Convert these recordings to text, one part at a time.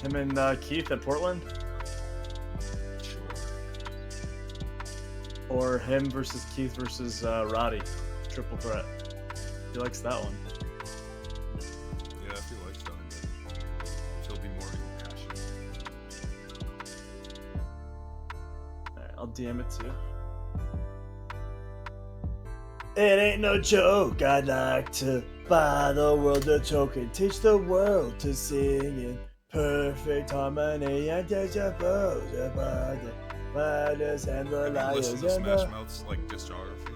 Him and Keith at Portland? Sure. Or him versus Keith versus Roddy. Triple threat. He likes that one. Yeah, if he likes that one, then he'll be more impassioned. Alright, I'll DM it to you. It ain't no joke, I'd like to buy the world a choke and teach the world to sing in perfect harmony and teach a pose about the fighters and the Have you liars listened to and Smash the... Mouth's like discography?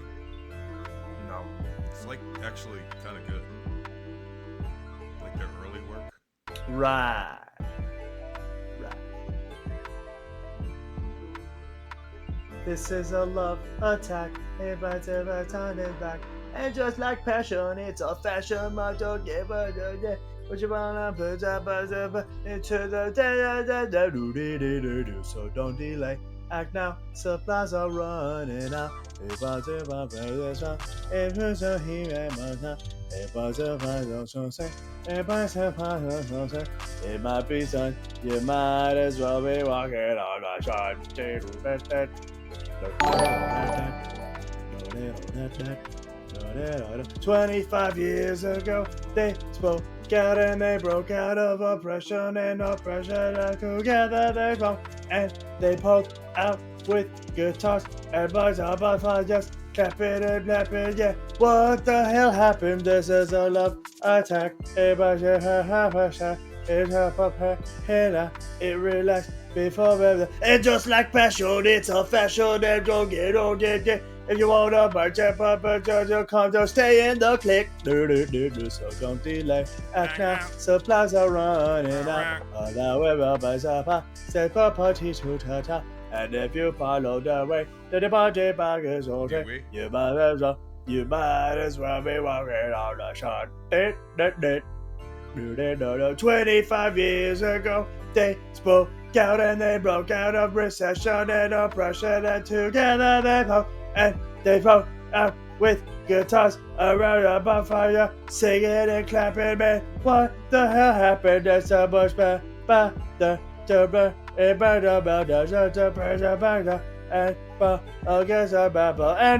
No. It's like actually kind of good. Like their early work. Right. This is a love attack. Everybody's ever turning back. And just like passion, it's a fashion motto. Give a day. What you wanna put up into the day. So don't delay. Act now. Supplies are running out. It might be sun. You might as well be walking on the sun. 25 years ago, they spoke out and they broke out of oppression and oppression. And together they broke and they poked out with guitars. Everybody's about to just clap it and clap it, yeah. What the hell happened? This is a love attack. Everybody it relaxed before everything. And just like passion, it's a fashion and don't get. If you want to burn your come to stay in the click. So don't delay. Act now, supplies are running out. And if you follow the way that the party bag is okay, you might as well be walking on the sun. 25 years ago, they spoke out and they broke out of recession and oppression, and together they poked and they poked out with guitars around a bonfire, singing and clapping. Man, what the hell happened? There's so much and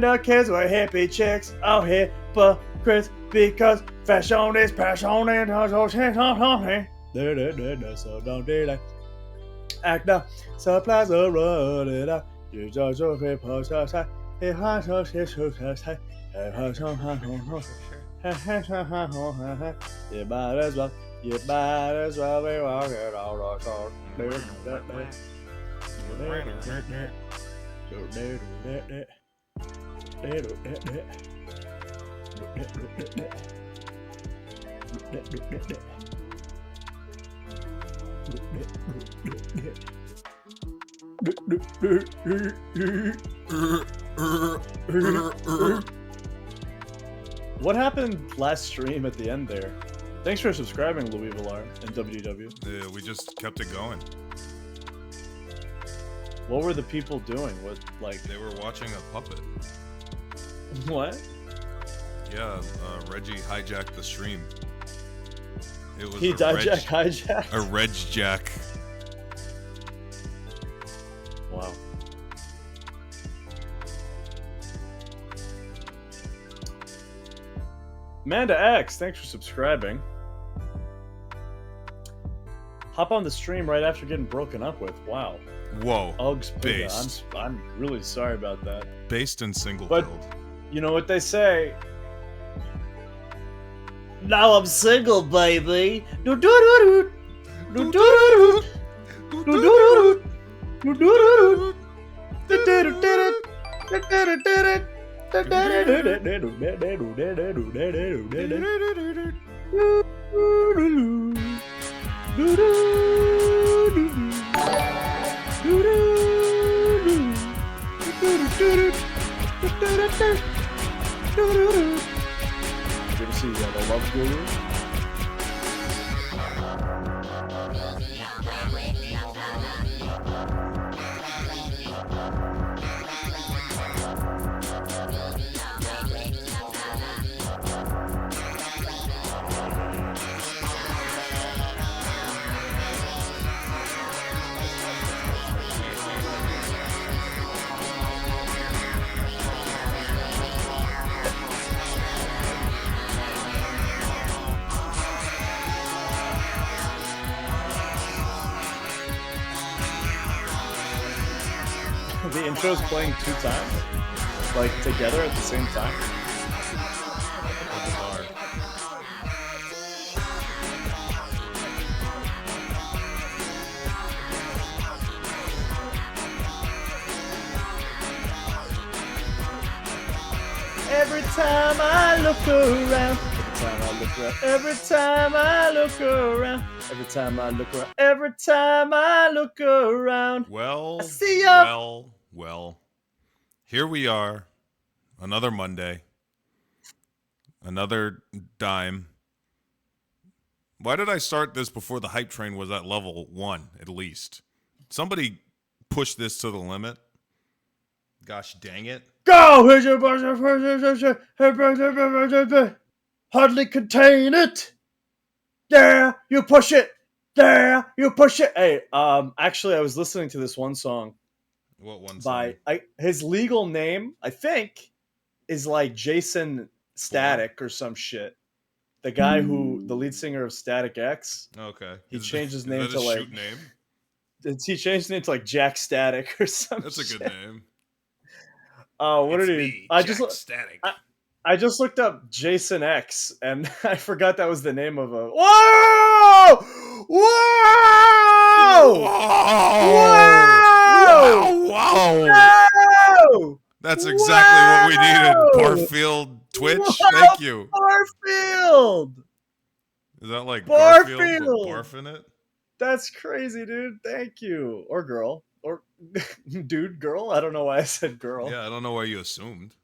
the kids were hippie chicks, all hypocrites, because fashion is passion and so don't delay. Act now, supplies are running out. You just people say, you might as well be walking on the sun. What happened last stream at the end there? Thanks for subscribing, Louis Villar and WW. Yeah, we just kept it going. What were the people doing? What, like... They were watching a puppet. What? Yeah, Reggie hijacked the stream. It was hijack? A Reg Jack. Wow. Amanda X, thanks for subscribing. Hop on the stream right after getting broken up with. Wow. Whoa. Uggs Based. I'm really sorry about that. Based in single But build. you know what they say? Now I'm single, baby. Good to see you, the Love Guru. intros playing 2 times, like together at the same time. Bizarre. Every time I look around, every time I look around, every time I look around, every time I look around, Well, I see ya. well. Here we are, another Monday, another dime. Why did I start this before the hype train was at level 1, at least? Somebody push this to the limit. Gosh dang it. Go! Hardly contain it. Yeah, you push it. Yeah, you push it. Hey, actually, I was listening to this one song What one by song? his legal name, I think, is like Jason Static or some shit. The guy the lead singer of Static X, Okay. he Is changed his name that to his like shoot name? he changed his name to like Jack Static or some That's a shit. good name. Oh, what It's did he? me, Jack Static. I just looked up Jason X and I forgot that was the name of a. Whoa! Whoa! Whoa! Wow! Whoa! That's exactly what we needed. Whoa! Barfield Twitch. Whoa! Thank you. Barfield! Is that like Garfield with Barfield! barf in it? That's crazy, dude. Thank you. Or girl. Or dude, girl. I don't know why I said girl. Yeah, I don't know why you assumed.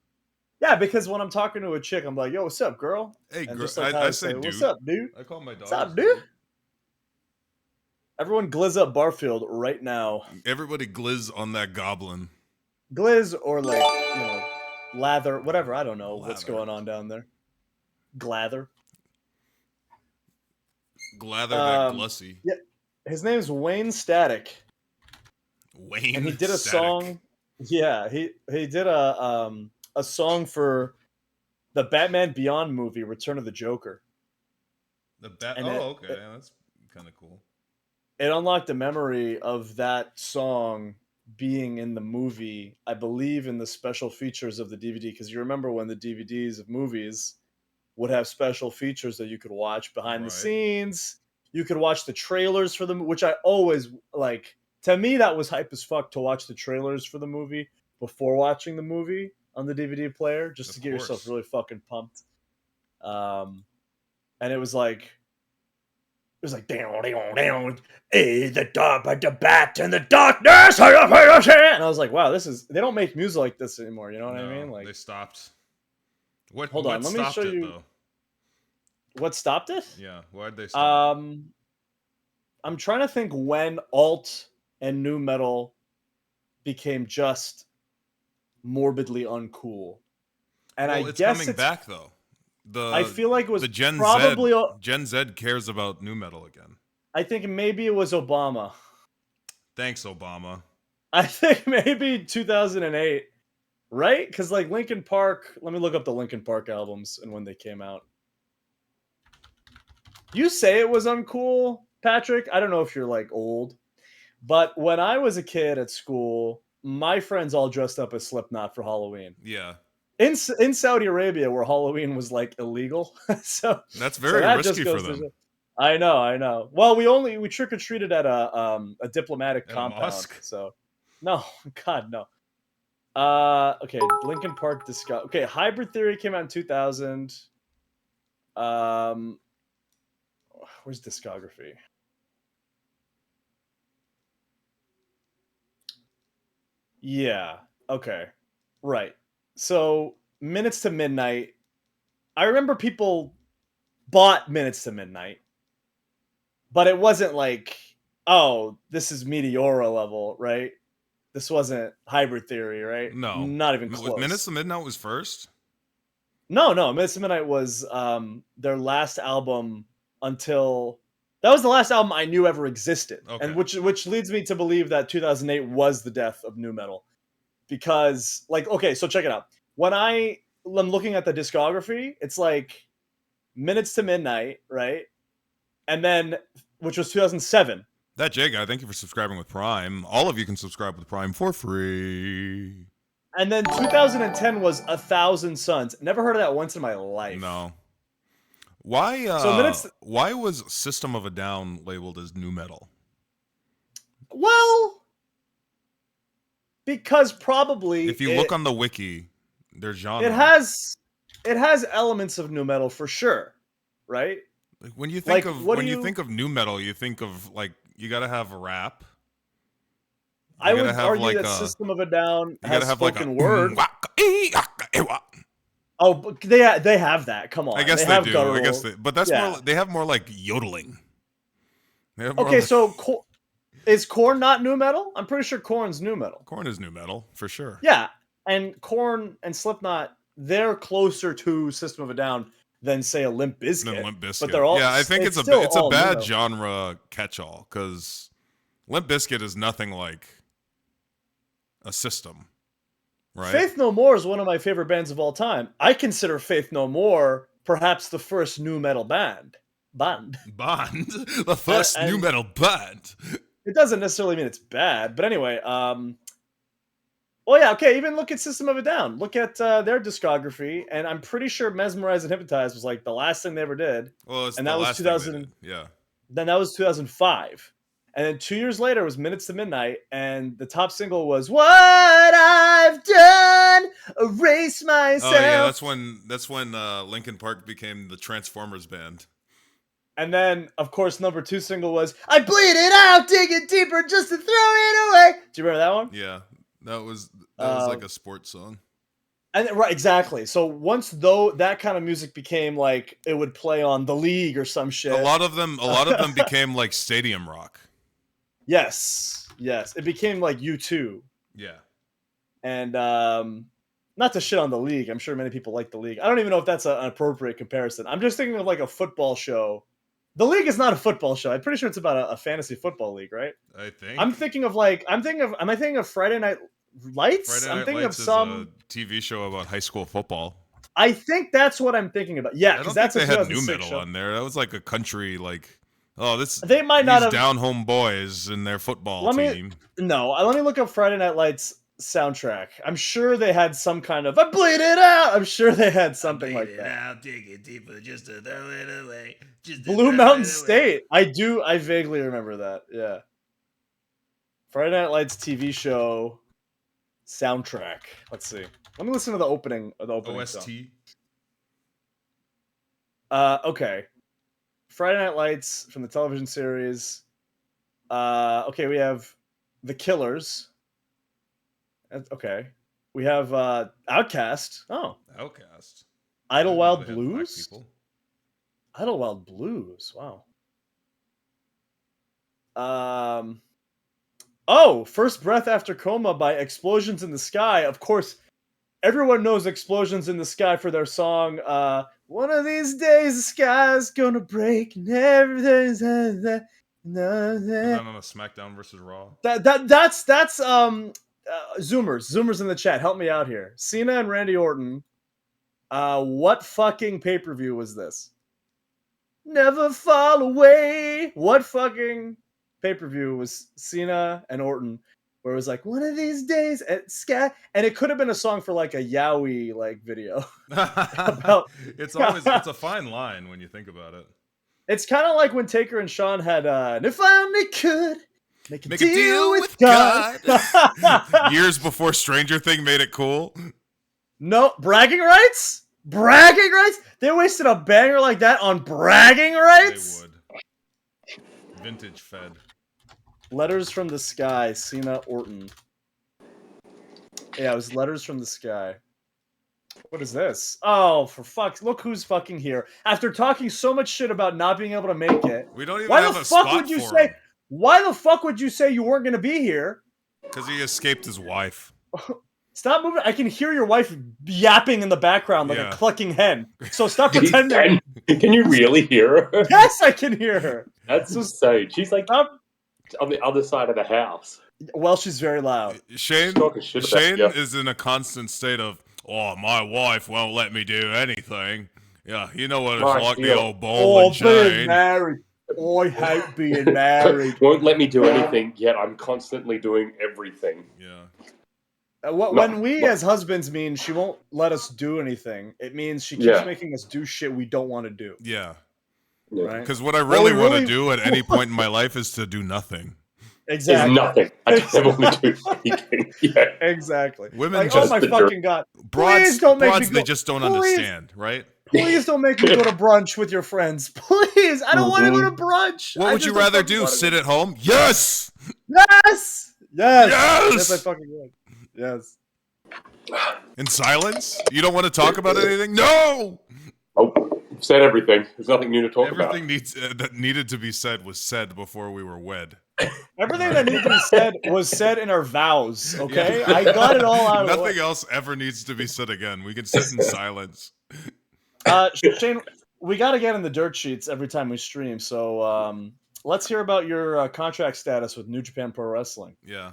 Yeah, because when I'm talking to a chick, I'm like, yo, what's up, girl? Hey, And just like how I I say say, what's dude. up, dude? I call my What's daughters up, dude? Everyone glizz up Barfield right now. Everybody glizz on that goblin. Glizz or like, lather, whatever. I don't know what's Lather. going on down there. Glather. Glather that glussy. Yeah, his name's Wayne Static. Wayne And he did a Static. song. Yeah, he did a song for the Batman Beyond movie, Return of the Joker. And okay, that's kind of cool. it unlocked a memory of that song being in the movie, I believe in the special features of the DVD, because you remember when the DVDs of movies would have special features that you could watch behind the Right. scenes. You could watch the trailers for them, which I always like. To me, that was hype as fuck to watch the trailers for the movie before watching the movie on the DVD player, just to get yourself really fucking pumped. And it was like down, the dog, but the bat in the darkness. And I was like, wow, they don't make music like this anymore. You know what I mean? Like, they stopped. What? Hold on, What let me show stopped it you though? what stopped it. Yeah, why'd they stop? I'm trying to think when alt and new metal became just morbidly uncool, and I It's guess coming back though. I feel like it was the Gen probably. Z. Gen Z cares about new metal again. I think maybe it was Obama. Thanks, Obama. I think maybe 2008, right? Because like Linkin Park. Let me look up the Linkin Park albums and when they came out. You say it was uncool, Patrick. I don't know if you're like old, but when I was a kid at school, my friends all dressed up as Slipknot for Halloween. Yeah. In Saudi Arabia, where Halloween was like illegal, so that's very that risky just goes for them. I know. Well, we trick or treated at a diplomatic compound. A mosque? So, no, God no. Okay, Linkin Park Okay, Hybrid Theory came out in 2000. Where's discography? Yeah. Okay. Right. So Minutes to Midnight. I remember people bought Minutes to Midnight, but it wasn't like, oh, this is Meteora level, right? This wasn't Hybrid Theory, right? No, not even close. Minutes to Midnight was first. No. Minutes to Midnight was their last album until that was the last album I knew ever existed, Okay. and which leads me to believe that 2008 was the death of nu metal. Because like, okay, so check it out. When I'm looking at the discography, it's like Minutes to Midnight, right? And then, which was 2007. That J guy, thank you for subscribing with Prime. All of you can subscribe with Prime for free. And then 2010 was 1,000 Suns. Never heard of that once in my life. No. Why? So then it's Why was System of a Down labeled as nu metal? well, because probably If you look on the wiki, their genre. it has elements of nu metal for sure, right? Like when you think Like, of what when do you you- think of nu metal, you think of like you gotta have rap. I would gotta have, argue like, that System of a Down You has gotta have like a spoken word. I Oh, but they have that. Come on, guess they have do. guttural. I guess but that's Yeah. more. They have more like yodeling. They have more Okay, like- so is Korn not nu metal? I'm pretty sure Korn's nu metal. Korn is nu metal for sure. Yeah, and Korn and Slipknot, they're closer to System of a Down than say a Limp Bizkit. Than Limp Bizkit. But they're all I think it's still a all nu bad metal. genre catch-all because Limp Bizkit is nothing like a System, right? Faith No More is one of my favorite bands of all time. I consider Faith No More perhaps the first nu metal band. Bond, the first nu and- metal band. It doesn't necessarily mean it's bad, but anyway. Well, yeah, okay. Even look at System of a Down. Look at their discography, and I'm pretty sure Mesmerize and Hypnotize was like the last thing they ever did. Well, it's And the that was last 2000 thing they did. Yeah. Then that was 2005. And then 2 years later was Minutes to Midnight, and the top single was "What I've Done, Erase Myself." Oh yeah, that's when Linkin Park became the Transformers band. And then, of course, number 2 single was "I Bleed It Out, Dig It Deeper, Just to Throw It Away." Do you remember that one? Yeah, that was like a sports song. And right, exactly. So once that kind of music became like it would play on The League or some shit. A lot of them became like stadium rock. Yes, it became like U2. Yeah. And not to shit on The League. I'm sure many people like The League. I don't even know if that's an appropriate comparison. I'm just thinking of like a football show. The League is not a football show. I'm pretty sure it's about a fantasy football league, right? I think. Am I thinking of Friday Night Lights? Friday Night I'm thinking Lights of some is a TV show about high school football. I think that's what I'm thinking about. Yeah, I because don't think that's they a had nu 2006 metal show. on there. That was like a country They might not these have down home boys in their football Let me- team. No, let me look up Friday Night Lights soundtrack. I'm sure they had some kind of "I bleed it out." I'm sure they had something like that. I'll dig it deeper just to throw it away. Blue Mountain State. I vaguely remember that. Yeah. Friday Night Lights TV show soundtrack. Let's see. Let me listen to the opening OST. song. Okay. Friday Night Lights from the television series. Okay, we have The Killers. Okay. We have Outkast. Oh. Outcast. Idlewild I didn't know they had black Blues. people. Idlewild Blues. Wow. Oh, First Breath After Coma by Explosions in the Sky. Of course, everyone knows Explosions in the Sky for their song, "One of these days the sky's gonna break and everything's And then on a SmackDown versus Raw. That's Zoomers in the chat. Help me out here. Cena and Randy Orton. What fucking pay-per-view was this? Never Fall Away. What fucking pay-per-view was Cena and Orton, where it was like, "One of these days at Sky," and it could have been a song for like a Yowie like video. It's a fine line when you think about it. It's kind of like when Taker and Sean had "And If I Only Could Make a Make Deal with God." Years before Stranger Thing made it cool. No, bragging rights? Bragging rights? They wasted a banger like that on bragging rights? They would. Vintage fed. Letters from the Sky, Cena Orton. Yeah, it was Letters from the Sky. What is this? Oh, for fuck's... Look who's fucking here. After talking so much shit about not being able to make it, We don't even why have the a fuck spot would you for say... him. Why the fuck would you say you weren't going to be here? Because he escaped his wife. Stop moving. I can hear your wife yapping in the background like Yeah. a clucking hen. So stop pretending. Can you really hear her? Yes, I can hear her. That's insane. She's like Stop. on the other side of the house. Well, she's very loud. Shane Talking shit about you. is in a constant state of, "Oh, my wife won't let me do anything. Yeah, you know what it's My like, the deal. old ball and being chain." married. I hate being married. Won't let me do anything, yet I'm constantly doing everything. Yeah. When we as husbands mean she won't let us do anything, it means she keeps making us do shit we don't want to do. Yeah. Right? Because what I really want to do at any point in my life is to do nothing. Exactly. Is nothing. I just never want to do anything. Yeah. Exactly. Women like, just oh my fucking god. broads, Please don't make broads me go. they just don't Please. understand, right? Please don't make me go to brunch with your friends. Please. I don't want to go to brunch. What would you rather do? Sit at home? Yes! Yes! Yes! Yes! Yes, I fucking would. Yes. In silence? You don't want to talk about anything? No! Oh, said everything. There's nothing new to talk about. Everything that needed to be said was said before we were wed. Everything that needed to be said was said in our vows, okay? Yeah. I got it all out of the way. Nothing else ever needs to be said again. We can sit in silence. Shane, we got to get in the dirt sheets every time we stream, so let's hear about your contract status with New Japan Pro Wrestling. Yeah.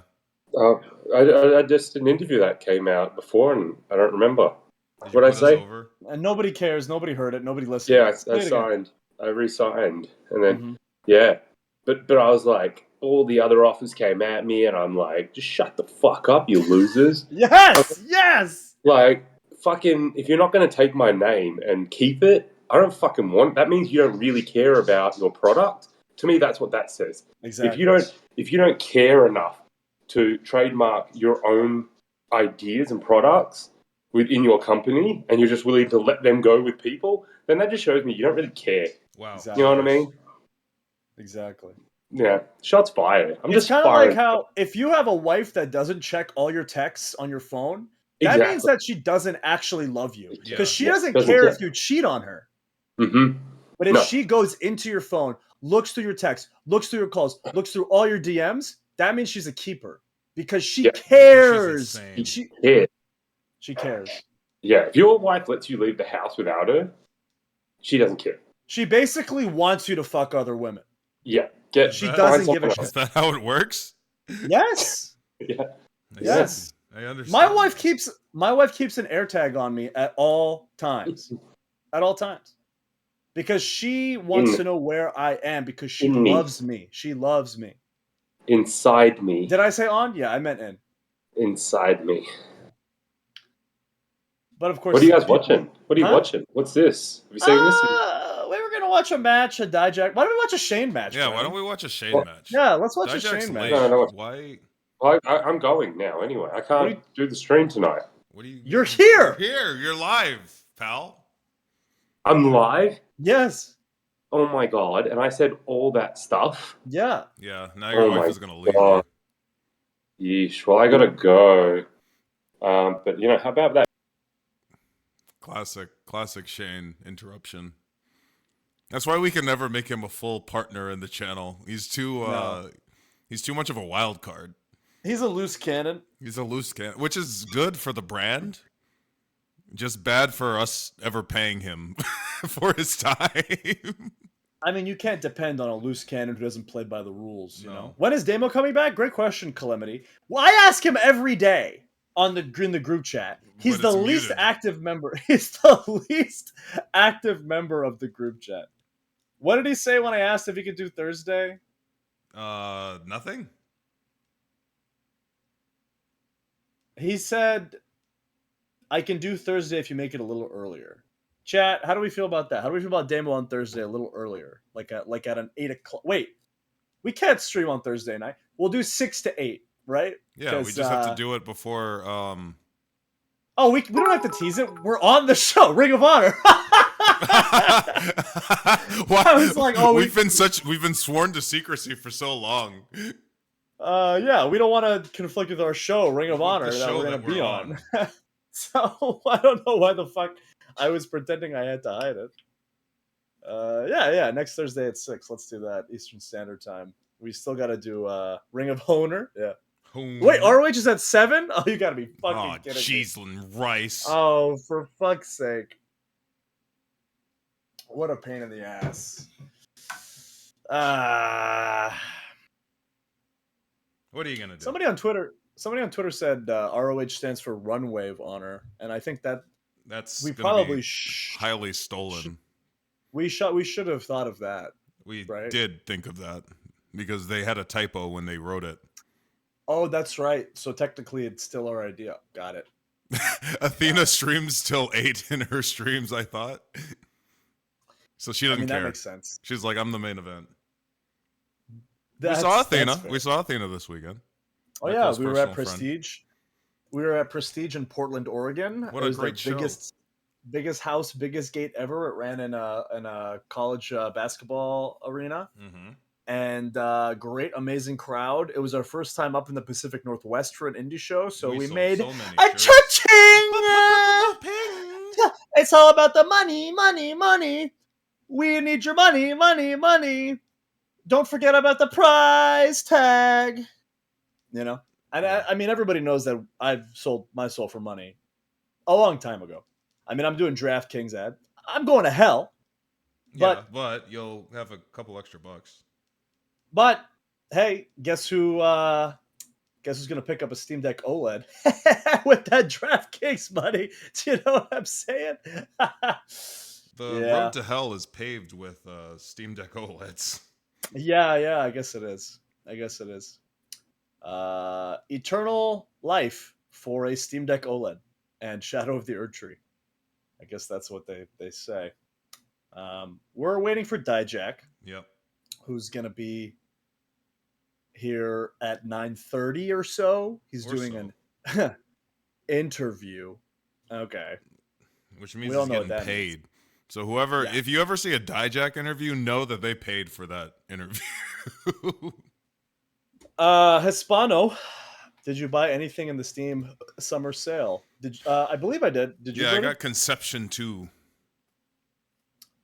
I just an interview that came out before, and I don't remember. What I say? And nobody cares. Nobody heard it. Nobody listened. Yeah, I signed. I re-signed, and then but I was like, all the other offers came at me, and I'm like, just shut the fuck up, you losers. Yes. Like, fucking, if you're not going to take my name and keep it, I don't fucking want. That means you don't really care about your product. To me, that's what that says. Exactly. If you don't care enough to trademark your own ideas and products within your company, and you're just willing to let them go with people, then that just shows me you don't really care. Wow. Exactly. You know what I mean? Exactly. Yeah. Shots fired. It's kind of like how if you have a wife that doesn't check all your texts on your phone, that means that she doesn't actually love you. Because she doesn't care if you cheat on her. Mm-hmm. But if she goes into your phone, looks through your texts, looks through your calls, looks through all your DMs, that means she's a keeper. Because she cares. She cares. Yeah. If your wife lets you leave the house without her, she doesn't care. She basically wants you to fuck other women. Yeah. She doesn't give a shit. Is that how it works? Yes. Yes. I understand. My wife keeps an AirTag on me at all times. At all times. Because she wants to know where I am because she loves me. She loves me. Inside me. Did I say on? Yeah, I meant in. Inside me. But of course, what are you guys watching? What are you watching? What's this? Have you seen this? We were gonna watch a match, a Dijak. Why don't we watch a Shane match? Yeah, why don't we watch a Shane match? Yeah, let's watch Dijak's a Shane match. No. Why? I'm going now. Anyway, I can't do the stream tonight. You're here. You're here. You're live, pal. I'm live. Yes. Oh my god! And I said all that stuff. Yeah. Yeah. Now your wife is gonna leave you. Yeesh. Well, I gotta go. But how about that? Classic Shane interruption. That's why we can never make him a full partner in the channel. He's too much of a wild card. He's a loose cannon. He's a loose cannon, which is good for the brand. Just bad for us ever paying him for his time. I mean, you can't depend on a loose cannon who doesn't play by the rules, you know? When is Damo coming back? Great question, Calamity. Well, I ask him every day in the group chat. He's the least active member. He's the least active member of the group chat. What did he say when I asked if he could do Thursday? Nothing. He said, I can do Thursday if you make it a little earlier. Chat, how do we feel about that? How do we feel about Damo on Thursday a little earlier? Like at an 8 o'clock. Wait, we can't stream on Thursday night. We'll do 6 to 8, right? Yeah, we just have to do it before. Oh, we don't have to tease it. We're on the show, Ring of Honor. I was like, we've been sworn to secrecy for so long. Yeah, we don't want to conflict with our show, Ring of Honor, that we're gonna be on. So I don't know why the fuck I was pretending I had to hide it. Yeah. Next Thursday at 6. Let's do that Eastern Standard Time. We still got to do Ring of Honor. Yeah. Wait, ROH is at 7? Oh, you got to be fucking kidding me. Cheese and rice. Oh, for fuck's sake. What a pain in the ass. What are you gonna do? Somebody on Twitter said ROH stands for Runway of Honor, and I think that's we probably highly stolen. We should have thought of that. We right? did think of that because they had a typo when they wrote it. Oh, that's right. So technically, it's still our idea. Got it. Athena streams till 8 in her streams, I thought. So she I doesn't mean, that care. makes sense. She's like, I'm the main event. We That's saw that's Athena. fair. We saw Athena this weekend. Oh My yeah, close we were at personal friend. Prestige. We were at Prestige in Portland, Oregon. What It a was great the show. biggest house, biggest gate ever. It ran in a college basketball arena, Mm-hmm. and great, amazing crowd. It was our first time up in the Pacific Northwest for an indie show, so we sold made so many a shirts. cha-ching! Ping! It's all about the money, money, money. We need your money, money, money. Don't forget about the prize tag. You know, and Yeah. I mean, everybody knows that I've sold my soul for money a long time ago. I mean, I'm doing DraftKings ad. I'm going to hell, Yeah, but but you'll have a couple extra bucks. but hey, guess who? Guess who's gonna pick up a Steam Deck OLED with that DraftKings money? Do you know what I'm saying? The Yeah, road to hell is paved with Steam Deck OLEDs. yeah. I guess it is. I guess it is. Eternal life for a Steam Deck OLED and Shadow of the Erd Tree. I guess that's what they say. We're waiting for Dijak, Yep. who's gonna be here at 9:30 or so. He's Or doing so. an interview. Okay, Which means we all he's know what getting that means. paid. So whoever, Yeah. if you ever see a Dijak interview, know that they paid for that interview. Hispano, did you buy anything in the Steam summer sale? Did I believe I did? Did you? Yeah, I Brennan? got Conception 2.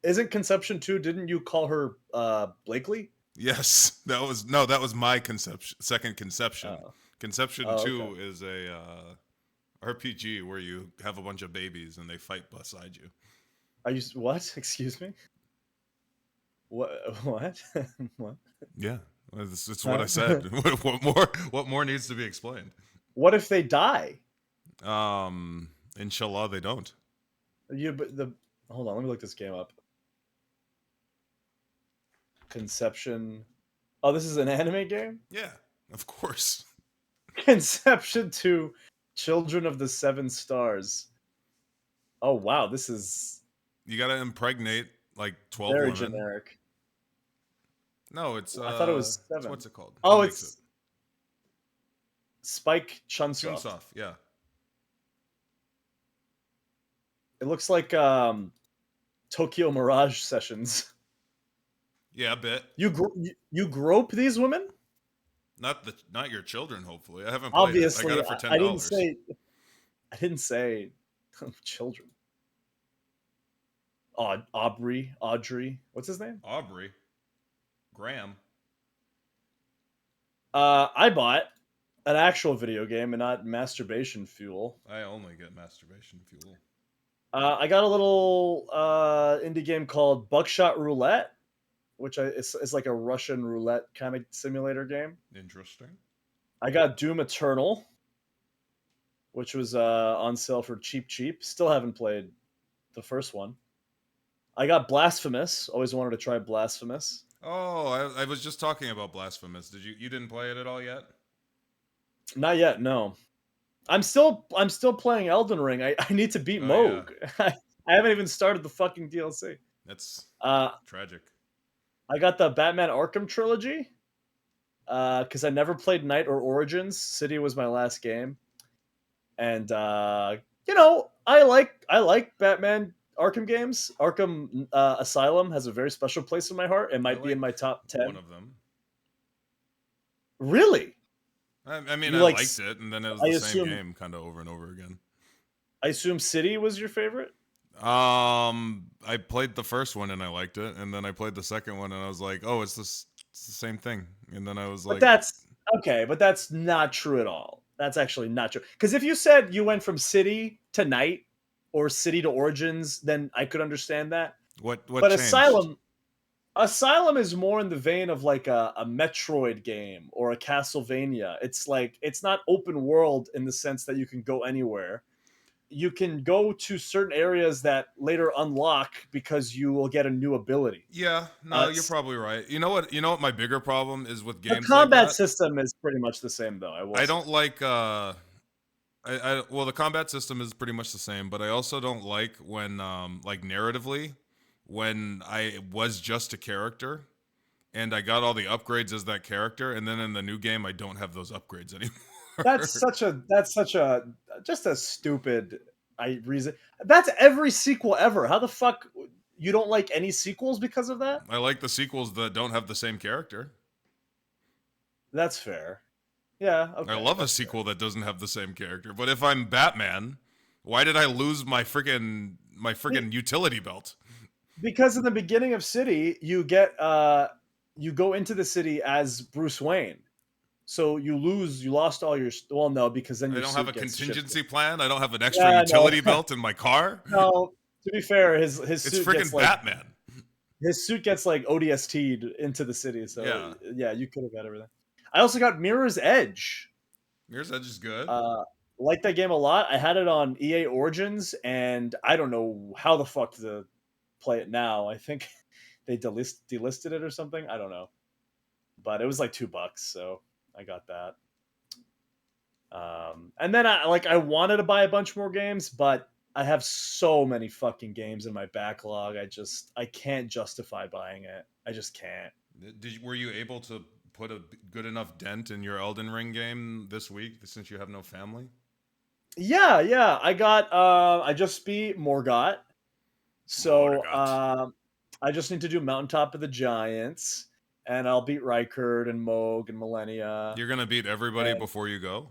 Isn't Conception 2? Didn't you call her Blakely? Yes, that was my Conception, second Conception. Oh. Conception Oh, 2 okay. is a RPG where you have a bunch of babies and they fight beside you. Are you what? Excuse me. What? What? What? Yeah, it's what Huh? I said. What more needs to be explained? What if they die? Inshallah, they don't. But the hold on, let me look this game up. Conception. Oh, this is an anime game. Yeah, of course. Conception to Children of the Seven Stars. Oh wow, this is You gotta impregnate like 12 very women. generic. No, it's I thought it was 7. what's it called? Oh, Who makes it's Spike it? Chunsoft. Chunsoft, yeah. It looks like Tokyo Mirage sessions. Yeah, a bit. You grope these women? Not your children, hopefully. I haven't played it. I got Obviously, it for $10. I didn't say. I didn't say children. Audrey. What's his name? Aubrey. Graham. I bought an actual video game and not masturbation fuel. I only get masturbation fuel. I got a little indie game called Buckshot Roulette, which it's like a Russian roulette kind of simulator game. Interesting. I got Doom Eternal, which was on sale for cheap. Still haven't played the first one. I got Blasphemous. Always wanted to try Blasphemous. Oh, I was just talking about Blasphemous. You didn't play it at all yet? Not yet, no. I'm still playing Elden Ring. I need to beat Moog. Yeah. I haven't even started the fucking DLC. That's tragic. I got the Batman Arkham trilogy. Because I never played Night or Origins. City was my last game. And I like Batman Arkham games. Arkham Asylum has a very special place in my heart. It might be in my top 10. One of them. Really? I mean, You I like- liked it, and then it was I the assume- same game kind of over and over again. I assume City was your favorite? I played the first one and I liked it, and then I played the second one and I was like, oh, it's the same thing. And then I was like, But that's okay, but that's not true at all. That's actually not true. Because if you said you went from City to Night or City to Origins, then I could understand that. what But changed? Asylum is more in the vein of like a Metroid game or a Castlevania. It's like it's not open world in the sense that you can go anywhere. you can go to certain areas that later unlock because you will get a new ability. Yeah, no, you're probably right. You know what? You know what my bigger problem is with The games like combat that? system is pretty much the same, though. I will I say. don't like well, the combat system is pretty much the same, but I also don't like when like narratively when I was just a character and I got all the upgrades as that character, and then in the new game I don't have those upgrades That's anymore. such a just a stupid reason. That's every sequel ever. How the fuck you don't like any sequels because of that? I like the sequels that don't have the same character. That's fair. Yeah, I okay, love a that's fair. sequel that doesn't have the same character. But if I'm Batman, why did I lose my freaking utility belt? Because in the beginning of City, you go into the city as Bruce Wayne. So you lost all your well no because then I your don't have suit a gets shifted. contingency plan. I don't have an extra Yeah, no. utility belt in my car. No, to be fair, his It's suit gets freaking like Batman. ODST'd into the city. So Yeah. yeah, you could have got everything. I also got Mirror's Edge. Mirror's Edge is good. Uh, like that game a lot. I had it on EA Origins, and I don't know how the fuck to play it now. I think they delisted it or something. I don't know, but it was like $2, so I got that. And then I wanted to buy a bunch more games, but I have so many fucking games in my backlog. I can't justify buying it. I just can't. Were you able to put a good enough dent in your Elden Ring game this week since you have no family? Yeah. I just beat Morgott. So Morgott. I just need to do Mountaintop of the Giants, and I'll beat Rykard and Moog and Millennia. You're gonna beat everybody And before you go?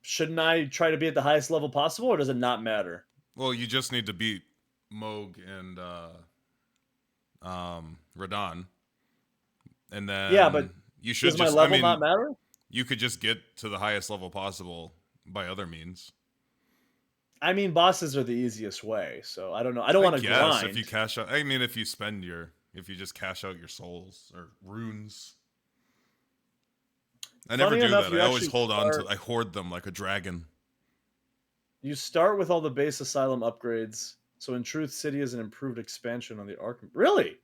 shouldn't I try to be at the highest level possible, or does it not matter? Well, you just need to beat Moog and Radon, and Yeah, but then you should does my just. I level not mean, matter? you could just get to the highest level possible by other means. I mean, bosses are the easiest way, so I don't know. I don't I want to guess if grind. you cash out. I mean, if you just cash out your souls or runes. I never Funny do enough, that. I always hold on to. I hoard them like a dragon. you start with all the base asylum upgrades. So in truth, City is an improved expansion on the Arkham. Really?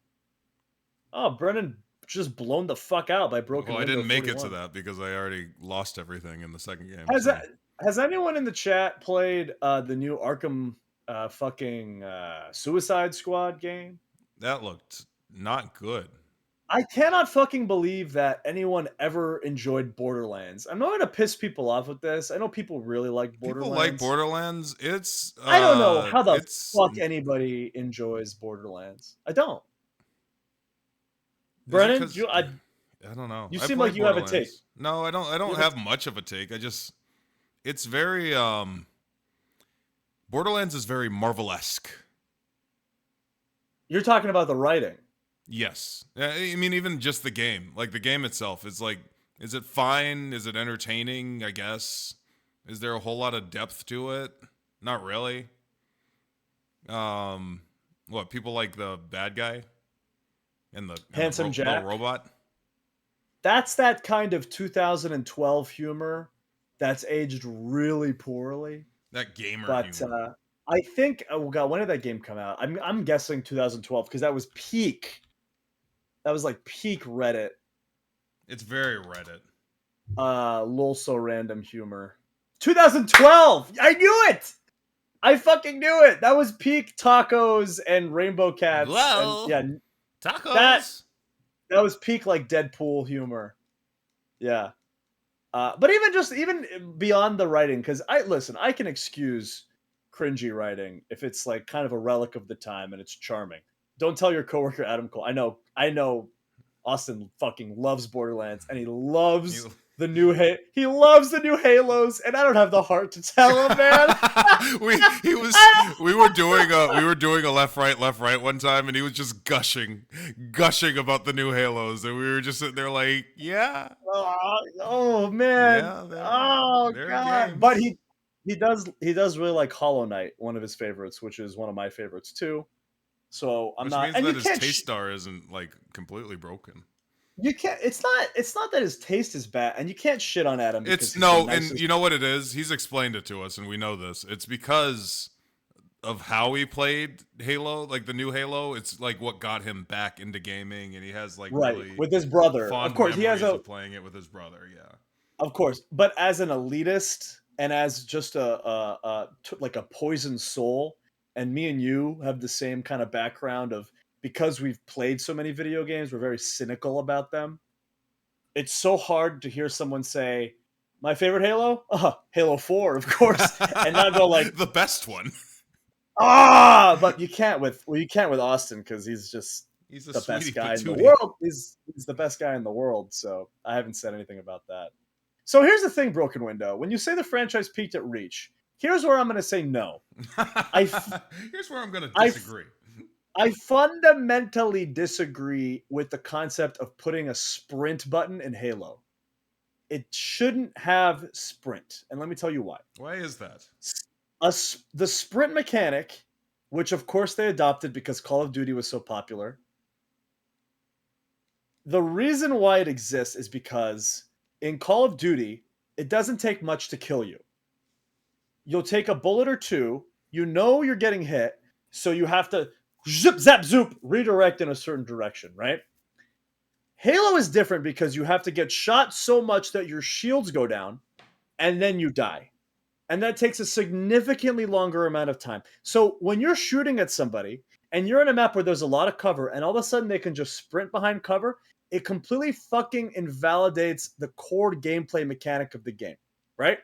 Oh, Brennan just blown the fuck out by Broken Well, I Window didn't make it to 41. that because I already lost everything in the second game. Has So that, has anyone in the chat played the new Arkham Suicide Squad game? that looked not good. I cannot fucking believe that anyone ever enjoyed Borderlands. I'm not going to piss people off with this. I know people really like People like Borderlands. Borderlands. It's I don't know how the it's fuck anybody enjoys Borderlands. I don't. is it Brennan, because I don't know. you I seem like played you have a take. Borderlands. No, I don't. I You don't have a have much of a take. I just it's very Borderlands is very Marvel-esque. You're talking about the writing. Yes. I mean, even just the game. Like, the game itself. It's like, is it fine? Is it entertaining? I guess. Is there a whole lot of depth to it? Not really. What, people like the bad guy? Handsome little Jack. robot? That's that kind of 2012 humor that's aged really poorly. That gamer But humor. I think, oh god, when did that game come out? I'm guessing 2012 because that was peak. That was like peak Reddit. It's very Reddit. Lol so random humor. 2012. I knew it. I fucking knew it. That was peak tacos and rainbow cats. Whoa. And yeah, Tacos! that was peak like Deadpool humor. Yeah. But even beyond the writing, because I can excuse cringy writing if it's like kind of a relic of the time and it's charming. Don't tell your coworker Adam Cole. I know Austin fucking loves Borderlands and he loves the new he loves the new Halos, and I don't have the heart to tell him, man. we were doing a left right one time, and he was just gushing about the new Halos, and we were just sitting there like, yeah, oh man, yeah, they're god. games. But he does really like Hollow Knight, one of his favorites, which is one of my favorites too. So I'm Which not. means And that you his can't. taste star isn't like completely broken. You can't. It's not. It's not that his taste is bad, and you can't shit on Adam because It's he's the no, and nicest. you know what it is? He's explained it to us, and we know this. It's because of how he played Halo, like the new Halo. It's like what got him back into gaming, and he has like Right, really with his brother. Of fond course, he has memories a. of playing it with his brother. Yeah. Of course, but as an elitist and as just like a poisoned soul, and me and you have the same kind of background of because we've played so many video games, we're very cynical about them. It's so hard to hear someone say, "My favorite Halo, Halo 4, of course," and not go like, The best one. "Ah!" But you can't with Austin because he's just He's a the sweetie best guy in the patootie. world. He's the best guy in the world. So I haven't said anything about that. So here's the thing, Broken Window. When you say the franchise peaked at Reach, here's where I'm going to say no. Here's where I'm going to I disagree. I fundamentally disagree with the concept of putting a sprint button in Halo. It shouldn't have sprint, and let me tell you why. Why is that? The sprint mechanic, which of course they adopted because Call of Duty was so popular. The reason why it exists is because in Call of Duty, it doesn't take much to kill you. You'll take a bullet or two, you know you're getting hit, so you have to zip, zap, zoop, redirect in a certain direction, right? Halo is different because you have to get shot so much that your shields go down, and then you die. And that takes a significantly longer amount of time. So when you're shooting at somebody and you're in a map where there's a lot of cover and all of a sudden they can just sprint behind cover, it completely fucking invalidates the core gameplay mechanic of the game, right?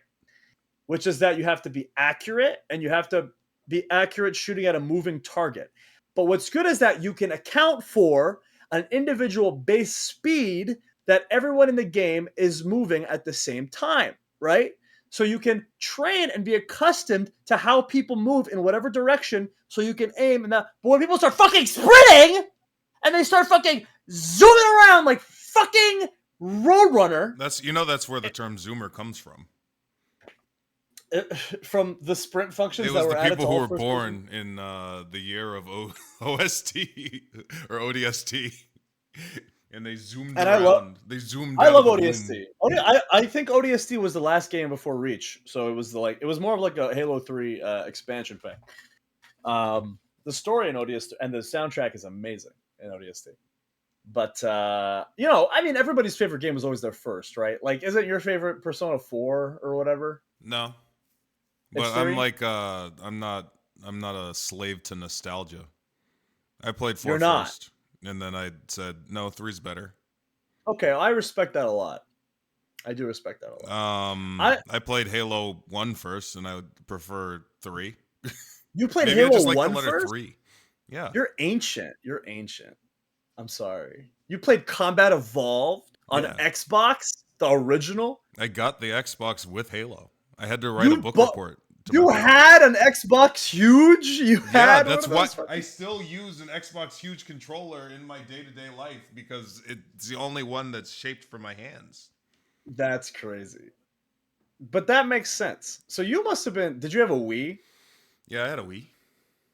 Which is that you have to be accurate and you have to be accurate shooting at a moving target. But what's good is that you can account for an individual base speed that everyone in the game is moving at the same time, right? So you can train and be accustomed to how people move in whatever direction so you can aim. And that, but when people start fucking sprinting and they start fucking zooming around like fucking Roadrunner, That's where the term zoomer comes from. from the sprint functions It that was were the added people to who all were first person. born in the year of OST or ODST, and they zoomed And I love around. They zoomed I out of love the room. ODST. I think ODST was the last game before Reach, so it was it was more of like a Halo 3 expansion thing. The story in ODST and the soundtrack is amazing in ODST. But I mean, everybody's favorite game was always their first, right? Like, isn't your favorite Persona 4 or whatever? No, It's but I'm 3. like I'm not a slave to nostalgia. I played You're 4 not. first, and then I said no, three's better. Okay, I respect that a lot. I do respect that a lot. I I played Halo 1 first, and I would prefer 3. You played Maybe I Halo just like the 1 letter first? 3. Yeah, You're ancient. You're ancient. I'm sorry. You played Combat Evolved on yeah. Xbox, the original. I got the Xbox with Halo. I had to write a You book but report to my you parents. had an Xbox Huge. You Yeah, had one that's of why those. I still use an Xbox Huge controller in my day-to-day life because it's the only one that's shaped for my hands. That's crazy. But that makes sense. So you must have been. Did you have a Wii? Yeah, I had a Wii.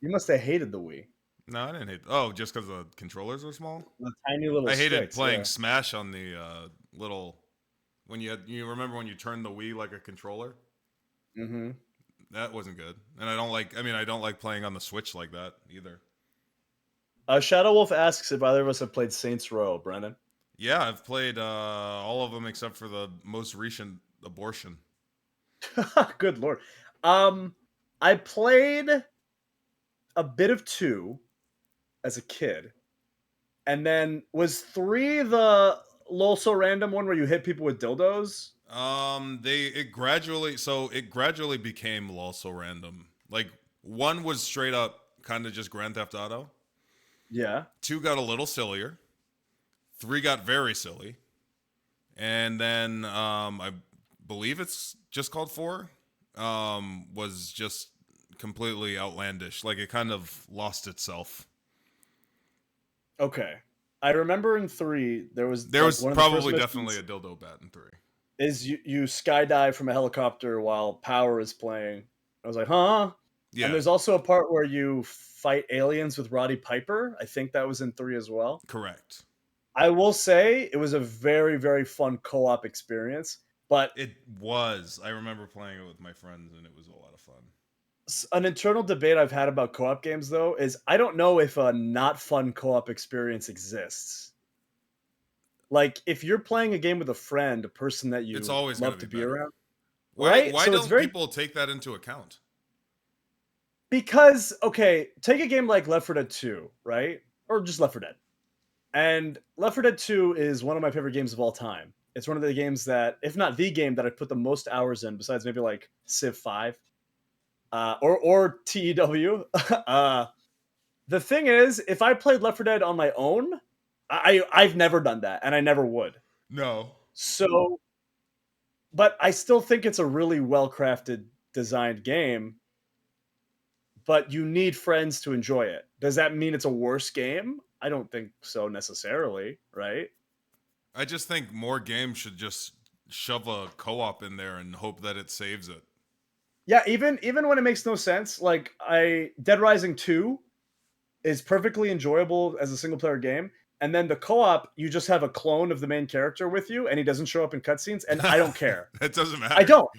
You must have hated the Wii. No, I didn't hate. Oh, just because the controllers were small. The tiny little I hated sticks. playing Yeah. Smash on the little. You remember when you turned the Wii like a controller? Mm-hmm. That wasn't good, and I don't like. I mean, I don't like playing on the Switch like that either. Shadow Wolf asks if either of us have played Saints Row, Brennan. Yeah, I've played all of them except for the most recent abortion. Good lord. Um, I played a bit of 2 as a kid, and then was 3 the lol so random one where you hit people with dildos? It gradually became also random. Like 1 was straight up kind of just Grand Theft Auto. Yeah. 2 got a little sillier. 3 got very silly, and then I believe it's just called 4. Was just completely outlandish. Like it kind of lost itself. Okay. I remember in 3 there was There like was one of the first probably definitely missions a dildo bat in 3. is you skydive from a helicopter while Power is playing. I was like, huh? And Yeah, there's also a part where you fight aliens with Roddy Piper. I think that was in 3 as well. correct. I will say it was a very, very fun co-op experience. But It was. I remember playing it with my friends, and it was a lot of fun. an internal debate I've had about co-op games, though, is I don't know if a not fun co-op experience exists. Like, if you're playing a game with a friend, a person that It's you always going love to to be be better. around, Why? right? Why So it's don't very people take that into account? because okay, take a game like Left 4 Dead 2, right? Or just Left 4 Dead. And Left 4 Dead 2 is one of my favorite games of all time. It's one of the games that, if not the game that I put the most hours in, besides maybe like Civ 5, or TEW. The thing is, if I played Left 4 Dead on my own, I've never done that, and I never would. No. So, but I still think it's a really well crafted, designed game. But you need friends to enjoy it. Does that mean it's a worse game? I don't think so necessarily, right? I just think more games should just shove a co-op in there and hope that it saves it. Yeah, even when it makes no sense, like I Dead Rising 2 is perfectly enjoyable as a single player game. And then the co-op, you just have a clone of the main character with you, and he doesn't show up in cutscenes, and I don't care. It doesn't I matter. don't.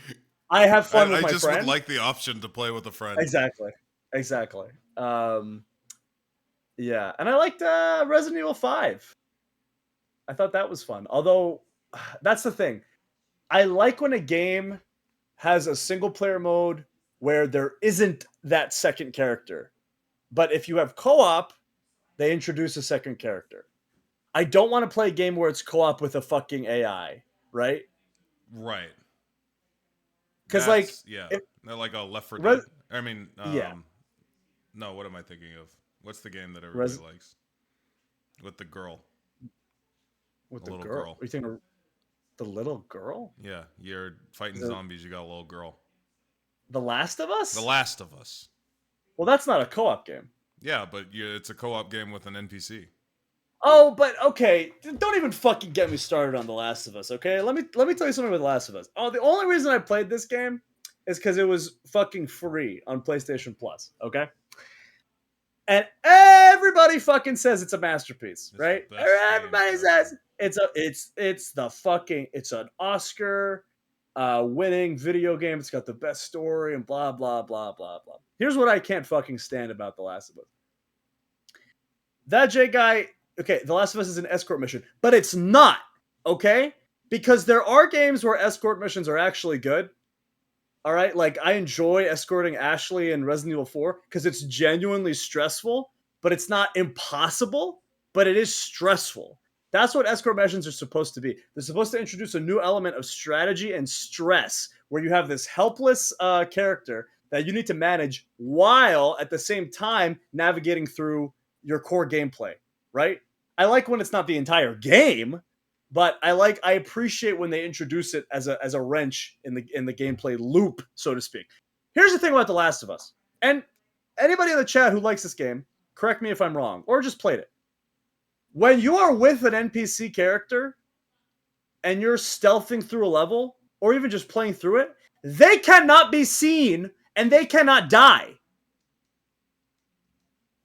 I have I, fun with I my just would friend. like the option to play with a friend. Exactly. Exactly. Yeah, and I liked Resident Evil 5. I thought that was fun. Although that's the thing. I like when a game has a single player mode where there isn't that second character. But if you have co-op, they introduce a second character. I don't want to play a game where it's co-op with a fucking AI, right? Right. Because like, Yeah. if, They're like a Left 4 Res- Dead. I mean, yeah, no, what am I thinking of? What's the game that everybody Res- likes? With the girl. with A the little girl. girl. Are you thinking of the little girl? Yeah, you're fighting Is it zombies, you got a little girl. The Last of The Us? Last of Us. Well, that's not a co-op game. Yeah, but it's a co-op game with an NPC. Oh, but okay, don't even fucking get me started on The Last of Us, okay? Let me tell you something with The Last of Us. Oh, the only reason I played this game is because it was fucking free on PlayStation Plus, okay? And everybody fucking says it's a masterpiece, It's the right? best game Everybody ever. says it's an Oscar winning video game. It's got the best story and blah blah blah blah blah. Here's what I can't fucking stand about The Last of Us. That J guy, okay, The Last of Us is an escort mission, but it's not, okay? Because there are games where escort missions are actually good. All right, like I enjoy escorting Ashley in Resident Evil 4 because it's genuinely stressful, but it's not impossible, but it is stressful. That's what escort missions are supposed to be. They're supposed to introduce a new element of strategy and stress where you have this helpless character that you need to manage while at the same time navigating through your core gameplay, right? I like when it's not the entire game, but I appreciate when they introduce it as a wrench in the gameplay loop, so to speak. Here's the thing about The Last of Us, and anybody in the chat who likes this game, correct me if I'm wrong, or just played it. When you are with an NPC character and you're stealthing through a level, or even just playing through it, they cannot be seen and they cannot die.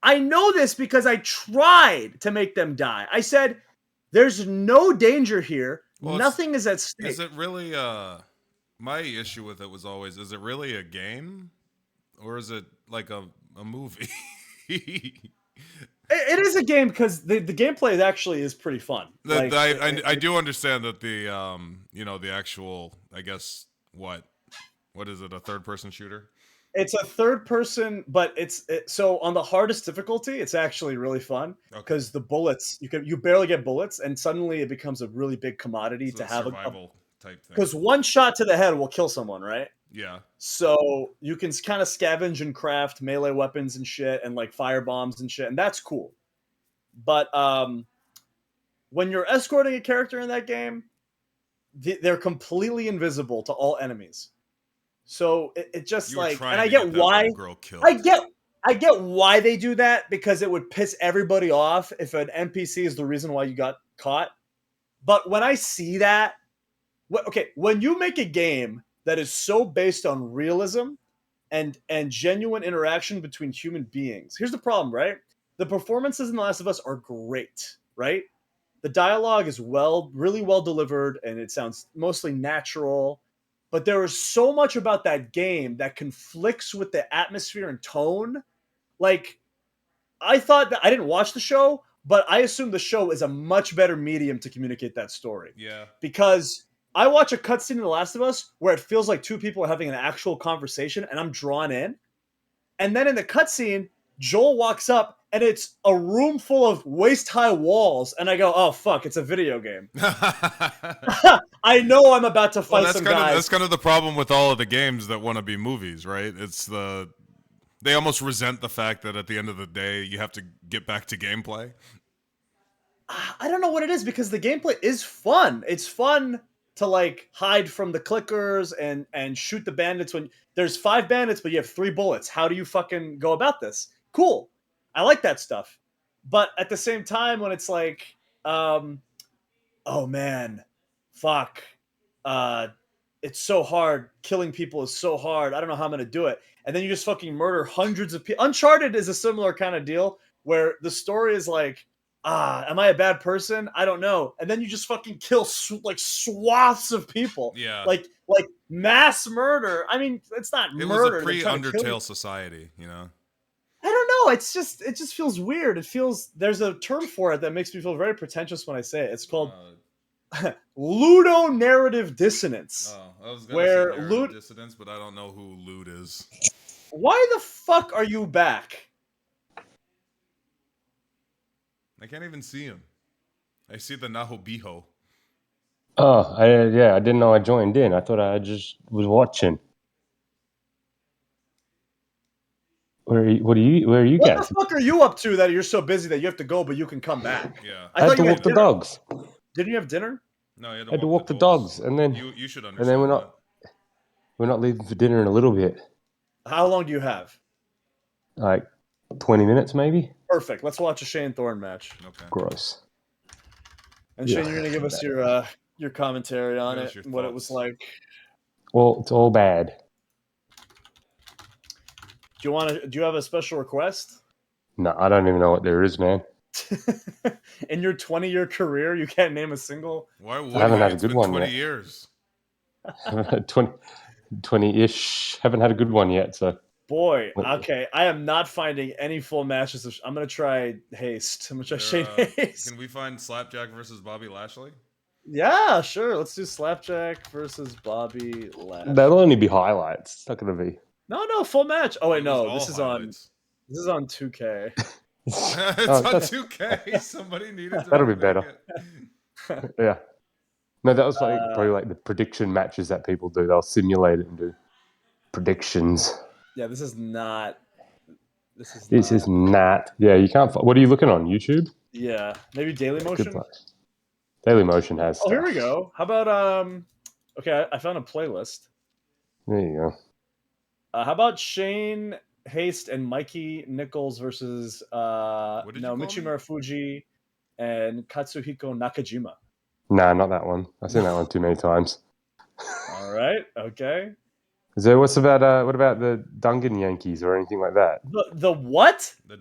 I know this because I tried to make them die. I said, there's no danger here. Well, Nothing is at is stake. it really my issue with it was always, is it really a game or is it like a movie? It is a game because the gameplay actually is pretty fun. That Like I do understand that the the actual, I guess, what is it, a third person shooter? it's a third person, but so on the hardest difficulty, it's actually really fun Okay. because the bullets you barely get bullets, and suddenly it becomes a really big commodity It's to a have survival type thing. because one shot to the head will kill someone, right? Yeah. So you can kind of scavenge and craft melee weapons and shit, and like fire bombs and shit, and that's cool. But when you're escorting a character in that game, they're completely invisible to all enemies. So it just You were like, and trying I to get get that why little girl I killed. get I get why they do that because it would piss everybody off if an NPC is the reason why you got caught. But when I see that, okay, when you make a game that is so based on realism and genuine interaction between human beings, here's the problem, right? The performances in The Last of Us are great, right? The dialogue is really well delivered, and it sounds mostly natural. But there is so much about that game that conflicts with the atmosphere and tone. Like, I thought that I didn't watch the show, but I assume the show is a much better medium to communicate that story. Yeah. Because I watch a cutscene in The Last of Us where it feels like two people are having an actual conversation, and I'm drawn in. And then in the cutscene, Joel walks up, and it's a room full of waist-high walls, and I go, "Oh fuck, it's a video game." I know I'm about to fight some guys. That's kind of the problem with all of the games that want to be movies, right? They almost resent the fact that at the end of the day you have to get back to gameplay. I don't know what it is, because the gameplay is fun. It's fun to like hide from the clickers and shoot the bandits when there's 5 bandits, but you have 3 bullets. How do you fucking go about this? Cool. I like that stuff. But at the same time, when it's like, oh man, fuck. It's so hard. Killing people is so hard. I don't know how I'm going to do it. And then you just fucking murder hundreds of people. Uncharted is a similar kind of deal where the story is like, am I a bad person? I don't know. And then you just fucking kill like swaths of people. Yeah. Like mass murder. I mean, it's not murder. It was a pre-Undertale society, you know? I don't know. It just feels weird. It feels, there's a term for it that makes me feel very pretentious when I say it. It's called ludonarrative dissonance. I was going to say narrative dissonance, but I don't know who Lud is. Why the fuck are you back? I can't even see him. I see the Nahobiho. Oh, I didn't know I joined in. I thought I just was watching. Where are you What guys? the fuck are you up to that you're so busy that you have to go, but you can come back? Yeah. I had to walk the dogs. Didn't you have dinner? No, you I had to walk the dogs, and then you should understand. And then we're not leaving for dinner in a little bit. How long do you have? Like 20 minutes, maybe. Perfect. Let's watch a Shane Thorne match. Okay. Gross. And Shane, you're gonna give us your commentary on it, and what it was like. Well, it's all bad. Do you have a special request? No, I don't even know what there is, man. In your 20-year career, you can't name a single. Why would I haven't had a It's good been one 20 yet. years. 20-ish. Haven't had a good one yet, so. Boy, okay. I am not finding any full matches. I'm gonna try Haste. I'm gonna try Shane Haste. Can we find Slapjack versus Bobby Lashley? Yeah, sure. Let's do Slapjack versus Bobby Lashley. That'll only be highlights. It's not going to be. No, full match. Oh wait, no. This is on 2K. It's on 2K. Somebody needed to. That'll be better. Yeah. No, that was probably like the prediction matches that people do. They'll simulate it and do predictions. Yeah, this is not. This is not. Yeah, you can't. What are you looking on YouTube? Yeah, maybe Daily Motion. Daily Motion has. Oh, here we go. How about Okay, I found a playlist. There you go. How about Shane Haste and Mikey Nichols versus Michi Marufuji and Katsuhiko Nakajima? Nah, not that one. I've seen that one too many times. All right. Okay. What about the Dungan Yankees or anything like that? The what? The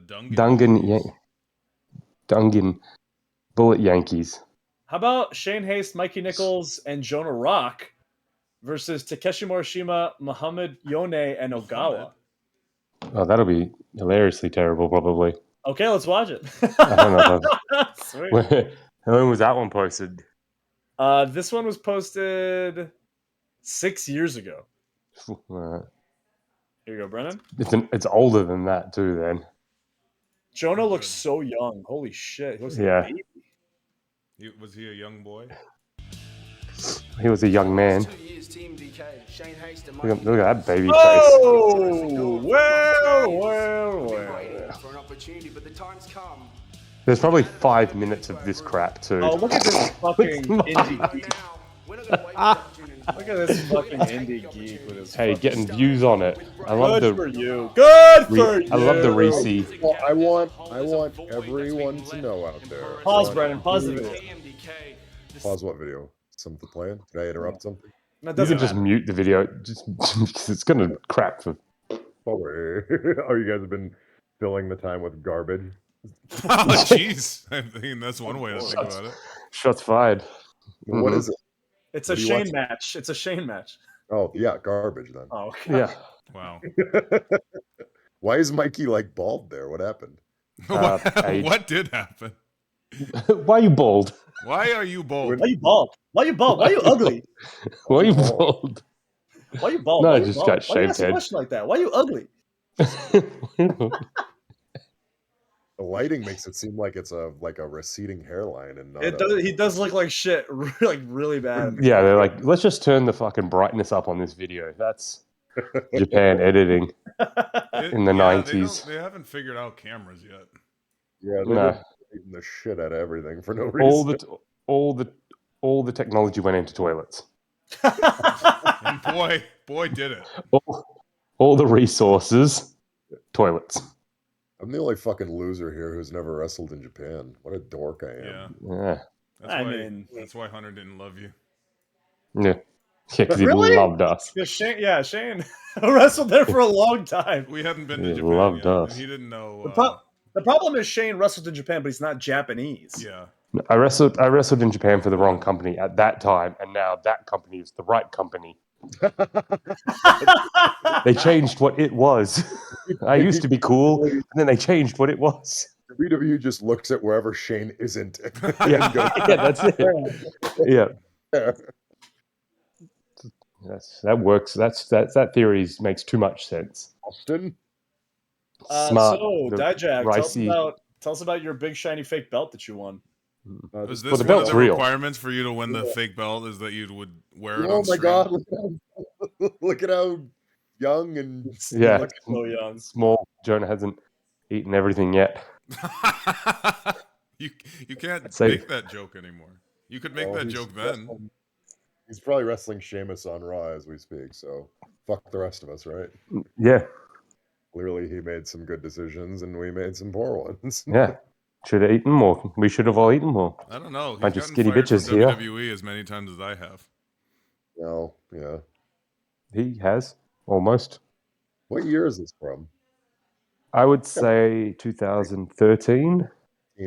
Dungan Bullet Yankees. How about Shane Haste, Mikey Nichols, and Jonah Rock versus Takeshi Morishima, Muhammad Yone, and Ogawa? Oh, that'll be hilariously terrible, probably. Okay, let's watch it. I don't know. Sweet. When was that one posted? This one was posted 6 years ago. Here you go, Brennan. It's older than that too. Then Jonah looks so young. Holy shit! He looks like Yeah. a baby. Was he a young boy? He was a young man. 2 years, Team DK, Shane Haste and Look at that baby face. Oh, well. for an opportunity, but the time's come. There's probably 5 minutes of this crap too. Oh, look at this fucking indie Right geek. now, we're not going to wait for the opportunity. Look at this fucking indie geek with his. Hey, fucking getting views on it. I love Good for the. you. Good for you. I love the Reese. Well, I want everyone to know out there. Pause, Brennan. Pause the video. Pause what video? Something playing? Did I interrupt something? That You doesn't can just matter. mute the video, just because it's gonna crap for. Oh, wait. Oh, you guys have been filling the time with garbage. Oh, jeez. I mean, that's one way to think about it. Shots fired. What is it? It's What a do you Shane watch? match. It's a Shane match. Oh yeah, garbage then. Oh, God. Yeah. Wow. Why is Mikey like bald there? What happened? Age. What did happen? Why are you bald? Why are you bold? Why you bald? Why you bald? Why you ugly? Why are you bald? Why you bald? No, Why I you just bald? got Why you shaved ask a head. question like that? Why you ugly? The lighting makes it seem like it's a receding hairline and not. It does. He does look like shit, like really bad. Yeah, they're like, let's just turn the fucking brightness up on this video. That's Japan editing in the Yeah, 90s. they haven't figured out cameras yet. Yeah, they've No. been eating the shit out of everything for no All reason. all the technology went into toilets. And boy, did it. All the resources, toilets. I'm the only fucking loser here who's never wrestled in Japan. What a dork I am. Yeah. Yeah. That's why Hunter didn't love you. Yeah. Because he Really? loved us. Shane wrestled there for a long time. We hadn't been He to Japan loved yet, us. and he didn't know. The problem is Shane wrestled in Japan, but he's not Japanese. Yeah. I wrestled in Japan for the wrong company at that time, and now that company is the right company. They changed what it was. I used to be cool, and then they changed what it was. WWE just looks at wherever Shane isn't. Yeah, yeah, that's it. Yeah, that works. That theory makes too much sense. Austin? Smart. So, the Dijak, ricey- tell us about your big shiny fake belt that you won. Was this Well, the one of belt's the real. requirements for you to win the fake belt? Is that you would wear it Oh on my stream? god, look at how young and Yeah, So young. small. Jonah hasn't eaten everything yet. you can't Say- make that joke anymore. You could make that joke then. He's probably wrestling Sheamus on Raw as we speak, so fuck the rest of us, right? Yeah, Clearly he made some good decisions and we made some poor ones. yeah. Should have eaten more. We should have all eaten more. I don't know. He's Bunch of gotten skinny fired from bitches here. WWE as many times as I have. No, yeah. He has almost. What year is this from? I would say 2013,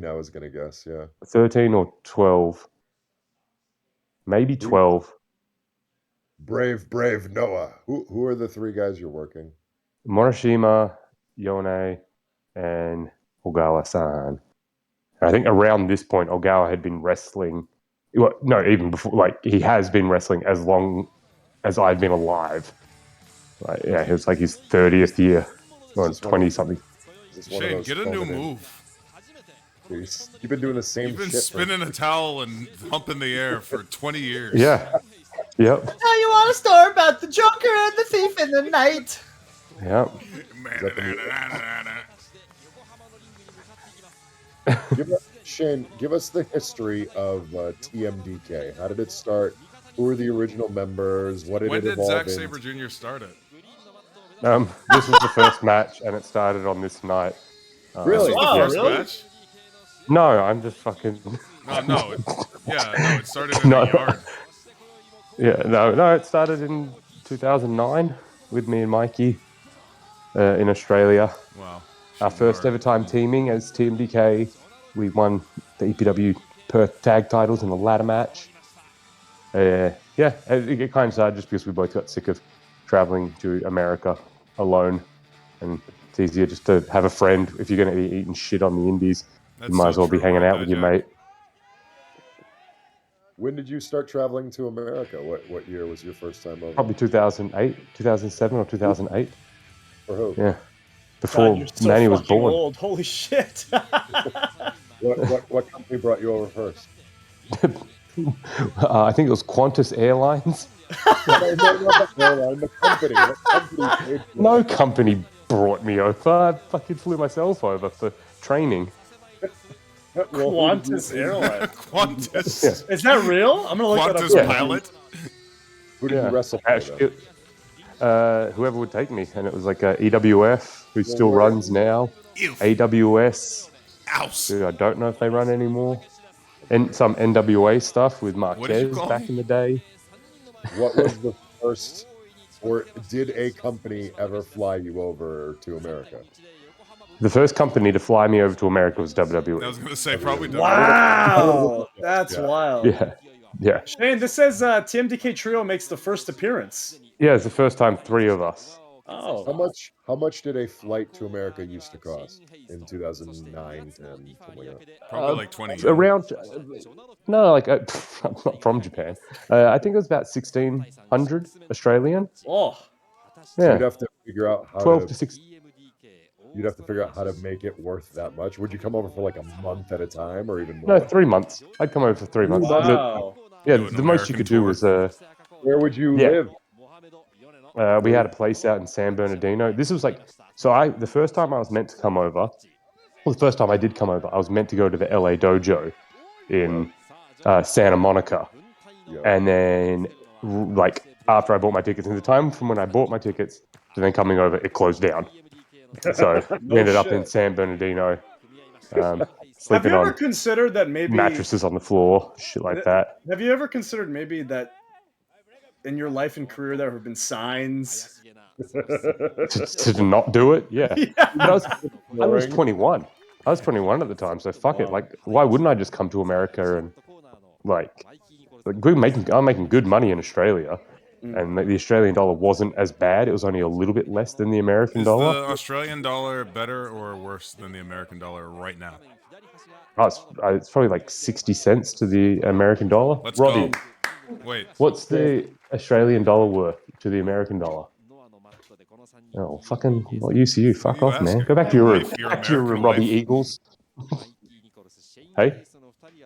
I was gonna guess, yeah. 13 or 12, maybe 12. Brave Noah. Who are the three guys you're working? Morishima, Yone, and Ogawa-san. I think around this point, Ogawa had been wrestling. Well, no, even before. Like he has been wrestling as long as I've been alive. Like, yeah, it was like his 30th year or 20 something. Shane, get a new move. Jeez. You've been doing the same You've been shit. spinning a towel and humping the air for 20 years. Yeah. Yep. Now you want a story about the Joker and the Thief in the Night? Yep. Shane, give us the history of TMDK. How did it start? Who were the original members? What did When it did evolve Zack into? Sabre Jr. start it? This was the first match, and it started on this night. Really? This was the first match? No, I'm just fucking. No. It started in No. the yard. Yeah, no, it started in 2009 with me and Mikey in Australia. Wow. Our first ever time teaming as TMDK. We won the EPW Perth tag titles in a ladder match. It kind of started just because we both got sick of traveling to America alone. And it's easier just to have a friend. If you're going to be eating shit on the indies, That's you might so as well be true, hanging right, out with your Dijak? mate. When did you start traveling to America? What year was your first time over? Probably 2008, 2007 or 2008. For who? Yeah. Before God, you're so Manny was fucking born. old. Holy shit. What company brought you over first? I think it was Qantas Airlines. The company. What company paid for No it? company brought me over. I fucking flew myself over for training. Qantas Airlines. Qantas. Yeah. Is that real? I'm gonna look Qantas that up. pilot. Who did you wrestle for? Actually, Then? whoever would take me. And it was like EWF, who still where- runs now. AWS, Ouse. who I don't know if they run anymore. And some NWA stuff with What did you ma.çé call back me? in the day. What was the first, or did a company ever fly you over to America? The first company to fly me over to America was WWE. I was gonna say probably. Wow, that's wild. Yeah. Shane, this says TMDK Trio makes the first appearance. Yeah, it's the first time 3 of us. Oh, How much did a flight to America used to cost in 2009, 10, something like that? Probably like 20 yen. Around. No, like I'm not from Japan. I think it was about 1,600 Australian. oh, So Yeah, you'd have to figure out how 12 to to 6. you'd have to figure out how to make it worth that much. Would you come over for like a month at a time or even No, more? 3 months. I'd come over for 3 months. wow. Yeah, Do an the most you American could do tour. was Where would you Yeah. live? we had a place out in San Bernardino. This was like the first time I was meant to come over. Well, the first time I did come over, I was meant to go to the LA dojo in Santa Monica, Yeah. and then like after I bought my tickets, and the time from when I bought my tickets to then coming over, it closed down. So we No ended up in shit. San Bernardino, Have sleeping you ever on considered that maybe mattresses on the floor, shit like that. Have you ever considered maybe that in your life and career there have been signs? To not do it, yeah. Yeah. But I was Boring. 21. I was 21 at the time, so fuck it. Like, why wouldn't I just come to America and like I'm making good money in Australia, and the Australian dollar wasn't as bad. It was only a little bit less than the American Is dollar. the Australian dollar better or worse than the American dollar right now? It's probably like 60 cents to the American dollar. Let's Robbie, go. Wait, what's the Australian dollar worth to the American dollar? Oh, fucking what use are you? Fuck you off, man. asking? Go back to your room. Wife, your Back to your American room, Robbie wife. Eagles. Hey?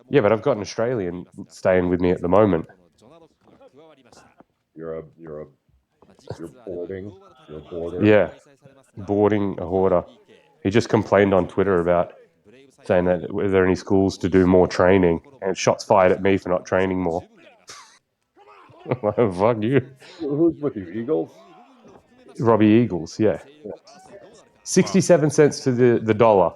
Yeah, but I've got an Australian staying with me at the moment. You're boarding. You're a boarder. Yeah, boarding a hoarder. He just complained on Twitter about saying that were there any schools to do more training, and shots fired at me for not training more. Fuck you, Who's with you? Eagles? Robbie Eagles. Yeah, 67 cents to the dollar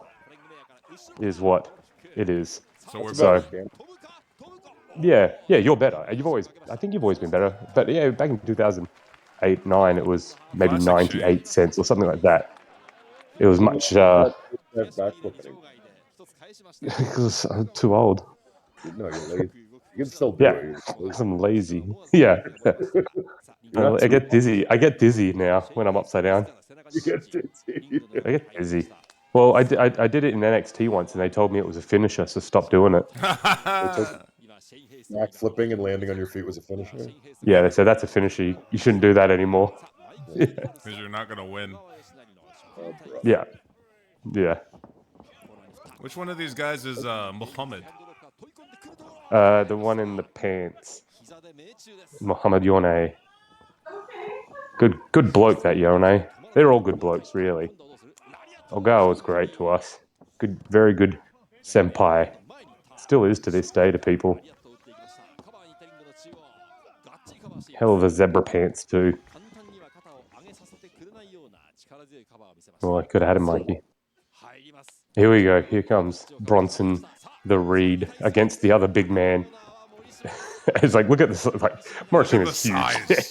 is what it is. So we're That's So about it. yeah, you're better. I think you've always been better. But yeah, back in 2008, 9, it was maybe Classic 98 cents or something like that. It was much Backflipping. because I'm too old. No, you're lazy. You can still do Yeah, it. You're just because lazy. I'm lazy. Yeah. You're not I too get dizzy. I get dizzy now when I'm upside down. You get dizzy. I get dizzy. Well, I did it in NXT once, and they told me it was a finisher, so stop doing it. Backflipping and landing on your feet was a finisher. Yeah, they said that's a finisher. You shouldn't do that anymore. Because you're not gonna win. Oh, bro. Yeah, yeah. Which one of these guys is Muhammad? The one in the pants, Muhammad Yone. Good bloke, that Yone. They're all good blokes, really. Ogawa was great to us. Very good senpai. Still is to this day to people. Hell of a zebra pants too. Oh, I could have had him, Mikey. Here we go. Here comes Bronson the Reed against the other big man. It's like, look at this. Like, Morrishima's huge. size.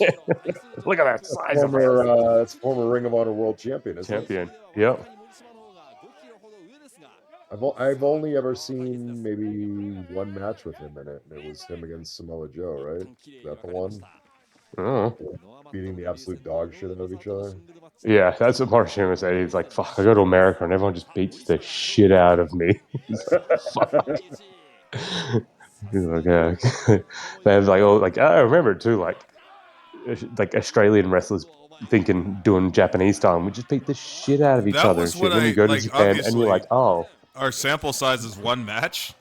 Look at that size of him. That's former Ring of Honor World Champion, isn't it? Champion. Yep. I've only ever seen maybe one match with him in it, and it was him against Samoa Joe, right? Is that the one? Oh. Beating the absolute dog shit out of each other. Yeah, that's what Morishima said. He's like, fuck, I go to America and everyone just beats the shit out of me. He's like, fuck. He's like, yeah. They have like, I remember too, like Australian wrestlers doing Japanese style, and we just beat the shit out of each That other and was shit. what Then you go to like, Japan and you're like, oh, our sample size is one match,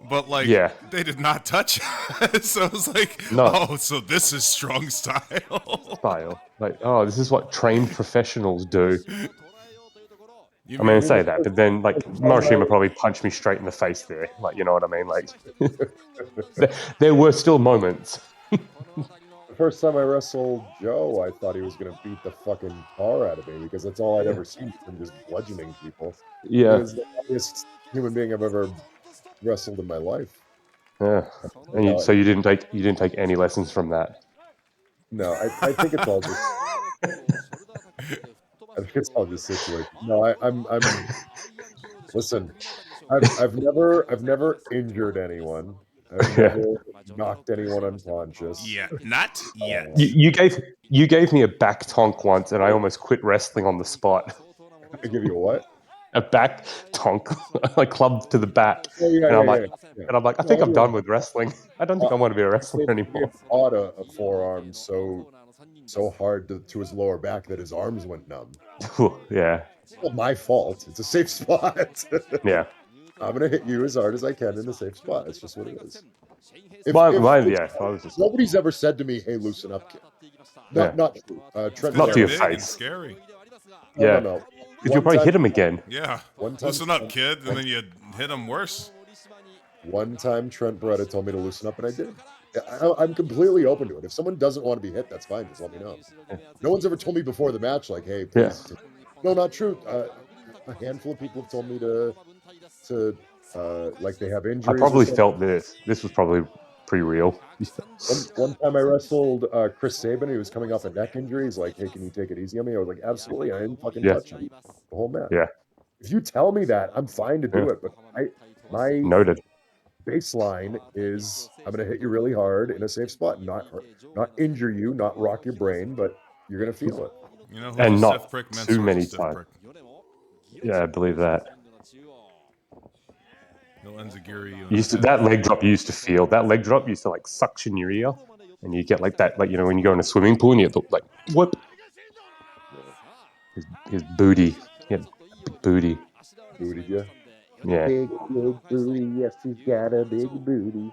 but like Yeah. they did not touch it. So it was like, No. oh, so this is strong style. style. Like, oh, this is what trained professionals do. You I mean, I say that, but then like Morishima probably punched me straight in the face there. Like, you know what I mean? Like, there were still moments. The first time I wrestled Joe, I thought he was going to beat the fucking tar out of me because that's all I'd ever seen him just bludgeoning people. He Yeah, was the funniest human being I've ever wrestled in my life. yeah. And so you didn't take any lessons from that. No, I think it's all just. I think it's all just situation. No, I'm. Listen, I've never injured anyone. I've Yeah. never knocked anyone unconscious. Yeah, not yet. You gave me a back tonk once, and I almost quit wrestling on the spot. I give you a what? A back tonk, like club to the back, Oh yeah, and yeah, I'm like, yeah. I think I'm done with wrestling. I don't think I want to be a I wrestler gave anymore. Odd a forearm so hard to his lower back that his arms went numb. Yeah, It's not my fault. It's a safe spot. yeah. I'm gonna hit you as hard as I can in a safe spot. It's just what it is. I was just Nobody's ever said to me, "Hey, loosen up, kid." Yeah. Not true. Trent Not to You're your Barrett. big and face. scary. Yeah. No. Because you'll probably hit him again. Yeah. One time, Listen up, kid, and then you hit him worse. One time, Trent Barrett told me to loosen up, and I did. I'm completely open to it. If someone doesn't want to be hit, that's fine. Just let me know. No one's ever told me before the match, like, "Hey, Yeah. please." No, not true. A handful of people have told me to like they have I injuries. probably or something. felt this. This was probably pretty real. One time I wrestled Chris Sabin. He was coming off a neck injury. He's like, "Hey, can you take it easy on me?" I was like, "Absolutely." I didn't fucking Yeah. touch him the whole match. Yeah. If you tell me that, I'm fine to do Yeah. it. But my Noted. baseline is I'm going to hit you really hard in a safe spot, not injure you, not rock your brain, but you're going to feel it. You know who's And a not stiff prick? too Mansoor's many a stiff times. prick. Yeah, I believe that. He'll enziguri you. That leg drop you used to feel. That leg drop used to like suction your ear, and you get like that, like when you go in a swimming pool and you look like whoop. His booty, he had big booty. Booty, yeah. Yeah. Big booty. Yes, he's got a big booty.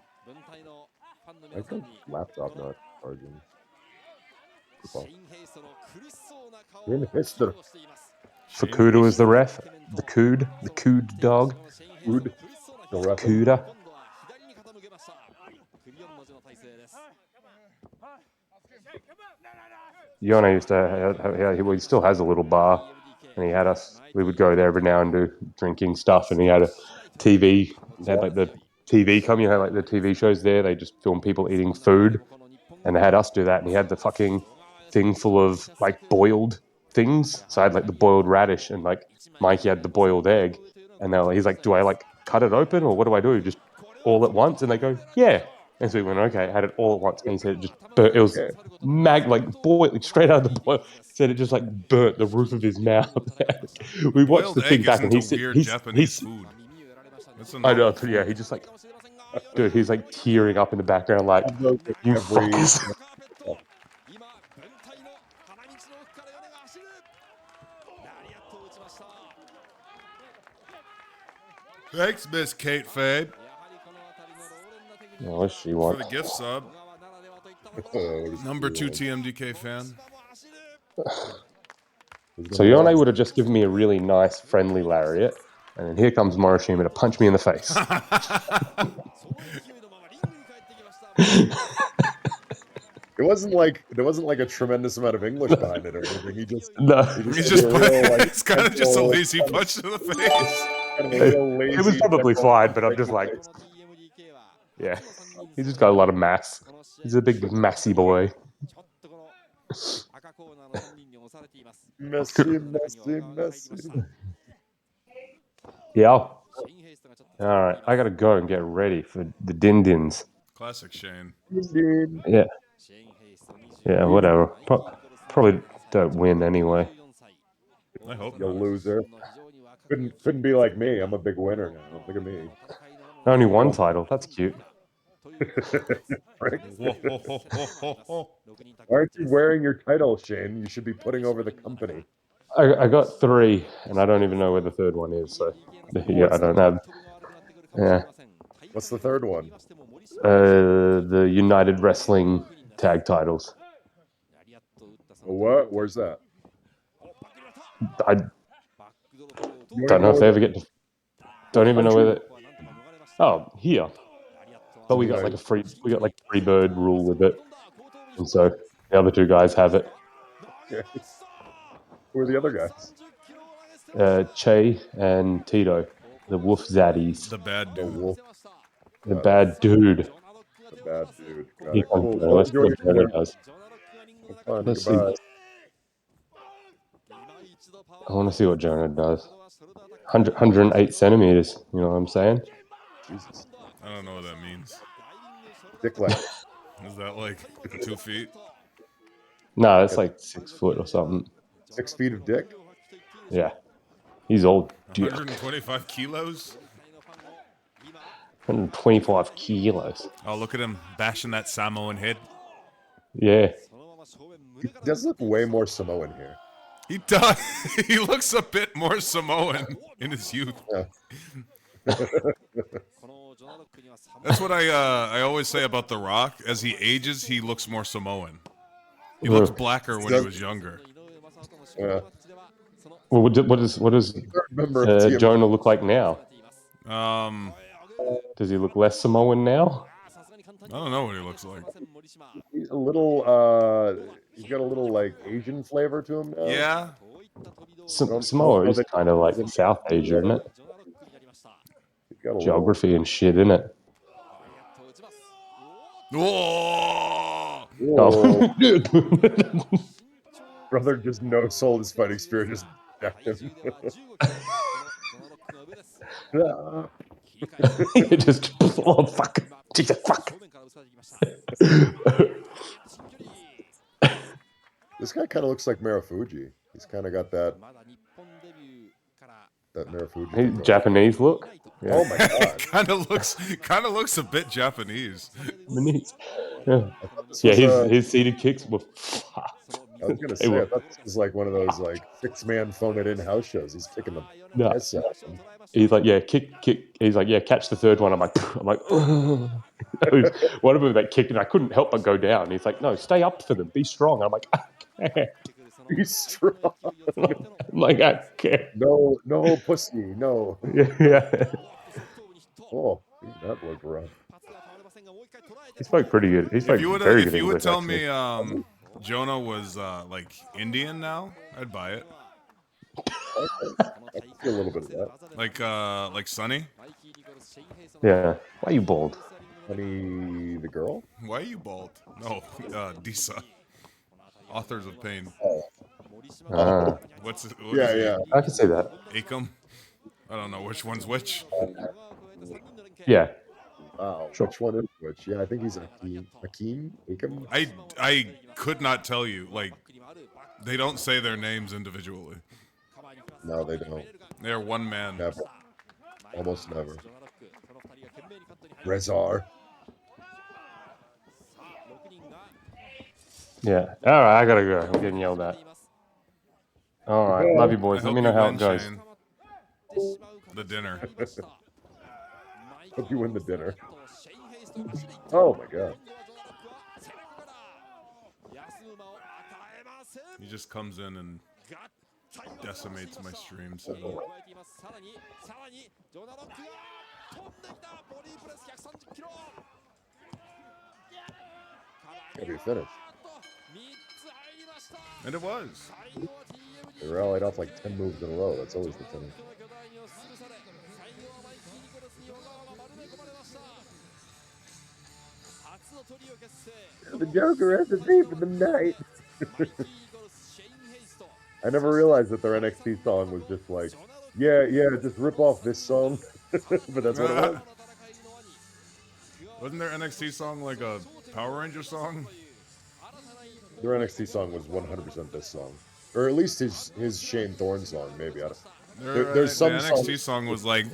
I think laptop not charging. In history. Fukuda is the ref. The Cood dog. Food. The ref. Fukuda. Yona used to he still has a little bar, and he had us. We would go there every now and do drinking stuff, and he had a TV. They had like the TV come, like the TV shows there. They just film people eating food, and they had us do that. And he had the fucking thing full of like boiled things. So I had like the boiled radish, and like Mikey had the boiled egg. And he's like, "Do I like cut it open, or what do I do? Just all at once?" And they go, "Yeah." And so we went, "Okay." I had it all at once, and he said it just burnt. It was boiling straight out of the boil. He said it just like burnt the roof of his mouth. We watched Boiled the thing egg back, and isn't a weird Japanese food. It's a I know, normal but food. yeah, he just like, dude, he's like tearing up in the background, like, Have those at "You every- fuckers." Thanks, Miss Kate Fabe, Oh, she for wants. the gift sub. Number 2 TMDK fan. So Yone would have just given me a really nice, friendly lariat, and then here comes Morishima to punch me in the face. It wasn't like there wasn't like a tremendous amount of English behind it or anything. He just No, He's gave just me a real, like, it's kind of just a simple, lazy punch to the face. kind of a real lazy. it was probably simple fine, but I'm punch just in the like, face. yeah, he's just got a lot of mass. He's a big massy boy. Messy. Yeah. All right, I gotta go and get ready for the din-dins. Classic Shane. Indeed. Yeah. Yeah, whatever. Probably don't win anyway. I hope You not. loser. Couldn't be like me. I'm a big winner now. Look at me. Only one title. That's cute. Right? Whoa, ho, ho, ho, ho, ho. Why aren't you wearing your title, Shane? You should be putting over the company. I got 3, and I don't even know where the third one is. So yeah, I don't have. Yeah. What's the third one? The United Wrestling tag titles. What? Where's that? I don't know if they ever get to. Don't even know where that. Oh, here. But we got like a free bird rule with it, and so the other 2 guys have it. Okay. Who are the other guys? Che and Tito, the Wolf Zaddies, The bad The dude. wolf. the bad dude. The bad dude. Got He it. comes Cool. there. Well, Let's see enjoy what your Brennan does. Have fun. Let's see. Goodbye. I want to see what Jonah does. 108 centimeters. You know what I'm saying? Jesus. I don't know what that means. Dick length. Is that like 2 feet? No, it's like 6 foot or something. 6 feet of dick. Yeah, he's old. 125 kilos? 125 kilos. Oh, look at him bashing that Samoan head. Yeah. He does look way more Samoan here. He does. He looks a bit more Samoan in his youth. Yeah. That's what I always say about The Rock. As he ages, he looks more Samoan. He Uh, looks blacker when he was younger. Yeah. Well, what does Third member of TM. Jonah look like now? Um, Does he look less Samoan now? I don't know what he looks like. He's a little. He's got a little like Asian flavor to him now. Yeah. Samoa is kind of like South Asia, isn't it? He's got a Geography and shit, isn't it? Whoa! Little, Oh. brother just no sold his fighting spirit. Just decked him. Just oh fuck, Jesus fuck. This guy kind of looks like Marufuji. He's kind of got that Marufuji. Hey, thing going. Japanese look. Yeah. Oh my god! kind of looks a bit Japanese. Japanese. Yeah, I thought this yeah. was, His seated kicks were. I was gonna They say, I were thought this was like one of those like 6-man phone it in house shows. He's kicking the no. piss out of him. He's like, yeah, kick. He's like, yeah, catch the third one. I'm like, one of them that kicked, and I couldn't help but go down. He's like, no, stay up for them, be strong. I'm like, okay. He's strong. I'm like, okay. No, no pussy, no. Yeah. Oh, that looked rough. He spoke pretty good. He spoke very good If you would English, tell actually. me Jonah was like Indian now, I'd buy it. I see a little bit of that. Like Sonny. Yeah. Why are you bald? Honey, the girl. Why are you bald? No, Disa. Authors of Pain. Oh, Ah, What yeah, is he? yeah. I can see that. Akam? I don't know which one's which. Yeah. Wow, Sure. which one is which? Yeah, I think he's Akeem. Akeem. I could not tell you. Like, they don't say their names individually. No, they don't. They're one man. Never. Almost never. Rezar. Yeah. All right, I gotta go. I'm getting yelled at. All right. Love you, boys. I Let hope me know you how win, it goes. Shane. The dinner. Hope you win the dinner. Oh my god. He just comes in and decimates my stream setup. Gotta be finished. And it was. They rallied off like 10 moves in a row. That's always the finish. The Joker has to pay for the night. I never realized that their NXT song was just like, yeah, just rip off this song. But that's what it was. Wasn't their NXT song like a Power Ranger song? Their NXT song was 100% this song. Or at least his Shane Thorne song, maybe. There's some the NXT song was like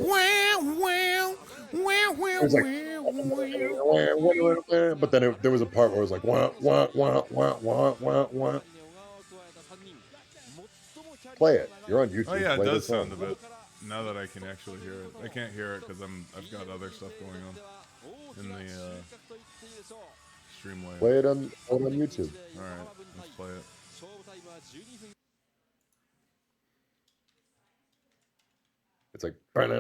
but then there was a part where it was like wah, wah, wah, wah, wah, wah, wah. Play it. You're on YouTube. Oh yeah, it Play does this song. sound a bit. Now that I can actually hear it, I can't hear it because I've got other stuff going on in the stream layer. Play it on YouTube. All right, let's play it. It's like and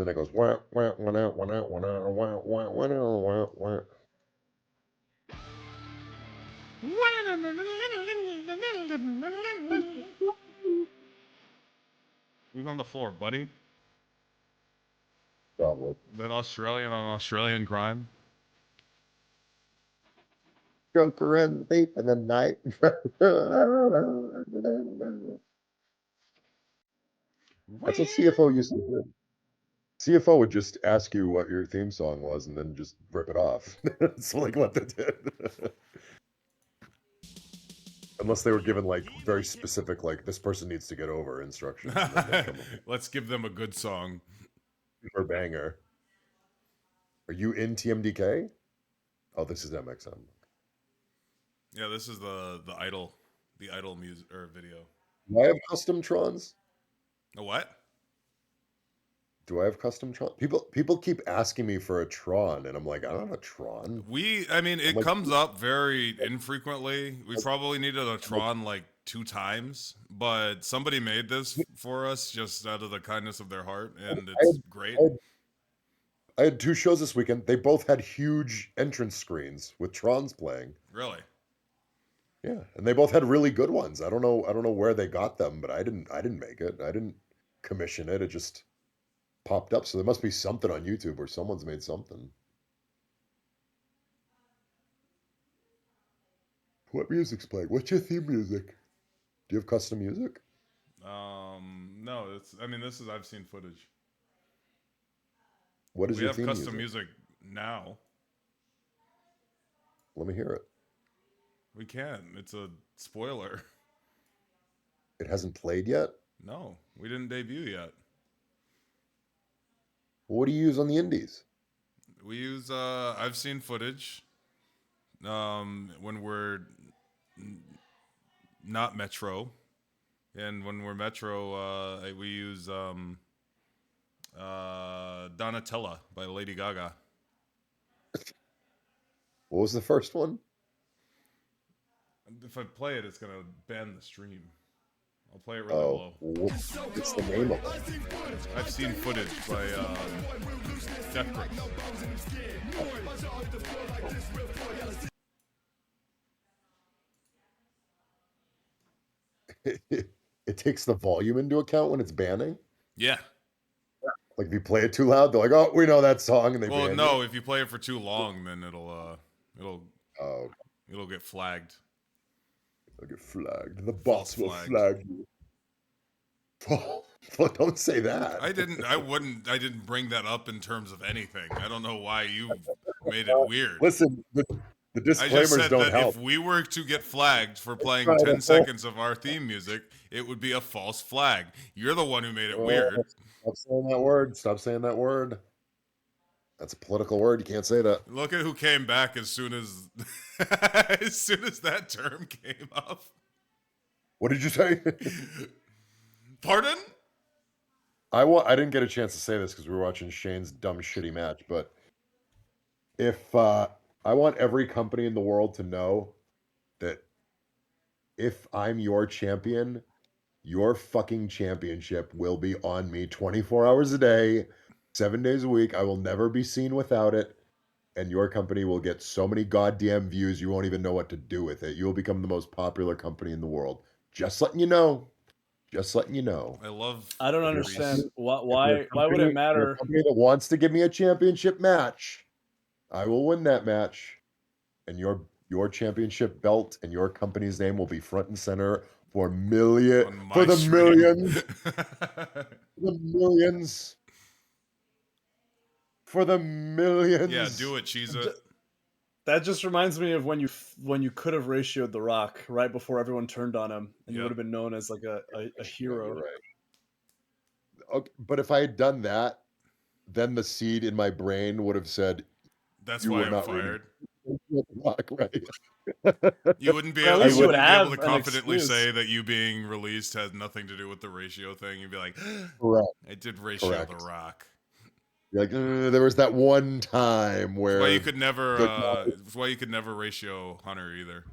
then it goes wah, wah, wah, wah, wah, wah, wah, wah, wah, wah, wah. Who's on the floor, buddy? Probably. That Australian on Australian crime? stroke her in deep in the night. That's what CFO used to do. CFO would just ask you what your theme song was and then just rip it off. It's like what they did. Unless they were given like very specific, like this person needs to get over instructions. And then they'd come up Let's give them a good song. for banger. Are you in TMDK? Oh, this is MXM. Yeah, this is the idol music or video. Do I have custom Trons? A what? Do I have custom Tron? People keep asking me for a Tron, and I'm like, I don't have a Tron. I mean, it like- comes up very infrequently. We probably needed a Tron like 2 times, but somebody made this for us just out of the kindness of their heart, and it's great. I had 2 shows this weekend. They both had huge entrance screens with Trons playing. Really? Yeah, and they both had really good ones. I don't know where they got them, but I didn't make it. I didn't commission it. It just popped up. So there must be something on YouTube where someone's made something. What music's playing? What's your theme music? Do you have custom music? No, I've seen footage. What is We your have theme custom music? music now. Let me hear it. We can. It's a spoiler. It hasn't played yet? No, we didn't debut yet. What do you use on the indies? We use I've seen footage. When we're not Metro, and when we're Metro, we use Donatella by Lady Gaga. What was the first one? If I play it, it's gonna ban the stream. I'll play it really low. What's the name of it? I've seen footage by Death Grips. It takes the volume into account when it's banning? Yeah. Like if you play it too loud, they're like, "Oh, we know that song," and they Well, ban no, you. if you play it for too long, then it'll Oh, get flagged. they'll get flagged. The False boss will flags. flag you. Well, don't say that. I didn't bring that up in terms of anything. I don't know why you made it weird. Listen, the I disclaimers just said don't that help. if we were to get flagged for playing Right. 10 seconds of our theme music, it would be a false flag. You're the one who made it weird. Stop saying that word. Stop saying that word. That's a political word. You can't say that. Look at who came back as soon as as soon as that term came up. What did you say? Pardon? I didn't get a chance to say this because we were watching Shane's dumb shitty match, but if I want every company in the world to know that if I'm your champion, your fucking championship will be on me 24 hours a day, 7 days a week. I will never be seen without it. And your company will get so many goddamn views, you won't even know what to do with it. You will become the most popular company in the world. Just letting you know. Just letting you know. I don't Greece. understand why If you're a would company- it if you're a matter? company that wants to give me a championship match, I will win that match. And your championship belt and your company's name will be front and center for On my the stream. millions. The millions. For the millions. Yeah, do it, Cheeza. That just reminds me of when you could have ratioed The Rock right before everyone turned on him, and you Yep. would have been known as like a Yeah, hero. you're right. Okay, but if I had done that, then the seed in my brain would have said, That's You why were I'm not fired. Rock, right? You wouldn't be But at able, least you you wouldn't would be have able to an confidently excuse. say that you being released has nothing to do with the ratio thing. You'd be like, Correct. I did ratio Correct. The Rock. You're like, there was that one time That's where why you could never. Good guy. That's why you could never ratio Hunter either.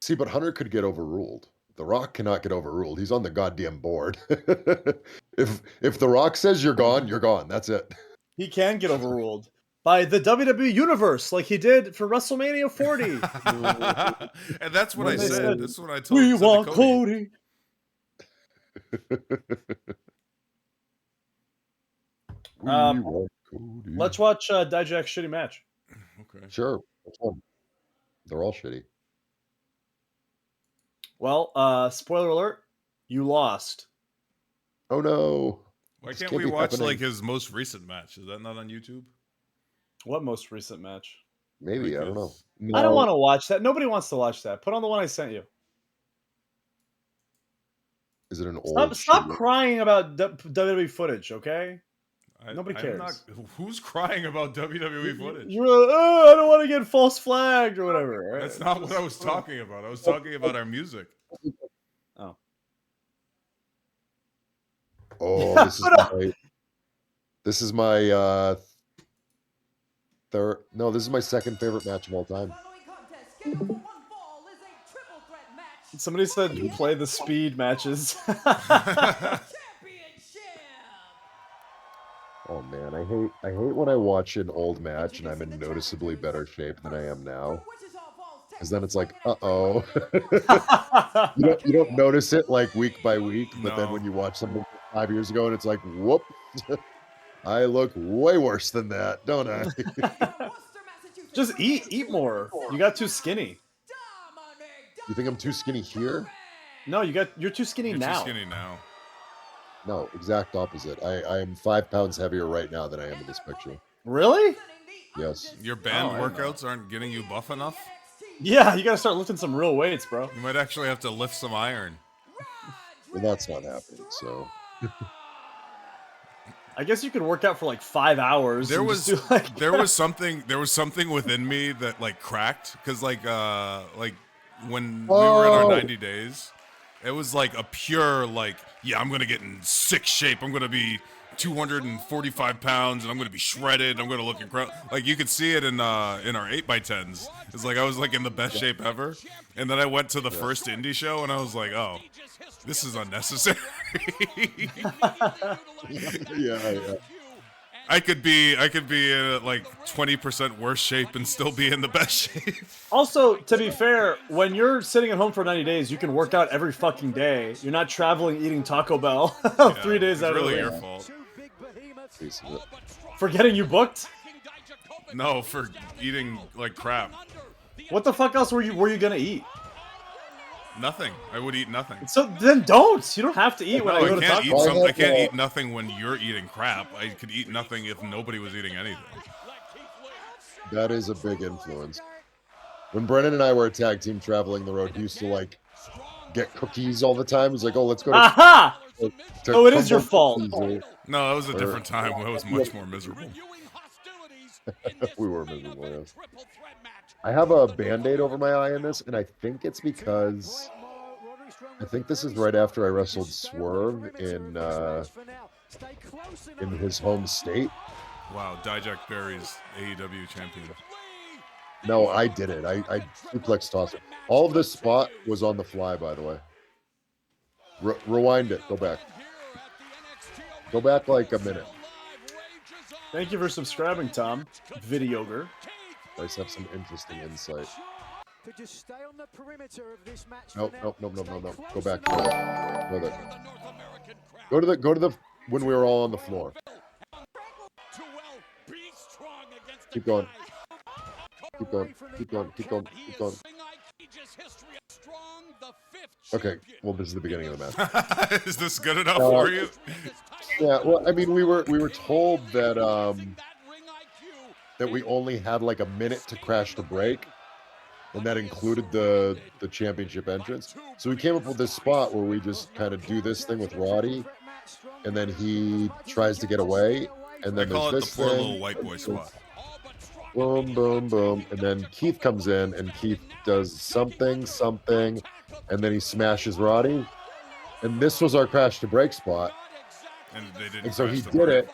See, but Hunter could get overruled. The Rock cannot get overruled. He's on the goddamn board. if The Rock says you're gone, you're gone. That's it. He can get overruled by the WWE Universe, like he did for WrestleMania 40. And that's what When I they said. said, That's what I told. We said to want Cody. Cody. We Um, want Cody. Let's watch Dijak's shitty match. Okay. Sure. Which one? They're all shitty. Well, spoiler alert, you lost. Oh no. Why This can't can't we be watch happening. like his most recent match? Is that not on YouTube? What most recent match? Maybe, I don't know. Because- I don't No. want to watch that. Nobody wants to watch that. Put on the one I sent you. Is it an Stop, old stop shitty- crying about WWE footage, okay? Nobody I'm cares. not- who's crying about WWE footage? You're like, oh, I don't want to get false flagged or whatever. Right? That's not what I was talking about. I was talking about our music. Oh. Oh, this is my third. No, this is my second favorite match of all time. Somebody said play the speed matches. Oh man, I hate when I watch an old match and I'm in noticeably better shape than I am now. Because then it's like, uh-oh. you don't notice it like week by week, but then No. when you watch something 5 years ago and it's like, whoop, I look way worse than that, don't I? Just eat more. You got too skinny. You think I'm too skinny here? No, you're too skinny You're now. too skinny now. No, exact opposite. I am 5 pounds heavier right now than I am in this picture. Really? Yes. Your band Oh, I know. workouts aren't getting you buff enough? Yeah, you gotta start lifting some real weights, bro. You might actually have to lift some iron. Well, that's not happening, so. I guess you could work out for like 5 hours. There and was just do, like, there was something within me that like cracked because like when we were in our 90 days, it was like a pure like, yeah, I'm gonna get in sick shape. I'm gonna be 245 pounds and I'm gonna be shredded. I'm gonna look incredible. Like you could see it in our 8x10s. It's like I was like in the best shape ever, and then I went to the first indie show and I was like, oh, this is unnecessary. Yeah. I could be in like 20% worse shape and still be in the best shape. Also, to be fair, when you're sitting at home for 90 days, you can work out every fucking day. You're not traveling eating Taco Bell 3 days It's out of really the your week. fault. Piece of it. For getting you booked? No, for eating like crap. What the fuck else were you gonna eat? Nothing. I would eat nothing. So then don't. You don't have to eat when No, I go I to can't Taco eat Bell. some. I can't eat nothing when you're eating crap. I could eat nothing if nobody was eating anything. That is a big influence. When Brennan and I were a tag team traveling the road, he used to like get cookies all the time. He's like, "Oh, let's go to." Aha! to Oh, it is your Cumbo fault. Cookies," No, that was a different time. I was much more miserable. We were miserable. Yes. I have a Band-Aid over my eye in this, and I think it's because I think this is right after I wrestled Swerve in his home state. Wow, Dijak Berry's AEW champion. No, I did it. I suplex tossed it. All of this spot was on the fly, by the way. Rewind it. Go back. Go back like a minute. Thank you for subscribing, Tom. Videoger. I just have some interesting insight. Could just stay on the perimeter of this match. Nope. Go back. Go to the when we were all on the floor. Keep going. Okay, well, this is the beginning of the match. Is this good enough for you? Yeah, well, I mean, we were told that that we only had like a minute to crash the break, and that included the championship entrance. So we came up with this spot where we just kind of do this thing with Roddy, and then he tries to get away, and I then call it there's the this poor thing, little white boy spot. boom, boom, boom, and then Keith comes in, and Keith does something, and then he smashes Roddy, and this was our crash to break spot. And they didn't. And so crash he the did break. it.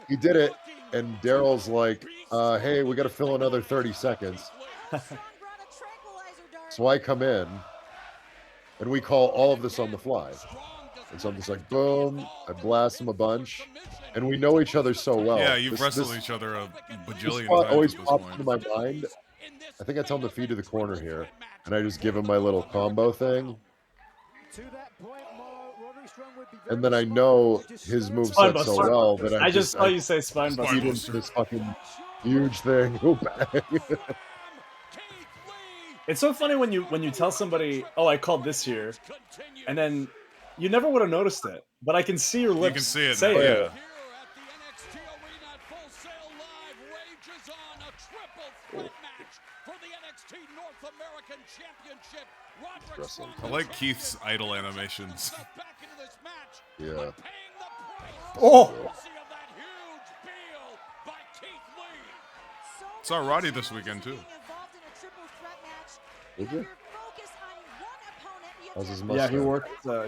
He did it, and Daryl's like, "Hey, we got to fill another 30 seconds." So I come in, and we call all of this on the fly. And so I'm just like, boom, I blast him a bunch, and we know each other so well. Yeah, you've This- wrestled this- each other a this bajillion spot times always at this pops point. into my mind. I think I tell him to feed to the corner here, and I just give him my little combo thing. And then I know his moveset so Buster. well that I just saw you say spine Spine buster. feed him buster. this fucking Huge thing. Oh, bang. It's so funny when you tell somebody, "Oh, I called this here," and then you never would have noticed it, but I can see your You lips can see it say now. it. Yeah. Here at the NXT Arena at Full Sail Live rages on a triple threat match for the NXT North American Championship. Roderick Wrestling. Strong I like Keith's idol animations. back into this match, Yeah. but paying the price. Oh, Courtesy of that huge deal by Keith Lee. Saw Roddy this weekend too. Did you? How's his yeah, mustache?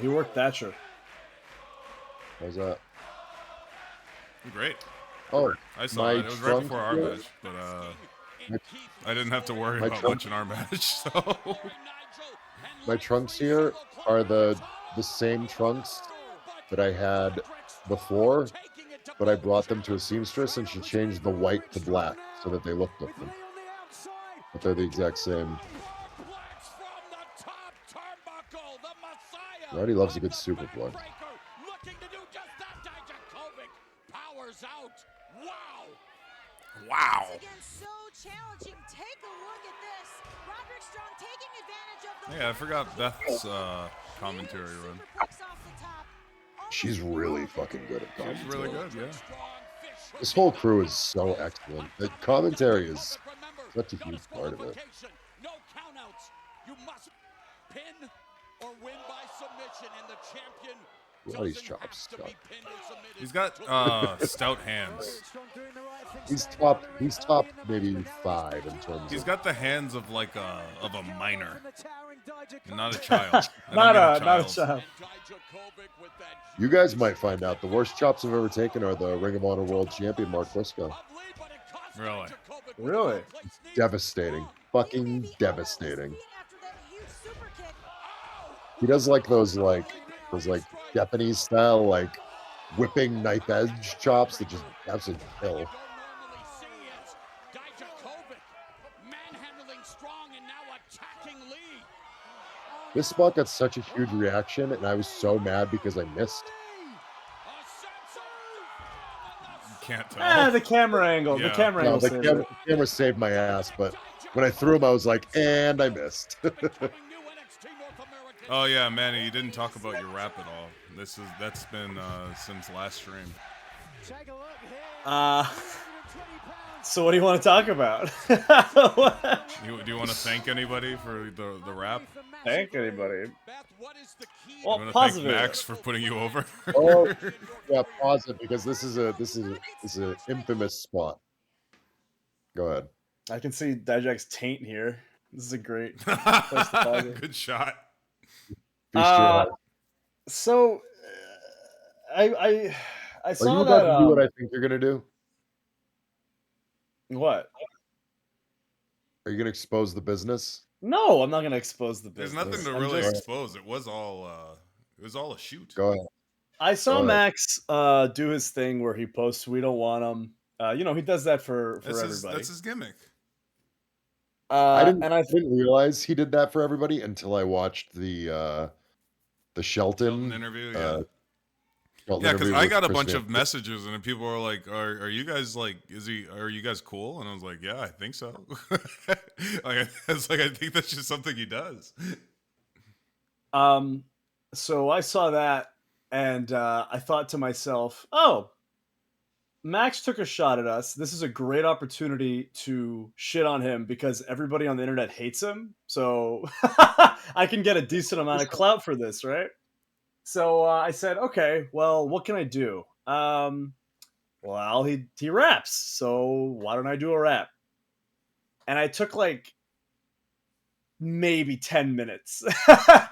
he worked Thatcher. How's that? Great. Oh, I saw my it. It was right trunk before our here- match, but I didn't have to worry My about trunk- watching our match. So my trunks here are the same trunks that I had before, but I brought them to a seamstress and she changed the white to black so that they look different. But they're the exact same. Roddy loves a good superplex. Looking to do just that. Dijakovic powers out. Wow. wow. So challenging. Take a look at this. Roderick Strong taking advantage of the Yeah, I forgot Beth's commentary run. superplex off the top. She's really fucking good at She's commentary. really good. Yeah. This whole crew is so excellent. The commentary is such a huge part of it. No countouts. You must pin or win by submission, and the champion Roddy's doesn't chops have to suck. be pinned or submitted. He's got stout hands. He's top maybe 5 in terms He's of got the hands of like a minor, and not a child. I Not don't mean a child. Dijakovic with that you guys might find out the worst chops I've ever taken are the Ring of Honor World Champion Mark Briscoe. Really? Really? Devastating. Fucking devastating. He does like those Japanese style like whipping knife edge chops that just absolutely kill. This spot got such a huge reaction and I was so mad because I missed. Can't tell. The camera angle. The Yeah. camera No, angle. the saved camera, it. the camera saved my ass, but when I threw him, I was like, and I missed. Oh yeah, Manny, you didn't talk about your rap at all. That's been since last stream. So what do you want to talk about? Do you want to thank anybody for the rap? Thank anybody. You Well, want to thank positive. Max for putting you over? Oh, yeah, pause it because this is an infamous spot. Go ahead. I can see Dijak's taint here. This is a great place to pause it. Good shot. Feast your eyes. So, I Are saw you about that. to do what I think you're gonna do? What? Are you gonna expose the business? No, I'm not going to expose the There's business. nothing to I'm really just- expose. It was all a shoot. Go ahead. I saw Go ahead. Max do his thing where he posts, "We don't want him." He does that for everybody. That's his gimmick. I didn't and I didn't realize he did that for everybody until I watched the Shelton interview. Shelton Yeah, because interview I with got a Chris bunch Van- of messages and people were like, "Are you guys like? Are you guys cool?" And I was like, "Yeah, I think so." It's like I think that's just something he does. So I saw that, and I thought to myself, "Oh, Max took a shot at us. This is a great opportunity to shit on him because everybody on the internet hates him. So I can get a decent amount of clout for this, right?" So I said, "Okay, well, what can I do?" Well, he raps, so why don't I do a rap? And I took like maybe 10 minutes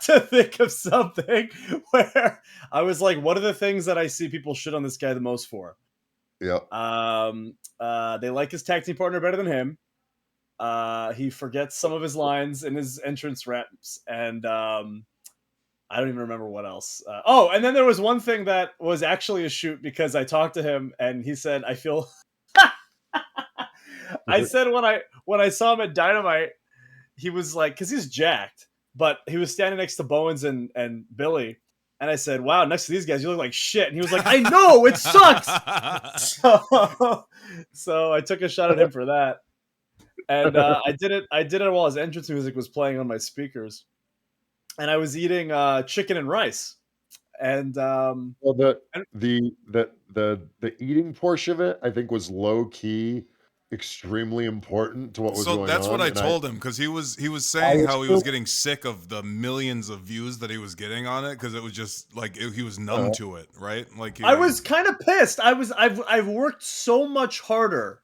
to think of something where I was like, what are the things that I see people shit on this guy the most for? Yep. They like his tag team partner better than him. He forgets some of his lines in his entrance raps, and I don't even remember what else. And then there was one thing that was actually a shoot because I talked to him and he said, "I feel." I said when I saw him at Dynamite, he was like, because he's jacked, but he was standing next to Bowens and Billy, And I said, "Wow, next to these guys, you look like shit." And he was like, "I know, it sucks." So I took a shot at him for that. And I did it while his entrance music was playing on my speakers. And I was eating chicken and rice. And Well, the eating portion of it, I think, was low key, extremely important to what was So going that's what on. I And told him, because he was I saying how he was assume- getting sick of the millions of views that he was getting on it, because it was just like he was numb to it, right? Like I was kind of pissed. I've worked so much harder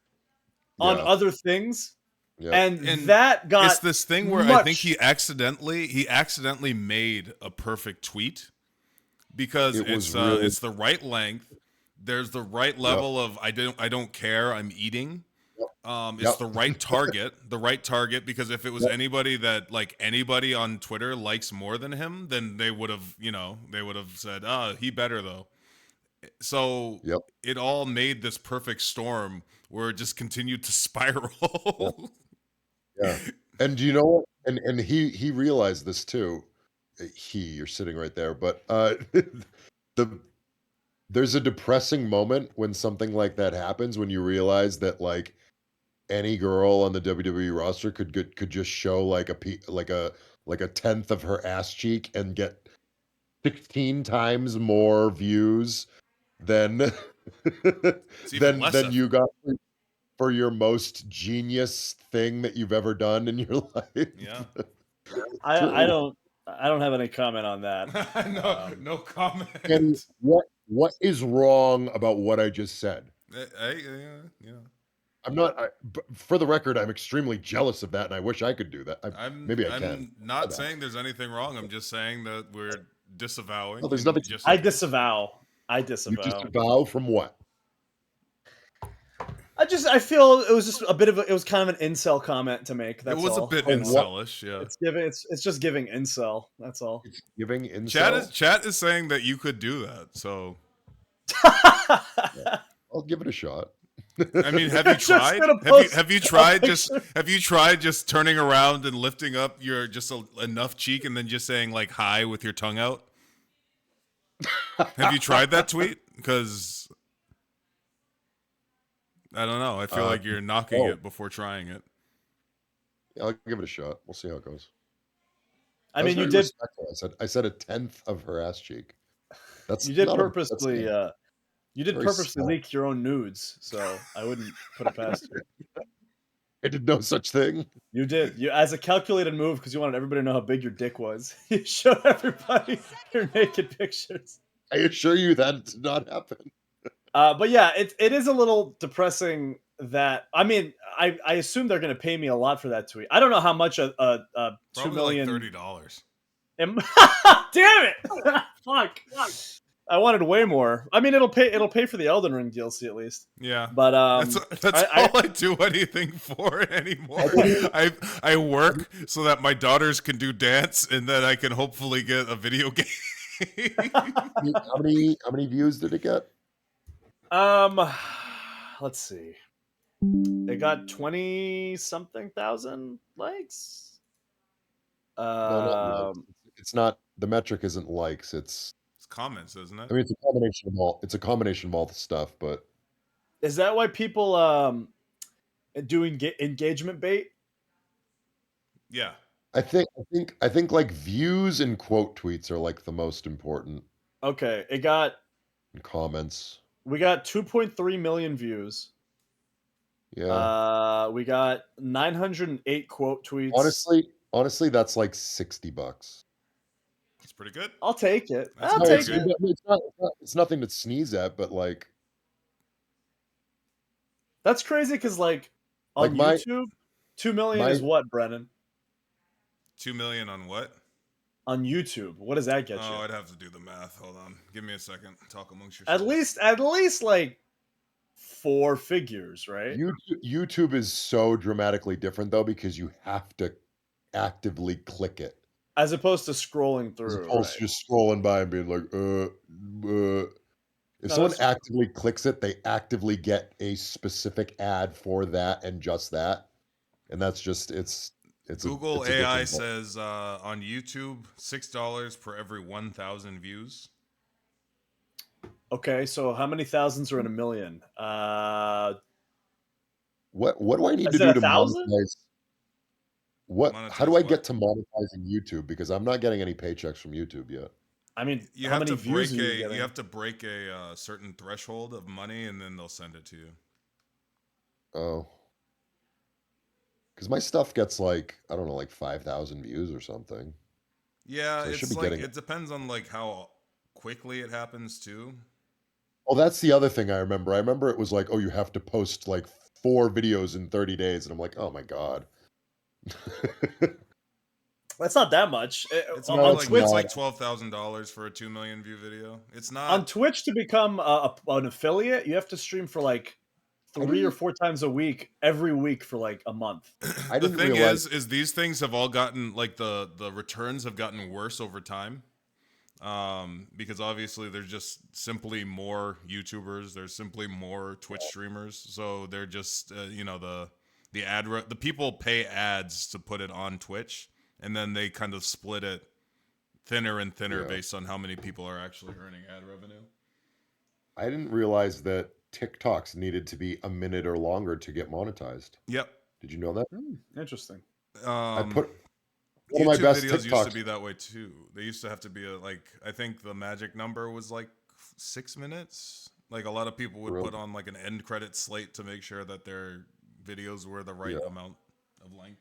on Yeah. other things, Yeah. and And that got it's this thing where I think he accidentally made a perfect tweet, because It was really- it's the right length. There's the right level of I don't care, I'm eating. It's Yep. the right target, because if it was anybody that, like, anybody on Twitter likes more than him, then they would have said, he better though. So Yep. it all made this perfect storm where it just continued to spiral. Yeah. And you know what? And he realized this too. You're sitting right there, but there's a depressing moment when something like that happens, when you realize that, like, any girl on the WWE roster could just show like a tenth of her ass cheek and get 16 times more views than even less than effort. you got for your most genius thing that you've ever done in your life. Yeah. I don't have any comment on that. No comment. And what is wrong about what I just said? Yeah. I'm not. For the record, I'm extremely jealous of that, and I wish I could do that. Maybe I can. I'm not saying there's anything wrong. I'm just saying that we're disavowing. No, there's in nothing- just I in case. disavow. You disavow from what? I feel it was just it was kind of an incel comment to make. That's It was all. a bit From what? incelish, yeah. It's just giving incel. That's all. It's giving incel. Chat is saying that you could do that. So I'll give it a shot. I mean, have you Just tried? gonna Have you post tried a just picture. have you tried just turning around and lifting up your enough cheek and then just saying like hi with your tongue out? Have you tried that tweet? Because I don't know. I feel like you're knocking it before trying it. Yeah, I'll give it a shot. We'll see how it goes. I was mean, you very did respectful. I said a tenth of her ass cheek. That's you did not purposely that's very small. leak your own nudes, so I wouldn't put it past you. I did no such thing. You did. You, as a calculated move, because you wanted everybody to know how big your dick was. You showed everybody your naked pictures. I assure you that did not happen. But yeah, it is a little depressing that I mean I assume they're going to pay me a lot for that tweet. I don't know how much a $2 Probably million. like $30. Damn it! Fuck. I wanted way more. I mean, it'll pay for the Elden Ring DLC at least. Yeah, But that's all I do anything for anymore. I work so that my daughters can do dance, and then I can hopefully get a video game. How many views did it get? Let's see. It got 20 something thousand likes. No, not likes. It's not. The metric isn't likes. It's comments, isn't it? I mean, it's a combination of all. It's a combination of all the stuff, but Is that why people do engagement bait? Yeah. I think like views and quote tweets are like the most important. Okay, it got And comments. we got 2.3 million views. Yeah. We got 908 quote tweets. Honestly, that's like $60. It's pretty good. I'll take it. That's I'll pretty take good. it. It's nothing to sneeze at, but like That's crazy because like on Like YouTube, 2 million is what, Brennan? 2 million on what? On YouTube, what does that get you? Oh, I'd have to do the math. Hold on. Give me a second. Talk amongst yourselves. At least like 4 figures, right? YouTube is so dramatically different though because you have to actively click it. As opposed to scrolling through. As opposed to just scrolling by and being like, If someone actively clicks it, they actively get a specific ad for that and just that. And that's just, it's Google it's a AI different ball. says on YouTube, $6 per every 1,000 views. Okay, so how many thousands are in a million? What do I need Is to it do a to thousand? monetize? How do Monetize I what? get to monetizing YouTube? Because I'm not getting any paychecks from YouTube yet. I mean, You how have many to views break are you a getting? you have to break a certain threshold of money, and then they'll send it to you. Oh, because my stuff gets like, I don't know, like 5,000 views or something. Yeah, So I should it's be like getting. it depends on like how quickly it happens too. Oh, that's the other thing I remember. I remember it was like, oh, you have to post like 4 videos in 30 days. And I'm like, oh my God. That's not that much. It's No, more On it's like Twitch, it's not. like $12,000 for a 2 million view video. It's on not. Twitch to become an affiliate, you have to stream for like I 3 or didn't 4 times a week, every week for like a month. I The didn't thing realize. is these things have all gotten like the returns have gotten worse over time. Because obviously there's just simply more YouTubers, there's simply more Twitch streamers, so they're just the people pay ads to put it on Twitch, and then they kind of split it thinner and thinner Yeah. based on how many people are actually earning ad revenue. I didn't realize that TikToks needed to be a minute or longer to get monetized. Yep. Did you know that? Interesting. I Um, put one of my YouTube best videos used to TikToks. be that way too. They used to have to be I think the magic number was like 6 minutes. Like a lot of people would Really? put on like an end credit slate to make sure that their videos were the right Yeah. amount of length.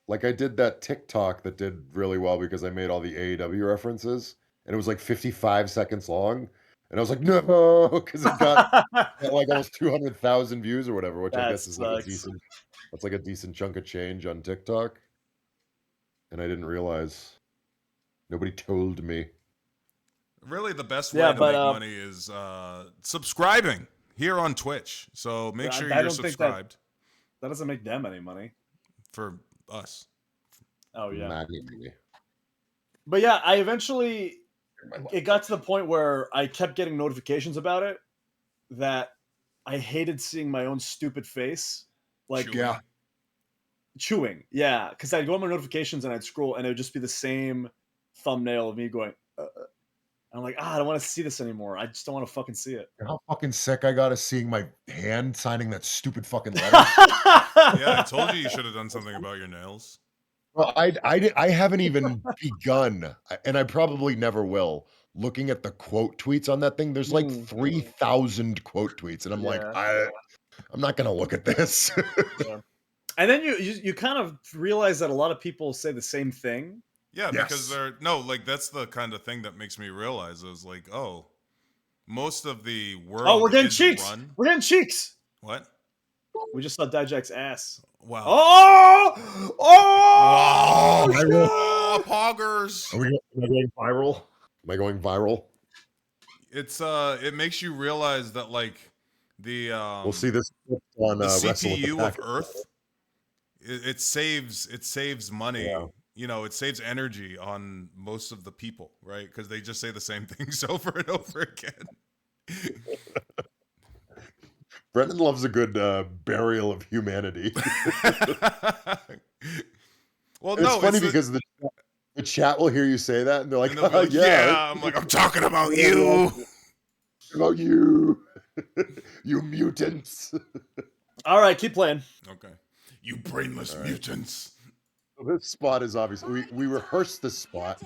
Like I did that TikTok that did really well because I made all the AEW references, and it was like 55 seconds long, and I was like, no, because it got like almost 200,000 views or whatever, which I That guess is like a sucks. decent. That's like a decent chunk of change on TikTok, and I didn't realize. Nobody told me. Really, the best Yeah, way to but make money is subscribing here on Twitch. So make sure I you're don't think that subscribed doesn't make them any money. for us. Oh yeah. Maggie. But yeah, I eventually it got to the point where I kept getting notifications about it that I hated seeing my own stupid face. Like Chewing. Yeah. chewing. Yeah, because I'd go on my notifications and I'd scroll and it would just be the same thumbnail of me going. I'm like, I don't want to see this anymore. I just don't want to fucking see it. You know how fucking sick I got of seeing my hand signing that stupid fucking letter? Yeah, I told you should have done something about your nails. Well, I haven't even begun, and I probably never will. Looking at the quote tweets on that thing, there's like 3,000 quote tweets, and I'm like, Yeah. I'm not gonna look at this. Yeah. And then you kind of realize that a lot of people say the same thing. Yeah, because Yes. that's the kind of thing that makes me realize is like, oh, most of the world Oh, we're getting is cheeks. run. We're getting cheeks. What? We just saw Dijak's ass. Wow. Oh! Oh! Oh, poggers. Am I going viral? Am I going viral? It's it makes you realize that like the We'll see this on the Wrestle with the CPU of Pack. Earth it saves money. Yeah. You know, it saves energy on most of the people, right? Because they just say the same things over and over again. Brennan loves a good burial of humanity. Well, It's no, funny it's because the chat will hear you say that, and they're like, and they'll be like, yeah, I'm like, I'm talking about you. about you, you mutants. All right, keep playing. Okay. You brainless mutants. This spot is obviously we rehearsed this spot.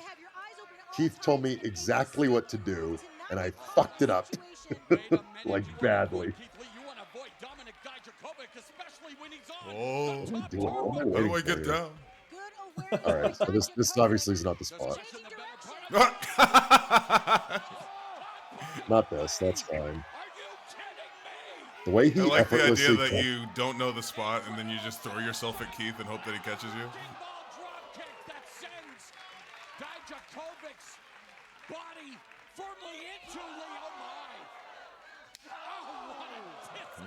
Keith told me exactly what to do, and I fucked it up like badly. Oh, What am I doing? What am I how do waiting I for get here? down? All right, so this obviously is not the spot. Not this. That's fine. The way I he like the idea effortlessly that you don't know the spot and then you just throw yourself at Keith and hope that he catches you.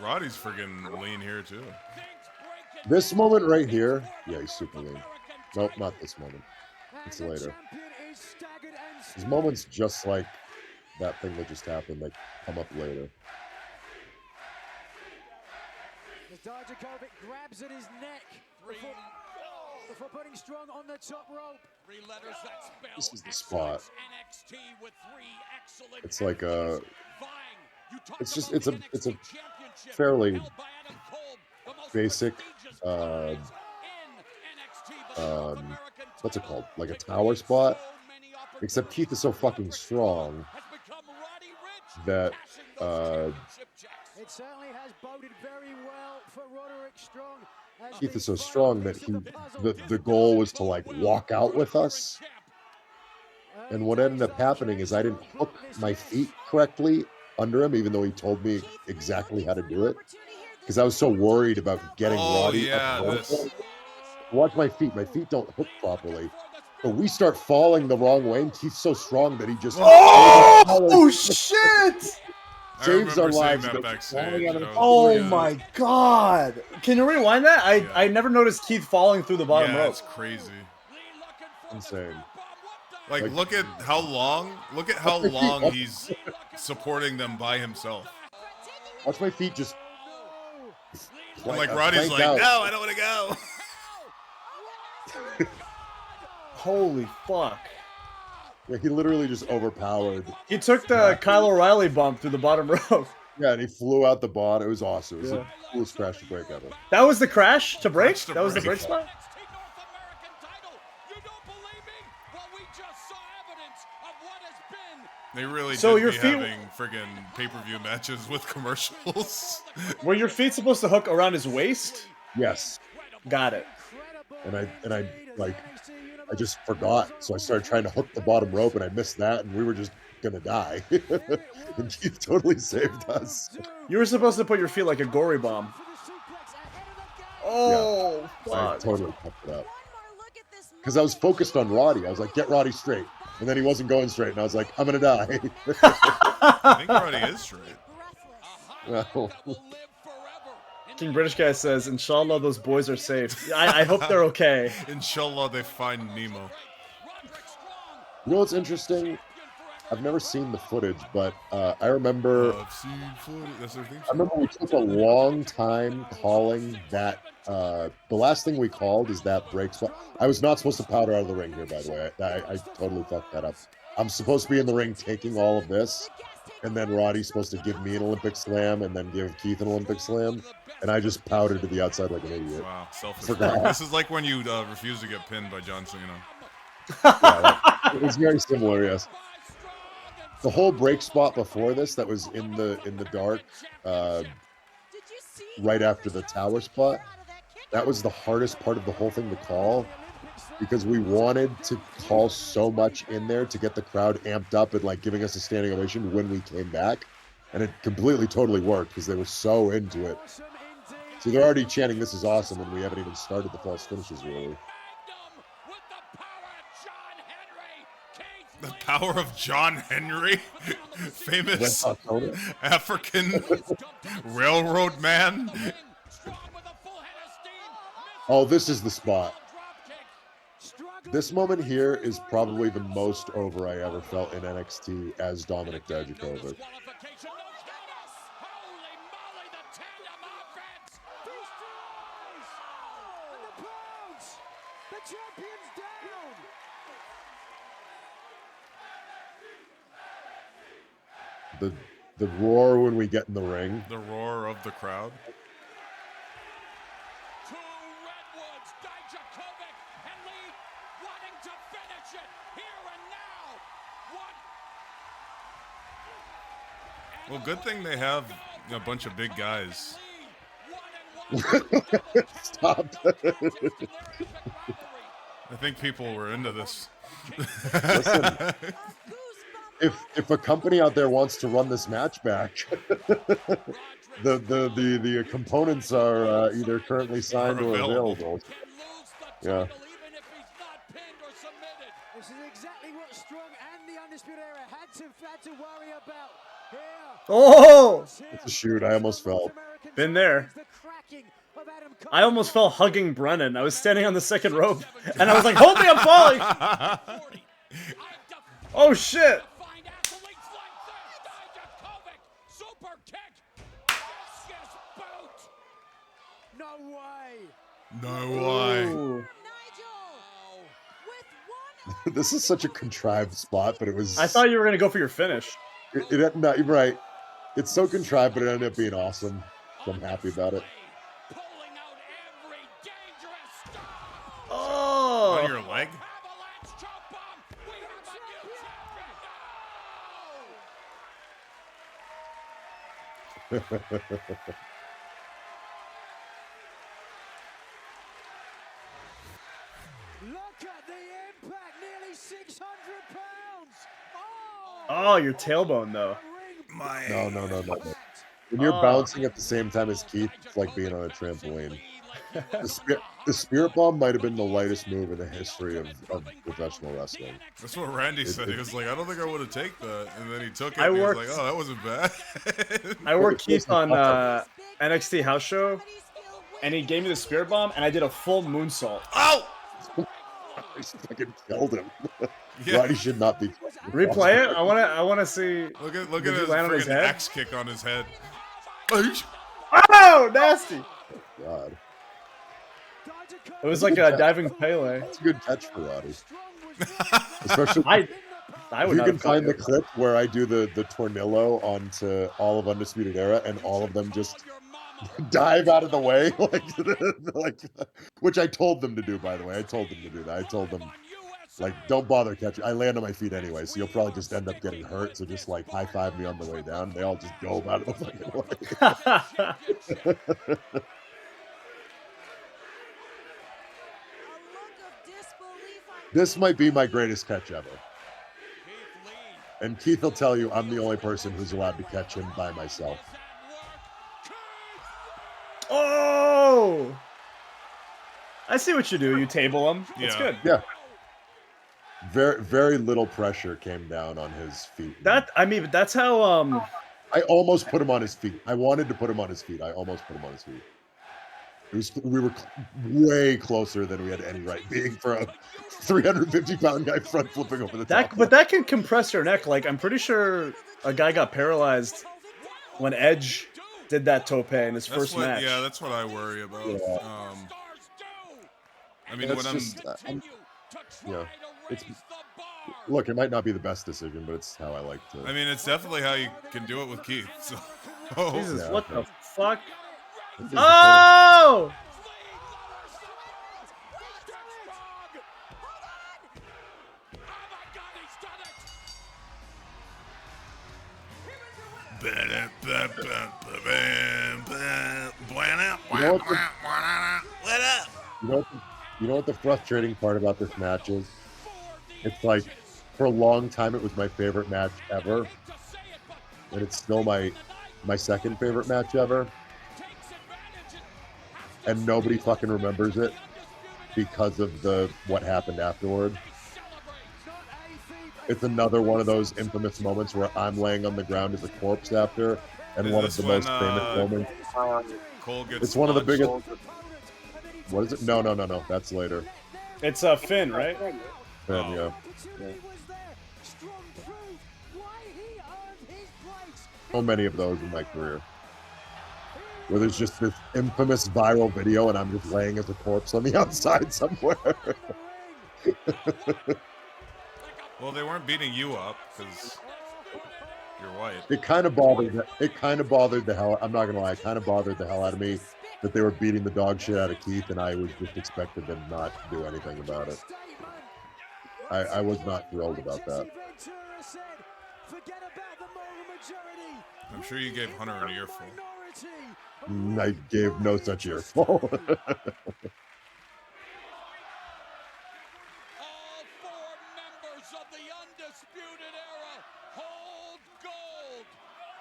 Roddy's friggin' lean here too. This moment right here, yeah, he's super lean. Nope, not this moment. It's later. These moments just like that thing that just happened that come up later. Dijakovic grabs at his neck. before putting Strong on the top rope. This is the spot. NXT with 3 excellent It's like a. vying. You talk It's just about it's the a NXT championship fairly held by Adam Cole, the most basic. prestigious prize in NXT, but the North American What's it title called? Like a that tower creates spot. so many Except Keith is so fucking strong has become Roddy Ricch, that cashing those championship checks. It certainly has boded very well for Roderick Strong. As Keith the is so final strong that piece he of the puzzle the goal was to like walk out with us. Early And what days, ended up though, happening Shane is I didn't Strong hook blocked this, my yes. feet correctly under him, even though he told me exactly how to do it. Because I was so worried about getting Oh, Roddy yeah, up the this. rope. Watch my feet. My feet don't hook properly. But we start falling the wrong way, and Keith's so strong that he just Oh shit! I saves our remember seeing lives. that Goes backstage. flying out of the Oh Yeah. my god! Can you rewind that? I never noticed Keith falling through the bottom Yeah, rope. it's crazy. Insane. Like, Like- look at how long he's supporting them by himself. Watch my feet just. And like Roddy's like, out. no, I don't want to go. Holy fuck! Yeah, he literally just overpowered. He took the Kyle O'Reilly bump through the bottom rope. Yeah, and he flew out the bot. It was awesome. It was Yeah. the coolest crash to break ever. That was the crash to break. Crash to That was the break. break spot. NXT North American title. You don't believe me? Well, we just saw evidence of what has been. They really So did your be feet- having friggin' pay-per-view matches with commercials. Were your feet supposed to hook around his waist? Yes, Got it. and I like I just forgot, so I started trying to hook the bottom rope, and I missed that, and we were just gonna die. And Keith totally saved us. You were supposed to put your feet like a gory bomb. Oh I fuck! totally fucked it up because I was focused on Roddy. I was like, "Get Roddy straight," and then he wasn't going straight, and I was like, "I'm gonna die." I think Roddy is straight. Well, King British guy says, "Inshallah, those boys are safe." I hope they're okay. Inshallah, they find Nemo. you know what's interesting? I've never seen the footage, but I remember I've seen footage. That's their theme I song. remember we took a long time calling that. The last thing we called is that break spot. I was not supposed to powder out of the ring here, by the way. I totally fucked that up. I'm supposed to be in the ring taking all of this, and then Roddy's supposed to give me an Olympic slam and then give Keith an Olympic slam, and I just powdered to the outside like an idiot. Wow, selfish. Forgot. This is like when you refuse to get pinned by John Cena. It was very similar, yes. The whole break spot before this, that was in the dark, right after the tower spot, that was the hardest part of the whole thing to call, because we wanted to call so much in there to get the crowd amped up and like giving us a standing ovation when we came back, and it completely totally worked because they were so into it. So they're already chanting "This is awesome," and we haven't even started the false finishes really. The power of John Henry, famous African railroad man. Oh, this is the spot. This moment here is probably the most over I ever felt in NXT as Dominic Dijakovic. The roar when we get in the ring. The roar of the crowd. Two Redwoods, Dijakovic and Lee wanting to finish it here and now. Well, good thing they have a bunch of big guys. Stop. I think people were into this. Listen, if a company out there wants to run this match back, the components are either currently signed or available. Yeah. This is exactly what Strong and the Undisputed Era had to worry about. Here. Oh! It's a shoot. I almost fell. Been there. I almost fell hugging Brennan. I was standing on the second rope, and I was like, "Hold me, I'm falling!" Oh shit! No way. No way. Ooh. This is such a contrived spot, but it was. I thought you were gonna go for your finish. No, you're right. It's so contrived, but it ended up being awesome. So I'm happy about it. Pulling out every dangerous stone. Oh, On your leg? Avalanche choke bomb. We have a new champion. Look at the impact, nearly 600 pounds. oh, your tailbone though. My No. When you're Oh. bouncing at the same time as Keith, it's like being on a trampoline. The spirit bomb might have been the lightest move in the history of professional wrestling. That's what Randy said. He was like, I don't think I would have taken that. And then he took it I and he was worked- like, oh, that wasn't bad. I worked Keith on NXT house show, and he gave me the spirit bomb, and I did a full moonsault. Oh! I fucking killed him. Yeah. Roddy should not be. Replay it. I wanna see. Look at Did his you land on his freaking head? axe kick on his head. Oh, nasty! God, It was like a diving Pele. it's a good catch for Roddy. Especially I if would you not can have caught find the it. clip where I do the tornillo onto all of Undisputed Era, and all of them just dive out of the way, like, which I told them to do. By the way, I told them to do that. I told them, like, don't bother catching. I land on my feet anyway, so you'll probably just end up getting hurt. So just like high five me on the way down. They all just go out of the fucking way. This might be my greatest catch ever. And Keith will tell you I'm the only person who's allowed to catch him by myself. Oh! I see what you do. You table him. It's Yeah. good. Yeah. Very little pressure came down on his feet. But that's how I almost put him on his feet. I wanted to put him on his feet. I almost put him on his feet. We were way closer than we had any right being for a 350-pound guy front flipping over the top. But that can compress your neck. Like, I'm pretty sure a guy got paralyzed when Edge did that tope in his first match. Yeah, that's what I worry about. Yeah. I mean, That's when just, look, it might not be the best decision, but it's how I like to. I mean, it's definitely how you can do it with Keith. So. Jesus, Yeah, what the okay. fuck? This is Oh! You know what the frustrating part about this match is? It's like, for a long time, it was my favorite match ever, and it's still my second favorite match ever, and nobody fucking remembers it because of what happened afterward. It's another one of those infamous moments where I'm laying on the ground as a corpse after, and Is one of this the when, most famous moments. Cole gets It's one of the smudged? biggest. What is it? No. That's later. It's Finn, right? And, Oh. yeah. So many of those in my career. Where there's just this infamous viral video and I'm just laying as a corpse on the outside somewhere. Well, they weren't beating you up because you're white. It kind of bothered the hell. I'm not gonna lie, it kind of bothered the hell out of me that they were beating the dog shit out of Keith, and I was just expected them not to do anything about it. I was not thrilled about that. I'm sure you gave Hunter an earful. I gave no such earful. All 4 members of the Undisputed Era hold gold.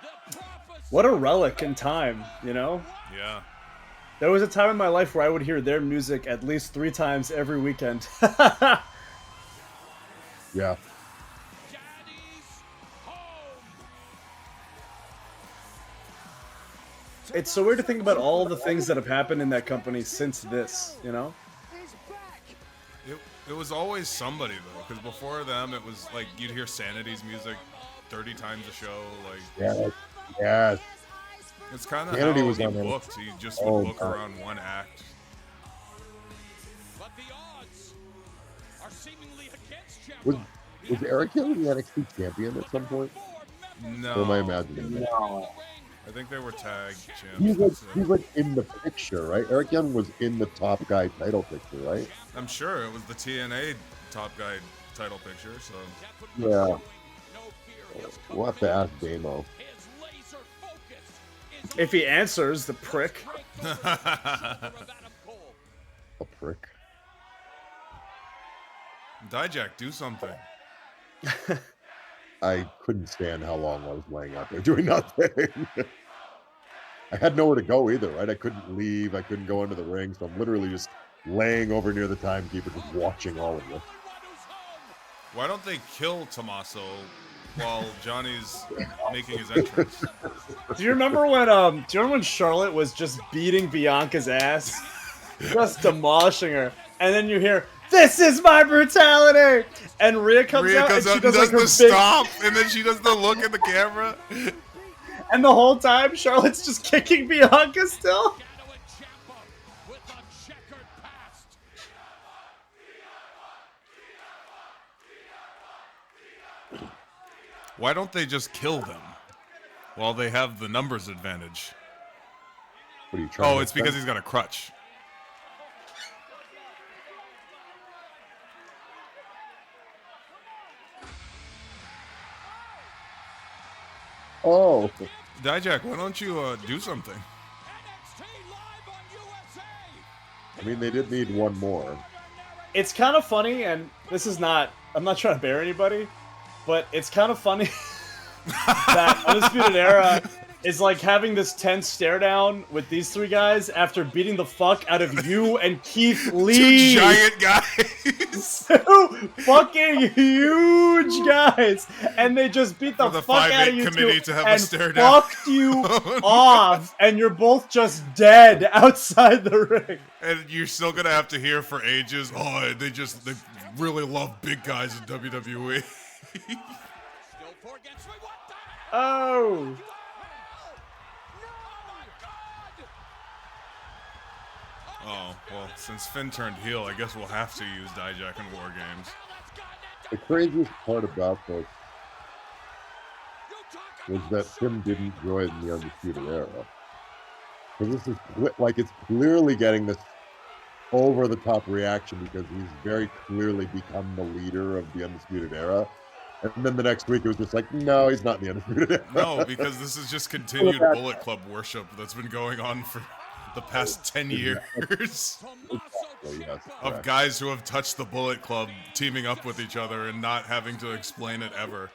The prophecy What a relic in time, you know? Yeah. There was a time in my life where I would hear their music at least 3 times every weekend. Yeah. Daddy's home. It's so weird to think about all the things that have happened in that company since this, you know? It was always somebody, though, because before them, it was like you'd hear Sanity's music 30 times a show. Like, Yes. it's kind of Sanity how was he on there. booked. He just Oh, would book God. around one act. But the odds are seemingly against Was Eric Young the NXT champion at some point? No. Or am I imagining that? No. I think they were tag champs. He's like in the picture, right? Eric Young was in the top guy title picture, right? I'm sure it was the TNA top guy title picture, so. Yeah. We'll have to ask Damo. If he answers, the prick. A prick. Dijak, do something. I couldn't stand how long I was laying out there doing nothing. I had nowhere to go either, right? I couldn't leave. I couldn't go into the ring, so I'm literally just laying over near the timekeeper, just watching all of this. Why don't they kill Tommaso while Johnny's making his entrance? Do you remember when Charlotte was just beating Bianca's ass? Just demolishing her. And then you hear, "This is my brutality!" And Rhea comes out and she does like her the big stomp, and then she does the look at the camera. And the whole time, Charlotte's just kicking Bianca still. Why don't they just kill them while they have the numbers advantage? What are you trying? Oh, it's because he's got a crutch. Oh. Dijak, why don't you do something? I mean, they did need one more. It's kind of funny, and this is not, I'm not trying to bear anybody, but it's kind of funny that Undisputed Era is like having this tense stare down with these three guys after beating the fuck out of you and Keith Lee. Two giant guys. Two fucking huge guys. And they just beat the fuck out of you two to have a and stare down. fucked you off. And you're both just dead outside the ring. And you're still gonna have to hear for ages, oh, they really love big guys in WWE. Oh. Oh, well, since Finn turned heel, I guess we'll have to use Dijak in War Games. The craziest part about this was that Tim didn't join the Undisputed Era. Because this is like, it's clearly getting this over-the-top reaction because he's very clearly become the leader of the Undisputed Era. And then the next week it was just like, no, he's not in the Undisputed Era. No, because this is just continued Bullet Club worship that's been going on for the past 10 years of guys who have touched the Bullet Club teaming up with each other and not having to explain it ever.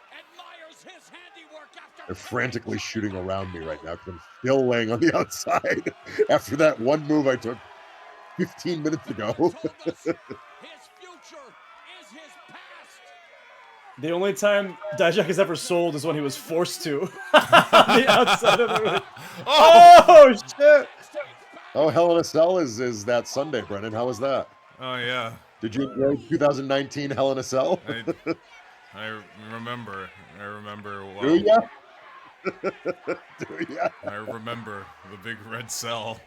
They're frantically shooting around me right now because I'm still laying on the outside after that one move I took 15 minutes ago. The only time Dijak has ever sold is when he was forced to. On the outside of the ring. Oh, shit! Oh, Hell in a Cell is that Sunday, Brennan. How was that? Oh, yeah. Did you enjoy 2019 Hell in a Cell? I remember. Well. Do ya? Do ya? I remember the big red cell.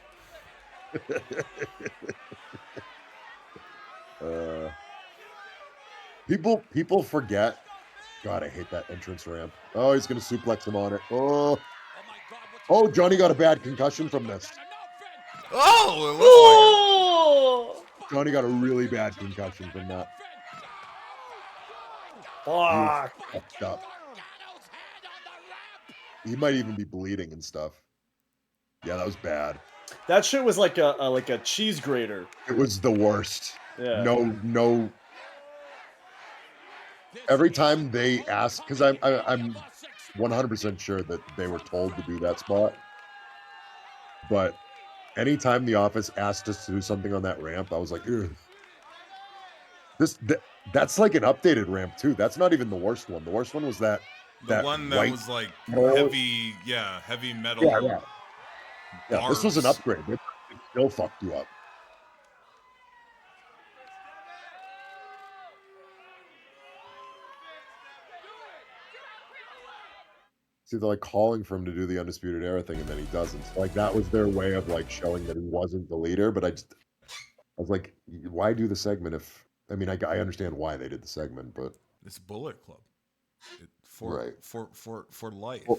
People forget. God, I hate that entrance ramp. Oh, he's gonna suplex him on it. Oh, Johnny got a bad concussion from this. Oh, it looks like it. Johnny got a really bad concussion from that. Fuck. Up. He might even be bleeding and stuff. Yeah, that was bad. That shit was like a cheese grater. It was the worst. Yeah. No. Every time they ask, because I'm 100% sure that they were told to do that spot, but anytime the office asked us to do something on that ramp, I was like, ugh. That's like an updated ramp too. That's not even the worst one. The worst one was that one that was like heavy metal. Yeah, this was an upgrade. It still fucked you up. See, they're like calling for him to do the Undisputed Era thing, and then he doesn't. So, like, that was their way of like showing that he wasn't the leader. But I was like, why do the segment if I mean, I understand why they did the segment, but It's Bullet Club. For Right. for life. Well,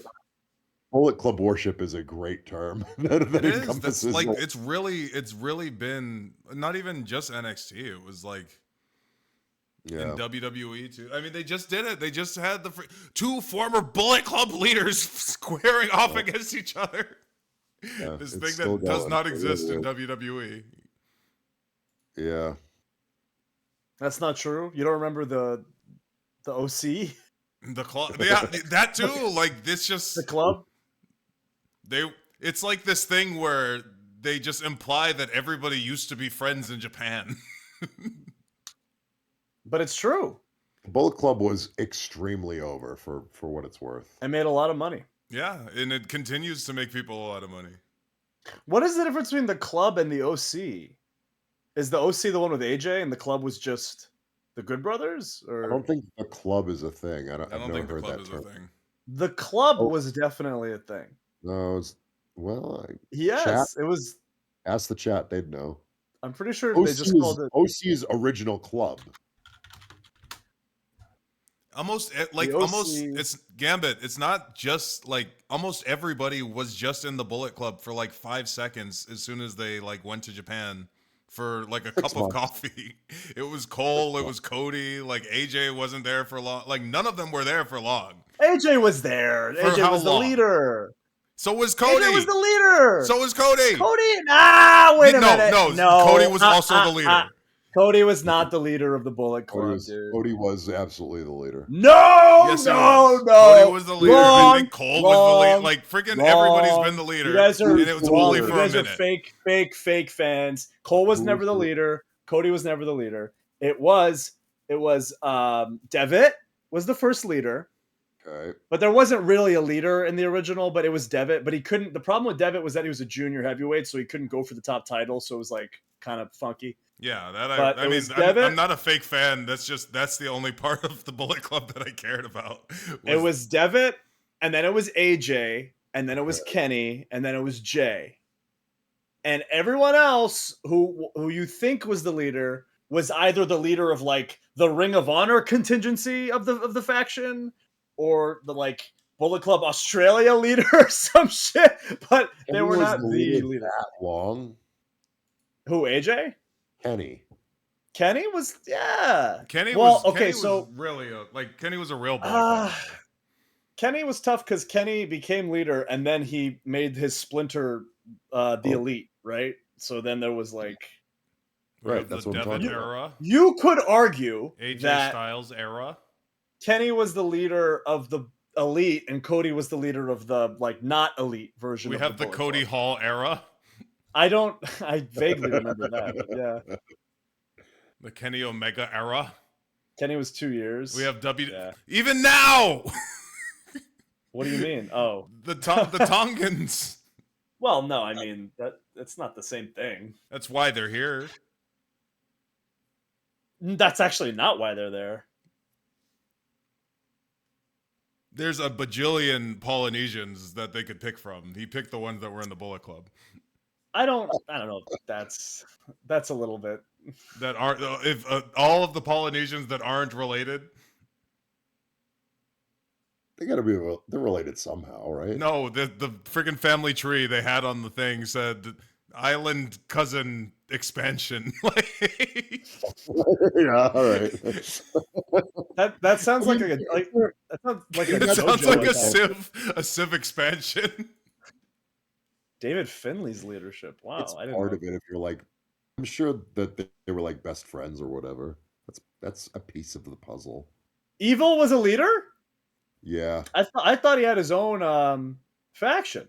Bullet Club worship is a great term that It is. That's encompasses. like it's really been not even just NXT. It was like in WWE too. I mean, they just did it. They just had the two former Bullet Club leaders squaring off against each other. Yeah, This it's thing still that does going. not It exist really in is. WWE. Yeah. That's not true. You don't remember the OC, The club, yeah, that too. Like this, the just club? It's like this thing where they just imply that everybody used to be friends in Japan. But it's true. Bullet Club was extremely over for what it's worth. I made a lot of money. Yeah, and it continues to make people a lot of money. What is the difference between the club and the OC? Is the OC the one with AJ and the club was just the Good Brothers? I Or don't think the club is a thing. I I've don't never think the heard club that is term. a thing. the club Oh. was definitely a thing. No, well, chat. Yes, it was. Ask the chat; they'd know. I'm pretty sure OC they just is called it OC's original club. Almost the OC. it's Gambit. It's not just like almost everybody was just in the Bullet Club for like 5 seconds as soon as they like went to Japan for like a 6 cup of months. coffee. It was Cole, it was Cody, like AJ wasn't there for long. Like none of them were there for long. AJ was there. For AJ how was the long? leader. So was Cody. AJ was the leader. So was Cody. Cody. Wait a minute. No, Cody was also the leader. Cody was not the leader of the Bullet Club, dude. Cody was absolutely the leader. No, Yes, he no, was. no. Cody was the leader. Wrong, I think Cole was the leader. Like freaking everybody's wrong. been the leader. You guys are and it was wrong. only You for guys a are minute. fake fans. Cole was never the leader. Cody was never the leader. It was Devitt was the first leader. Okay. But there wasn't really a leader in the original, but it was Devitt. But he couldn't. The problem with Devitt was that he was a junior heavyweight, so he couldn't go for the top title. So it was like kind of funky. Yeah, But I it mean, was Devitt. I'm not a fake fan. That's the only part of the Bullet Club that I cared about. It was Devitt, and then it was AJ, and then it was Kenny, and then it was Jay. And everyone else who you think was the leader was either the leader of like the Ring of Honor contingency of the faction, or the like Bullet Club Australia leader or some shit. But they were not the leader. That long. Who, AJ? Kenny. Kenny was, yeah. Kenny well, was okay, Kenny so was really Kenny was a real Bullet Club. Kenny was tough because Kenny became leader, and then he made his splinter the elite, right? So then there was like, right, that's the what I'm talking Devitt about. era, you could argue AJ that Styles era. Kenny was the leader of the elite, and Cody was the leader of the like not elite version. We of have the Bullet Cody Club. Hall era. I vaguely remember that. But yeah, The Kenny Omega era. Kenny was 2 years. We have Yeah. Even now. What do you mean? Oh, the Tongans. well, no, I mean that's not the same thing. That's why they're here. That's actually not why they're there. There's a bajillion Polynesians that they could pick from. He picked the ones that were in the Bullet Club. I don't know. That's a little bit. That aren't if all of the Polynesians that aren't related. They gotta be. They're related somehow, right? No, the freaking family tree they had on the thing said island cousin expansion. Yeah, all right. That sounds like that sounds like a It sounds JoJo like account. a Civ expansion. David Finley's leadership. Wow, It's I didn't part know. of it. If you're like, I'm sure that they were like best friends or whatever. That's a piece of the puzzle. Evil was a leader? Yeah. I thought he had his own faction,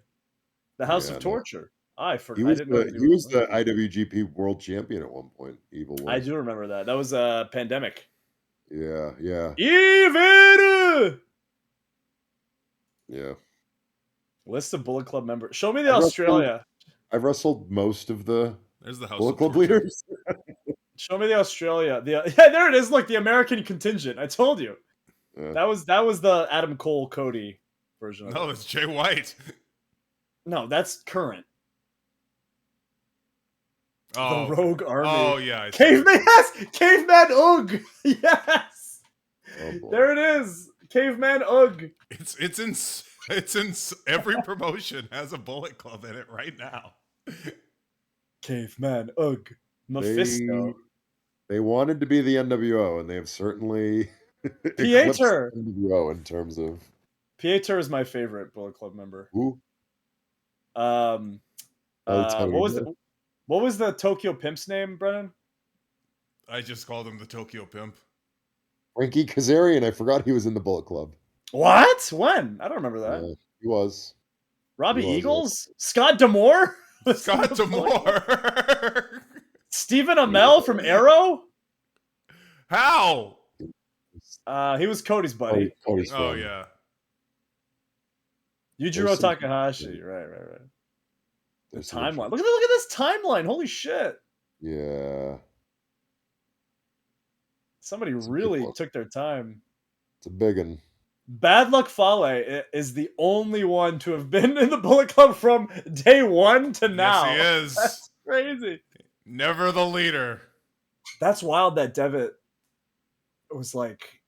the House Yeah, of no. Torture. I He was didn't know he was the IWGP World Champion at one point. Evil was. I do remember that. That was a pandemic. Yeah, yeah, Evil. yeah. List of Bullet Club members. Show me the Australia. I've wrestled most of the There's the House Bullet of Club Torture. leaders. Show me the Australia. Yeah, there it is. Look, the American contingent. I told you. Yeah. That was the Adam Cole Cody version of No, it. it's Jay White. No, that's current. Oh, the Rogue Army. Oh yeah, I see Caveman, it. yes! Caveman Ugg! Yes! Oh, boy. There it is! Caveman Ugg! It's in every promotion has a Bullet Club in it right now. Caveman Ugg. Mephisto. They wanted to be the NWO, and they have certainly eclipsed Pieter! the NWO in terms of Pieter is my favorite Bullet Club member. who. Um, El Torito? what was the Tokyo Pimp's name, Brennan? I just called him the Tokyo Pimp. Frankie Kazarian. I forgot he was in the Bullet Club. What? When? I don't remember that. Yeah, he was. Robbie he was, Eagles? Scott D'Amore? Scott D'Amore. Stephen Amell from Arrow? How? He was Cody's buddy. Cody's Oh friend. yeah. Yujiro There's some- Takahashi. Right. The There's some timeline. Look at this timeline. Holy shit. Yeah, Somebody It's a really big one. took their time. it's a big one. Bad Luck Fale is the only one to have been in the Bullet Club from day one to now. Yes, he is. That's crazy. Never the leader. That's wild that Devitt was like,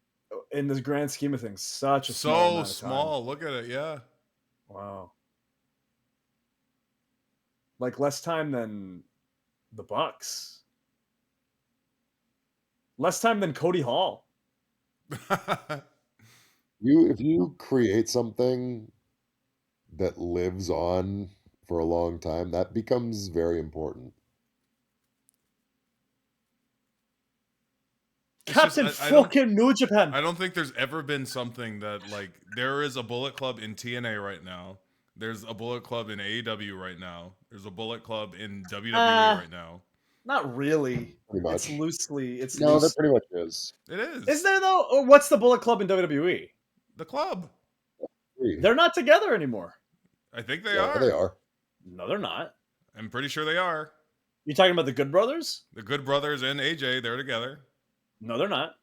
in the grand scheme of things, such a small So amount of time. small. Look at it. Yeah. Wow. Like less time than the Bucks. Less time than Cody Hall. If you create something that lives on for a long time, that becomes very important. It's just- Captain I don't- fucking New Japan. I don't think there's ever been something that like there is a Bullet Club in TNA right now. There's a Bullet Club in AEW right now. There's a Bullet Club in WWE right now. Not really. Pretty much. It's loosely. It's No, loose. that pretty much is. It is. Is there though? Or what's the Bullet Club in WWE? The club? They're not together anymore. I think they Yeah, are. they are. No, they're not. I'm pretty sure they are. You talking about the Good Brothers? The Good Brothers and AJ, they're together. No, they're not.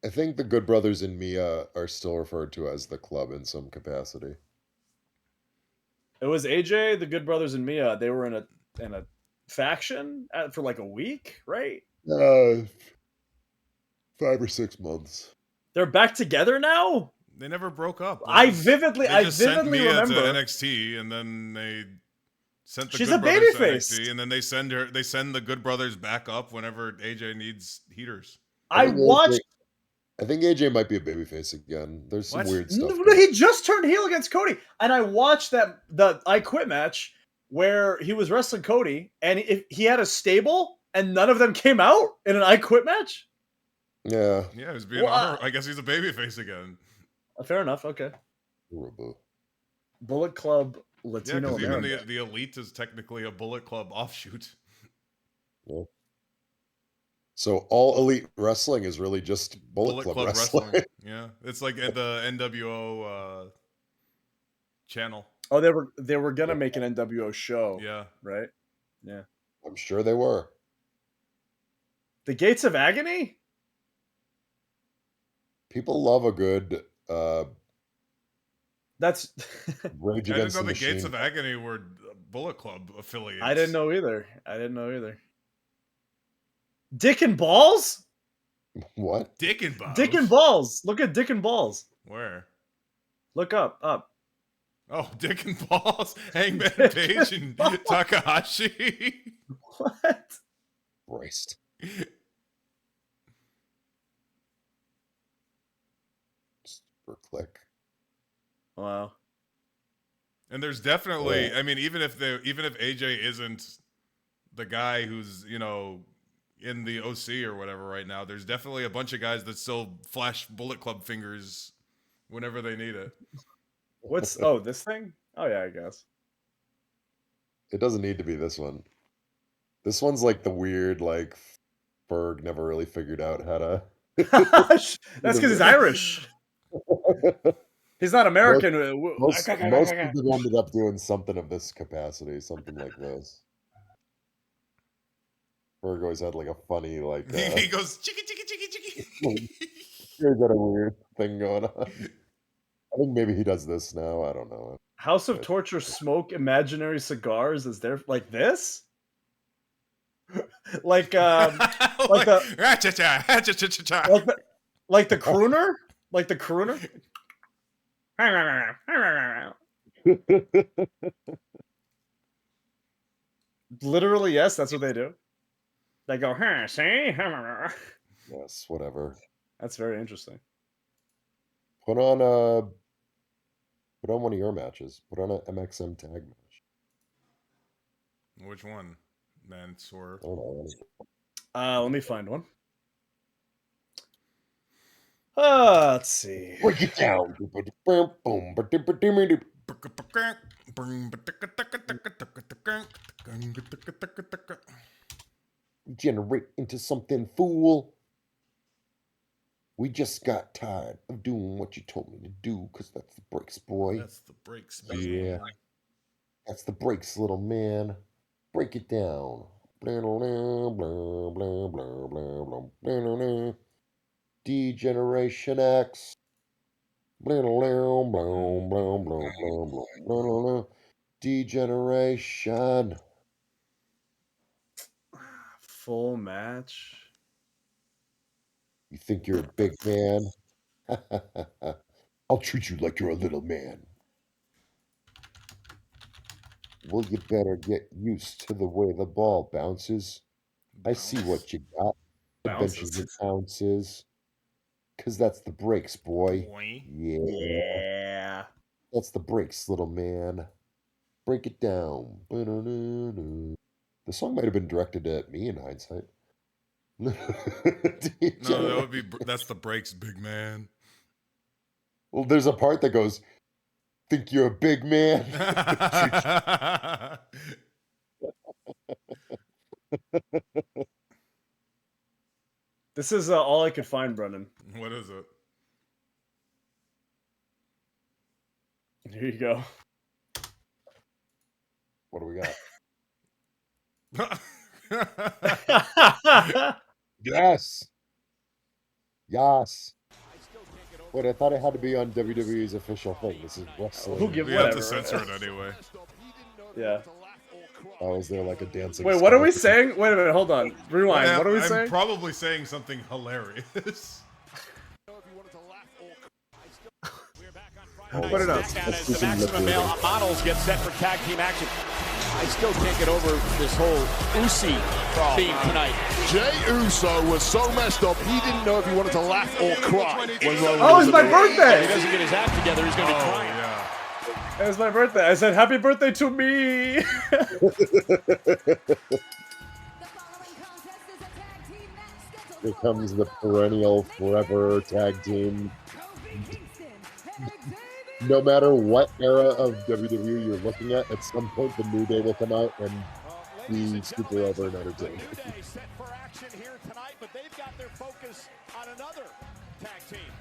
I think the Good Brothers and Mia are still referred to as the club in some capacity. It was AJ, the Good Brothers, and Mia. They were in a faction for like a week, right? 5 or 6 months. They're back together now. They never broke up. I vividly sent Mia remember. to NXT, and then they sent the She's Good a Brothers to babyface. NXT, and then they send the Good Brothers back up whenever AJ needs heaters. I watched. I think AJ might be a babyface again. There's some What? weird stuff. No, he just turned heel against Cody, and I watched the I Quit match where he was wrestling Cody, and he had a stable, and none of them came out in an I Quit match. Yeah. Yeah, he's being. What? I guess he's a babyface again. Fair enough. Okay. Horrible. Bullet Club Yeah, Latino because even America. the Elite is technically a Bullet Club offshoot. Yeah. So all Elite Wrestling is really just Bullet Club Wrestling. Yeah, it's like at the NWO channel. Oh, they were gonna make an NWO show. Yeah. Right. Yeah. I'm sure they were. The Gates of Agony. People love a good That's. Rage I didn't Against know the the Gates Machine. of Agony were Bullet Club affiliates. I didn't know either. Dick and Balls. What? Dick and Balls. Dick and Balls. Look at Dick and Balls. Where? Look up. Oh, Dick and Balls, Hangman Page and Takahashi. What? Christ. Super click. Wow. And there's definitely, I mean, even if AJ isn't the guy who's, in the OC or whatever right now, there's definitely a bunch of guys that still flash Bullet Club fingers whenever they need it. What's this thing? Oh yeah, I guess. It doesn't need to be this one. This one's like the weird, like Ferg never really figured out how to. That's because he's Irish. He's not American. Most people ended up doing something of this capacity, something like this. Ferg always had like a funny, like He goes chicky chicky chicky chicky. he's got a weird thing going on. I think maybe he does this now. I don't know. House of Torture smoke imaginary cigars. Is there like this? like like the like the crooner? Like the crooner? Literally, yes, that's what they do. They go, see? Yes, whatever. That's very interesting. Put on one of your matches. Put on an MXM tag match. Which one? Man.soor. I don't know. Let me find one. Let's see. Break it down. Generate into something, fool. We just got tired of doing what you told me to do, because that's the breaks, boy. That's the breaks, man. Yeah. That's the breaks, little man. Break it down. Degeneration X. Degeneration. Full match. You think you're a big man? I'll treat you like you're a little man. Well, you better get used to the way the ball bounces. I see what you got. The benches and ounces. Because that's the breaks, boy. Yeah. That's the breaks, little man. Break it down. The song might have been directed at me in hindsight. No, that would be that's the breaks, big man. Well, there's a part that goes, think you're a big man? This is all I could find, Brennan. What is it? Here you go. What do we got? Yes. Yes. Wait, I thought it had to be on WWE's official thing. This is wrestling. We have to censor it anyway. Yeah. Oh, is there like a dancing? Wait, what are we saying? Wait a minute, hold on. Rewind. What are we saying? I'm probably saying something hilarious. Put it up. As the maximum male models get set for tag team action. I still can't get over this whole Usi theme tonight. Jey Uso was so messed up, he didn't know if he wanted to laugh or cry. Oh, it's my birthday! If he doesn't get his act together, he's going to be crying. Yeah. It was my birthday. I said, happy birthday to me! Here comes the perennial forever tag team. No matter what era of WWE you're looking at some point the New Day will come out and be super over and entertaining. New Day set for action here tonight, but they've got their focus on another tag team.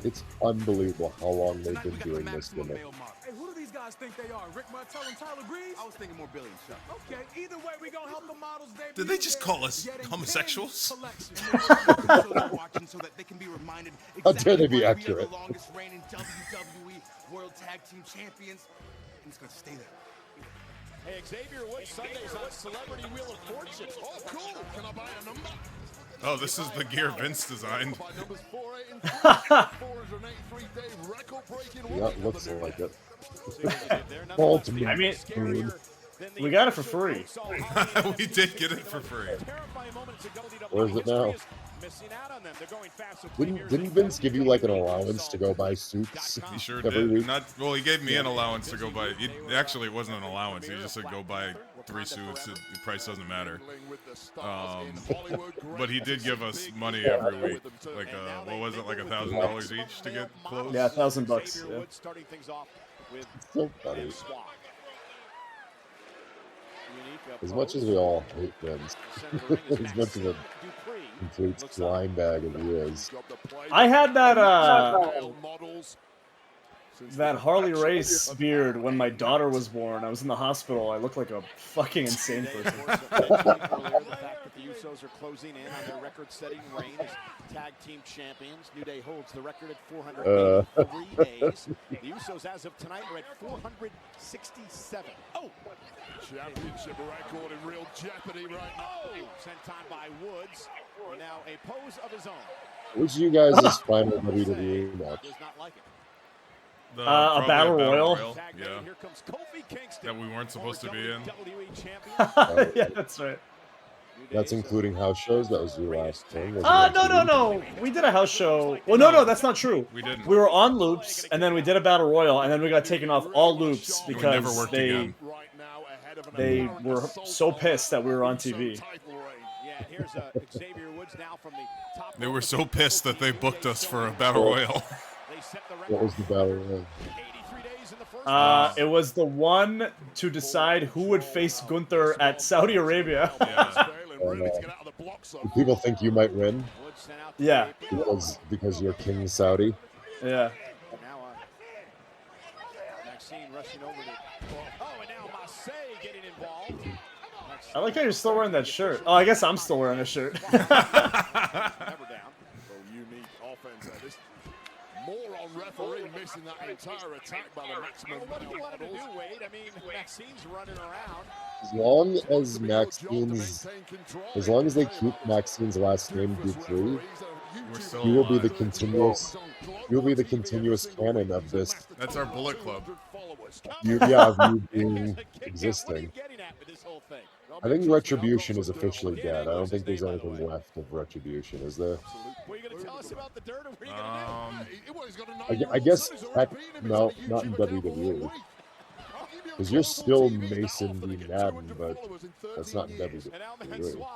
It's unbelievable how long they've been doing this gimmick. Hey, who do these guys think they are? Rick Martel and Tyler Breeze? I was thinking more Billy and Chuck. Okay, either way, we're gonna help the models. Did they just call us homosexuals? How dare they be accurate? The longest reigning WWE World Tag Team Champions, and it's gonna stay there. Hey, Xavier Woods Sundays on Celebrity Wheel of Fortune. Oh, cool. Can I buy a number? Oh, this is the gear Vince designed. Yeah, it looks like it. I mean, we got it for free. We did get it for free. Where is it now? Didn't Vince give you like an allowance to go buy suits? He sure every did. week? Well, he gave me an allowance to go buy. Actually, it wasn't an allowance. He just said go buy 3 suits. The price doesn't matter. But he did give us money every week. Like what was it? Like $1,000 each to get clothes. Yeah, $1,000. Yeah. So funny. As much as we all hate Vince, as much of a complete slime bag as he is. I had that that Harley Race beard when my daughter was born. I was in the hospital. I looked like a fucking insane person. The fact that the Usos are closing in on their record-setting reign as tag team champions. New Day holds the record at 483 days. The Usos, as of tonight, are at 467. Oh! Championship record in real jeopardy right now. Oh! Sent on by Woods. Now a pose of his own. What's you guys' final WWE match? Does not like it. The, a battle royal. Yeah. Here comes Kofi Kingston. That we weren't supposed to be in. Yeah, that's right. That's including house shows. That was your last thing. No. We did a house show. Well, no, that's not true. We didn't. We were on loops, and then we did a battle royal, and then we got taken off all loops We never because worked again. they were so pissed that we were on TV. Yeah, here's Xavier Woods now from the top. They were so pissed that they booked us for a battle royal. What was the battle royal? It was the one to decide who would face Gunther at Saudi Arabia. Do people think you might win? Yeah. Because you're King Saudi? Yeah. Maxine rushing over to. Oh, and now ma.ce getting involved. I like how you're still wearing that shirt. Oh, I guess I'm still wearing a shirt. Never down. Unique offense at this. More on referee missing that entire attack by the maximum. What do you want him to do, Wade? I mean, Maxine's running around. As long as they keep Maxine's last name Dupree, you will be the continuous. You'll be the continuous canon of this. That's our Bullet Club. Of you being existing. I think Retribution is officially dead. I don't think there's anything left of Retribution, is there? I guess no, not in WWE. Because you're still Mason B. Madden, but that's not in WWE.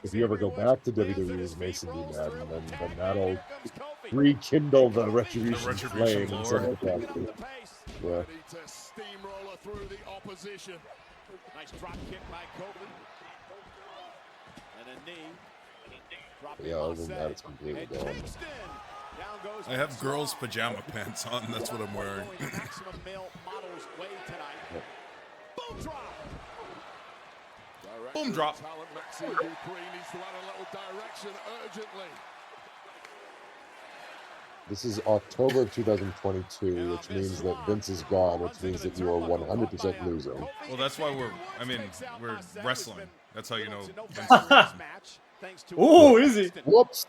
If you ever go back to WWE as Mason B. Madden, then that'll rekindle the Retribution flame and send it back to. Yeah. Steamroller through the opposition. Nice drop kick by Kofi. And a knee. Yeah, other than that, it's completely gone. I have girls' pajama pants on. That's what I'm wearing. Boom drop. Maxine Dupree needs to add a little direction urgently. This is October of 2022, which means that Vince is gone, which means that you are 100% losing. Well, that's why we're wrestling. That's how you know Vince is losing. Ooh, easy. Whoops.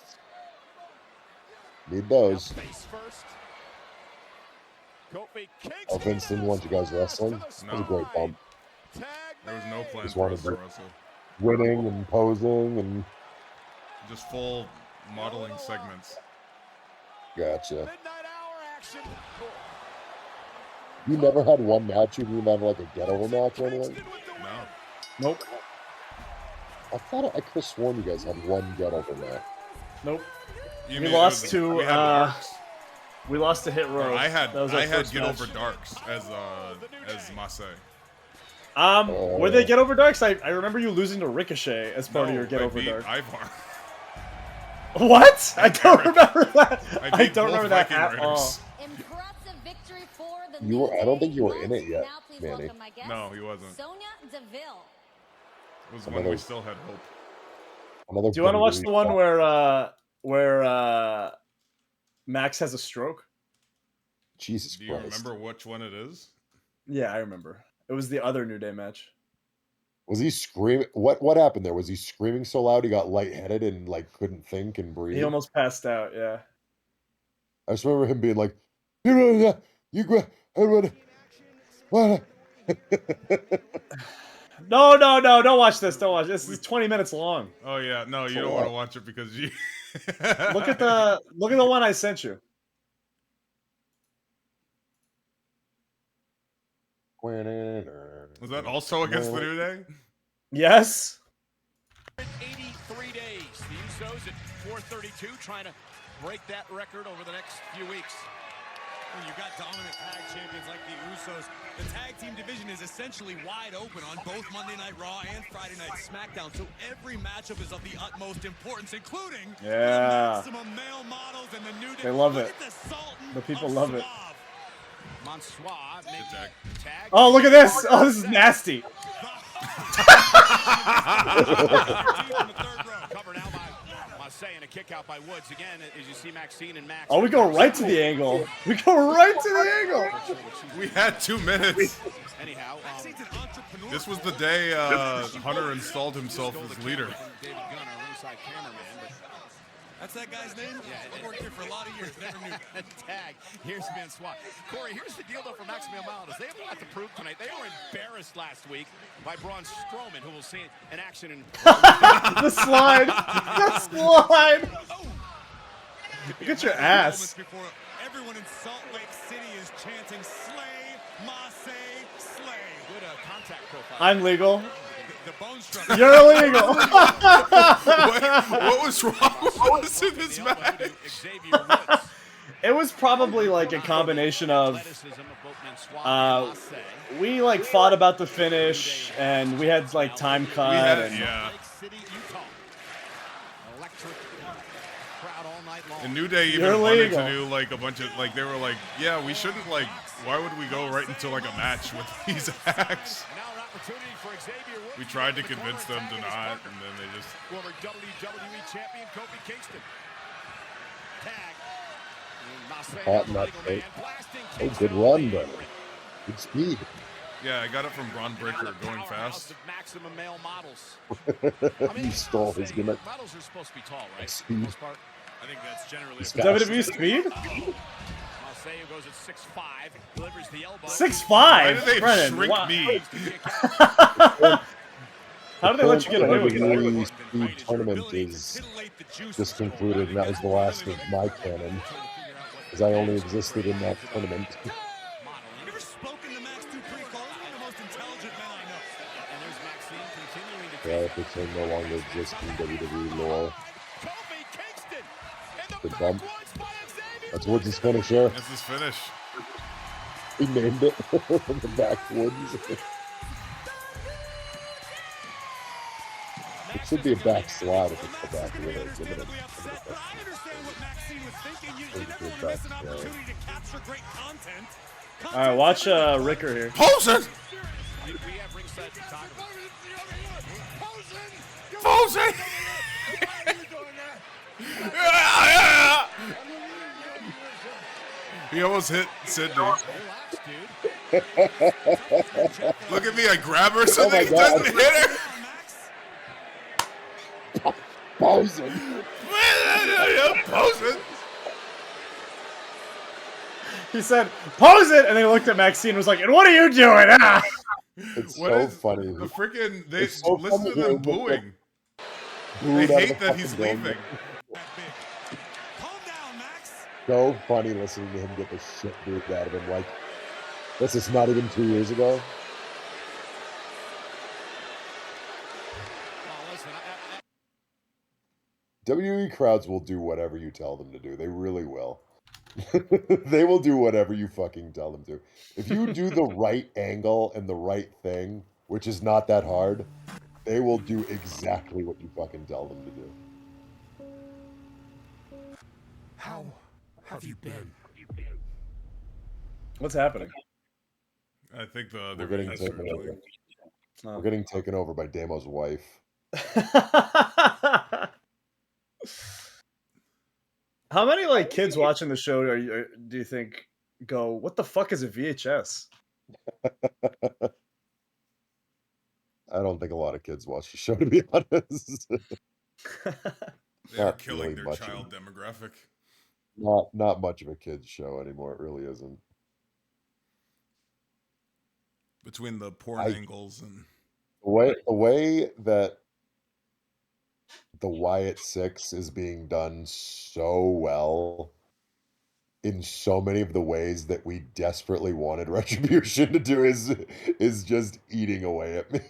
Need those. Oh, Vince didn't want you guys wrestling? That was a great bump. There was no plan Just for wanted us to to wrestle. winning and posing and... Just full modeling segments. Gotcha. You never had one match? You didn't have like a get-over match or anything? No. Nope. I thought I could have sworn you guys had one get-over match. Nope. You We mean lost we to had Darks? we lost to Hit Row. I had That was our first Get match. Over Darks as ma.ce. Were they Get Over Darks? I remember you losing to Ricochet as part of your Get Over Darks. Ivar. What? I don't remember that. I beat don't both remember that Viking at all. Raiders. You were, I don't think you were in it yet, Manny. No, he wasn't. Sonia Deville. It was when we still had hope. Another Do you want to watch WWE the one where Max has a stroke? Jesus Do you Christ. remember which one it is? Yeah, I remember. It was the other New Day match. Was he screaming? What happened there? Was he screaming so loud he got lightheaded and like couldn't think and breathe? He almost passed out. Yeah. I just remember him being like, "You go, what?" No, don't watch this. Don't watch this. This is 20 minutes long. Oh yeah, no, you don't want to watch it because you Look at the one I sent you. Was that also against the New Day? Yes. 83 days. The Usos at 432 trying to break that record over the next few weeks. When you've got dominant tag champions like the Usos, the tag team division is essentially wide open on both Monday Night Raw and Friday Night SmackDown. So every matchup is of the utmost importance, including the maximum male models and the New Day. They love it. The people love it. Ma.çé making tag. a tag. Oh, look at this. Oh, this is nasty. Covered out by ma.ce and a kick out by Woods. Again, as you see Maxine and Max. Oh, we go right to the angle. We go right to the angle. We had 2 minutes. Anyhow, This was the day Hunter installed himself as leader. David Gunn, our ringside cameraman, but That's that guy's name? Yeah, I've worked here for a lot of years. Never knew. tag. Here's Mansoor. Corey, here's the deal, though, for Maximilian Miles. They have a lot to prove tonight. They were embarrassed last week by Braun Strowman, who we'll see in action in... The slide. The slide. Look at your ass. Before everyone in Salt Lake City is chanting slay, ma.ce, slay. Good contact profile. I'm legal. The bone structure. You're illegal. What was wrong with us in this match? It was probably like a combination of we like fought about the finish and we had like time cut. Yeah. In New Day even wanted to do like a bunch of like they were like, yeah, we shouldn't like. Why would we go right into like a match with these acts? We tried to convince them to not, and then they just. Former WWE champion Kofi Kingston. Tag. Hot nut, oh, good run, but good speed. Yeah, I got it from Braun Breaker going fast. Maximum male models. You stole his gimmick. Models are supposed to be tall, right? Speed. I think that's generally WWE speed? ma.ce goes at 6'5", delivers the elbow. 6'5"? Why did they Brennan, shrink me? How did they let you get away with WWE that? speed tournament is just concluded, and that was the last of my canon, because I only existed in that tournament. Never spoken to Max too pre-call. He's one of the most intelligent men I know. And there's Maxine continuing to Yeah, if it's no longer exists in WWE lore. Kofi Kingston and The the bump. backwoods by Xavier. That's Woods' finisher. That's his finish. He named it the backwoods. It should be a backslide if it's the backwoods. But I understand what Maxine was thinking. You never want to miss an opportunity to capture great content. All right, watch Ricker here. Posen! We have ringside photography. Posen! He almost hit Sydney. Relax, dude. Look at me, I grab her so Oh my that he doesn't God. hit her. Posen. Posen! He said, "Pose it," and they looked at Maxine and was like, "And what are you doing?" Ah! It's What so is funny. The freaking they It's so listen funny to them hearing the- booing. They Booed out of hate the that he's fucking dome. leaving. Calm down, Max. So funny listening to him get the shit beat out of him. Like, this is not even 2 years ago. Well, listen, WWE crowds will do whatever you tell them to do. They really will. They will do whatever you fucking tell them to. If you do the right angle and the right thing, which is not that hard, they will do exactly what you fucking tell them to do. How have you been? What's happening? I think We're they're getting getting taken over. surgery. We're getting taken over by Damo's wife. How many like kids watching the show do you think go, "What the fuck is a VHS?" I don't think a lot of kids watch the show, to be honest. They are Not killing really their much child demographic. Not much of a kids show anymore. It really isn't. Between the porn angles and The way that the Wyatt Six is being done so well in so many of the ways that we desperately wanted Retribution to do is just eating away at me.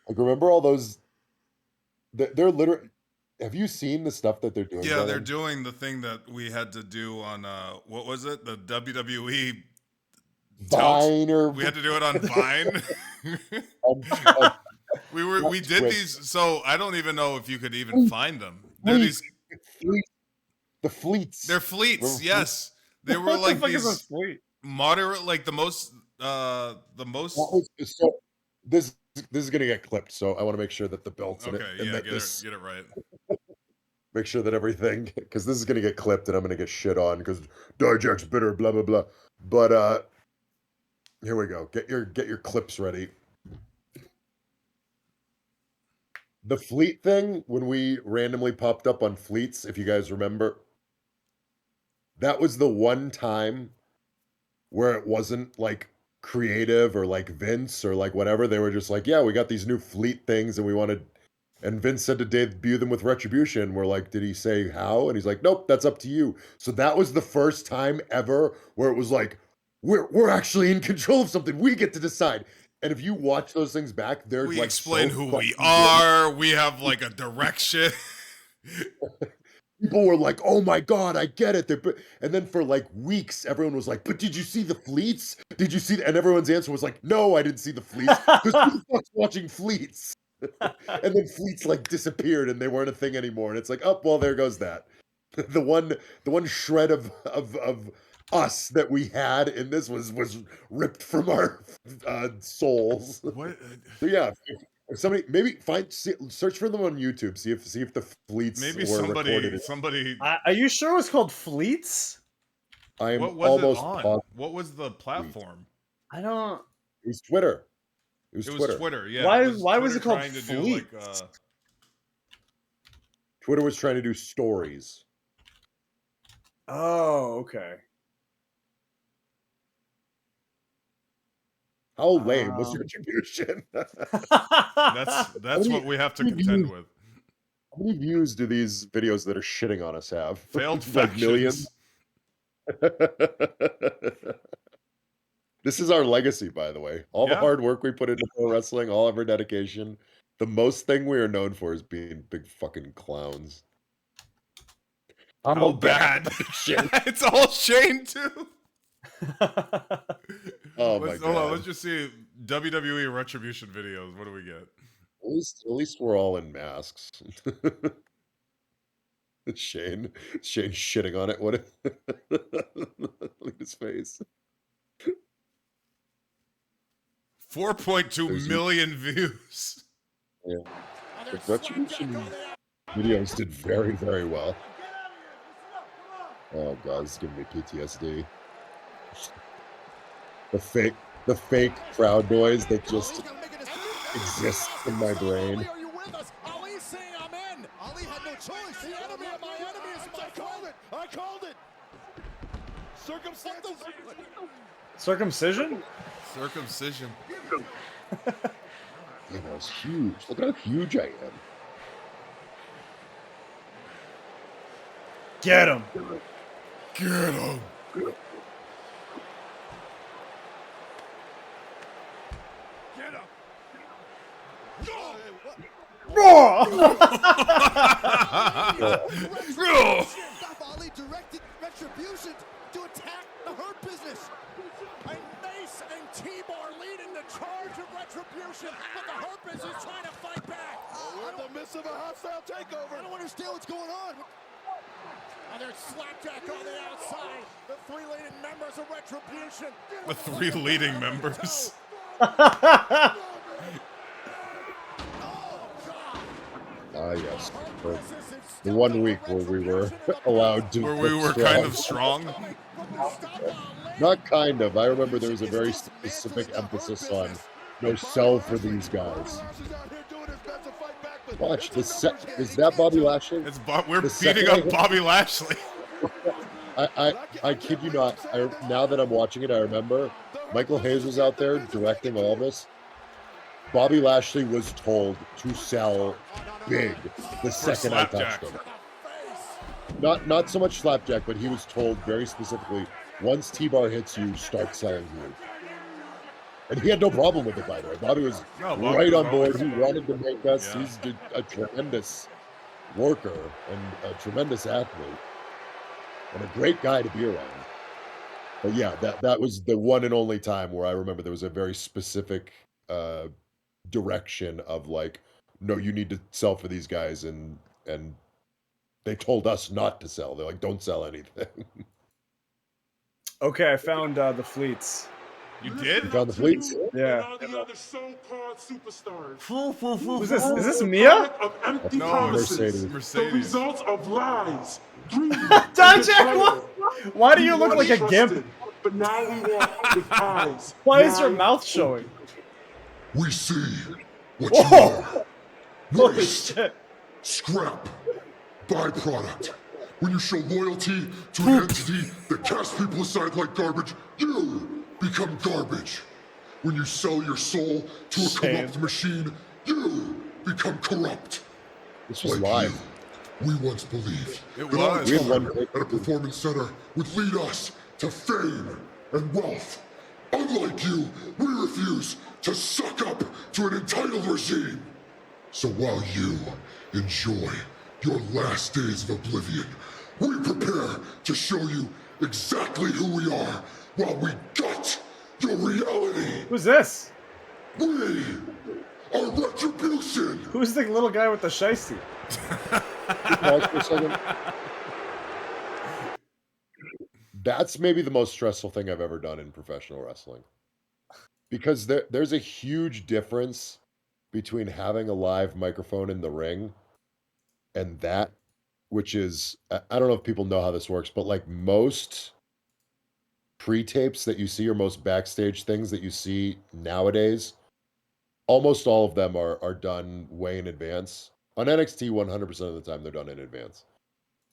Like, remember all those? They're literally. Have you seen the stuff that they're doing? yeah, they're Brennan? doing the thing that we had to do on what was it? The WWE Vine or we had to do it on Vine. we did Twitch. these, so I don't even know if you could even find them. They're these The fleets. they're fleets, Remember yes. They were What the like fuck is a these fleet? moderate, like the most. So this is gonna get clipped, so I want to make sure that the belts in it, Okay, and yeah, that get it right. make sure that everything, because this is gonna get clipped and I'm gonna get shit on because Dijak's bitter, blah blah blah. But here we go. Get your clips ready. The fleet thing, when we randomly popped up on fleets, if you guys remember, that was the one time where it wasn't like creative or like Vince or like whatever. They were just like, yeah, we got these new fleet things and we wanted. And Vince said to debut them with Retribution. We're like, did he say how? And he's like, nope, that's up to you. So that was the first time ever where it was like, we're actually in control of something. We get to decide. And if you watch those things back, they're We like explain so who we fucking good. are. We have like a direction. People were like, "Oh my god, I get it." And then for like weeks, everyone was like, "But did you see the fleets? Did you see?" And everyone's answer was like, "No, I didn't see the fleets because who the fuck's watching fleets?" And then fleets like disappeared and they weren't a thing anymore. And it's like, "Oh, well, there goes that." The one shred of us that we had in this was ripped from our souls. What? So yeah, if somebody maybe search for them on YouTube, see if the fleets Maybe were recorded. somebody. Are you sure it was called Fleets? I am What was it almost on? positive. What was the platform? I don't. It was Twitter. It was Twitter. Yeah. Why was was Twitter it called trying to do Fleets? like? Twitter was trying to do stories. Oh, okay. How lame was Retribution? That's what we have to contend with. How many views do these videos that are shitting on us have? Failed Like millions. This is our legacy, by the way. All the hard work we put into pro wrestling, all of our dedication. The most thing we are known for is being big fucking clowns. How bad? It's all Shane too. Oh my god! Hold on, let's just see WWE Retribution videos. What do we get? At least we're all in masks. Shane shitting on it. What? Look at his face. 4.2 million views. Yeah. The Retribution videos did very, very well. Oh god, this is giving me PTSD. The fake crowd noise that just exists in my brain. Are you with us? Ali's saying I'm in. Ali had no choice. The enemy of my enemy is my friend. I called it. Circumcision. Circumcision? Circumcision. It was huge. Look at how huge I am. Get him. Get him. Ali directed Retribution to attack the Hurt Business. And Mace and T-Bar leading the charge of Retribution, but the Hurt Business trying to fight back. We're in the midst of a hostile takeover. I don't understand what's going on. And there's Slapjack on the outside. The three leading members of Retribution. The three leading members. Yes. The 1 week where we were allowed to. Where we were kind of strong. Not kind of. I remember there was a very specific emphasis on no sell for these guys. Watch this. Is that Bobby Lashley? We're beating up Bobby Lashley. I kid you not. Now that I'm watching it, I remember Michael Hayes was out there directing all this. Bobby Lashley was told to sell big the second I touched him. Not so much slapjack, but he was told very specifically, once T-Bar hits you, start selling you. And he had no problem with it, by the way. Bobby was right on board. He wanted to make us. He's a tremendous worker and a tremendous athlete and a great guy to be around. But yeah, that was the one and only time where I remember there was a very specific direction of like, no, you need to sell for these guys, and they told us not to sell. They're like, don't sell anything. Okay, I found the fleets. You did? You found the fleets? Yeah. All the other so-called superstars. Who's this? Is this Mia? Of empty No, promises. Mercedes. The results of lies, dreams, and Dijak, betrayal. why do you We look once like a trusted, gimp? But now we walk with eyes. Why is your wide mouth open. showing? We see what Whoa! you are. Holy shit. Scrap. Byproduct. When you show loyalty to an entity that casts people aside like garbage, you become garbage. When you sell your soul to a corrupt machine, you become corrupt. This was like live. You, we once believed It that our was. time at a performance center would lead us to fame and wealth. Unlike you, we refuse to suck up to an entitled regime. So while you enjoy your last days of oblivion, we prepare to show you exactly who we are while we gut your reality. Who's this? We are retribution. Who's the little guy with the shiesty? That's maybe the most stressful thing I've ever done in professional wrestling. Because there's a huge difference between having a live microphone in the ring and that, which is, I don't know if people know how this works, but like most pre-tapes that you see or most backstage things that you see nowadays, almost all of them are done way in advance. On NXT, 100% of the time, they're done in advance.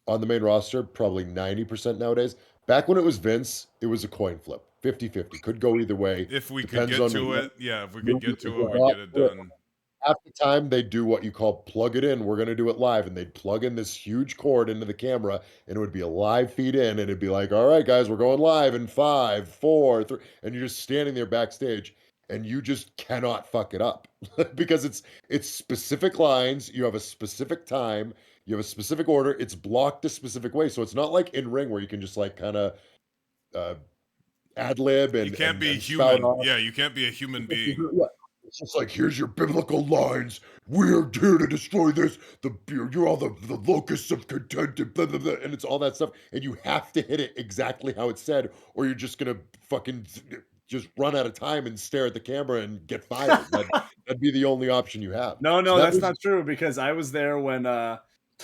On the main roster, probably 90% nowadays. Back when it was Vince, it was a coin flip. 50-50. Could go either way. If we Depends could get on to what it, yeah, if we could get to it, movie we'd get it done. Half the time, they do what you call plug it in. We're going to do it live. And they'd plug in this huge cord into the camera, and it would be a live feed in. And it'd be like, all right, guys, we're going live in 5, 4, 3. And you're just standing there backstage, and you just cannot fuck it up because it's specific lines. You have a specific time. You have a specific order. It's blocked a specific way. So it's not like in ring where you can just like kind of ad lib and you can't and, be and human. spout off. Yeah, you can't be a human being. It's just like, here's your biblical lines. We're here to destroy this. You're all the locusts of content, and blah, blah, blah. And it's all that stuff. And you have to hit it exactly how it's said, or you're just going to fucking just run out of time and stare at the camera and get fired. That'd be the only option you have. No, So that that's was not true because I was there when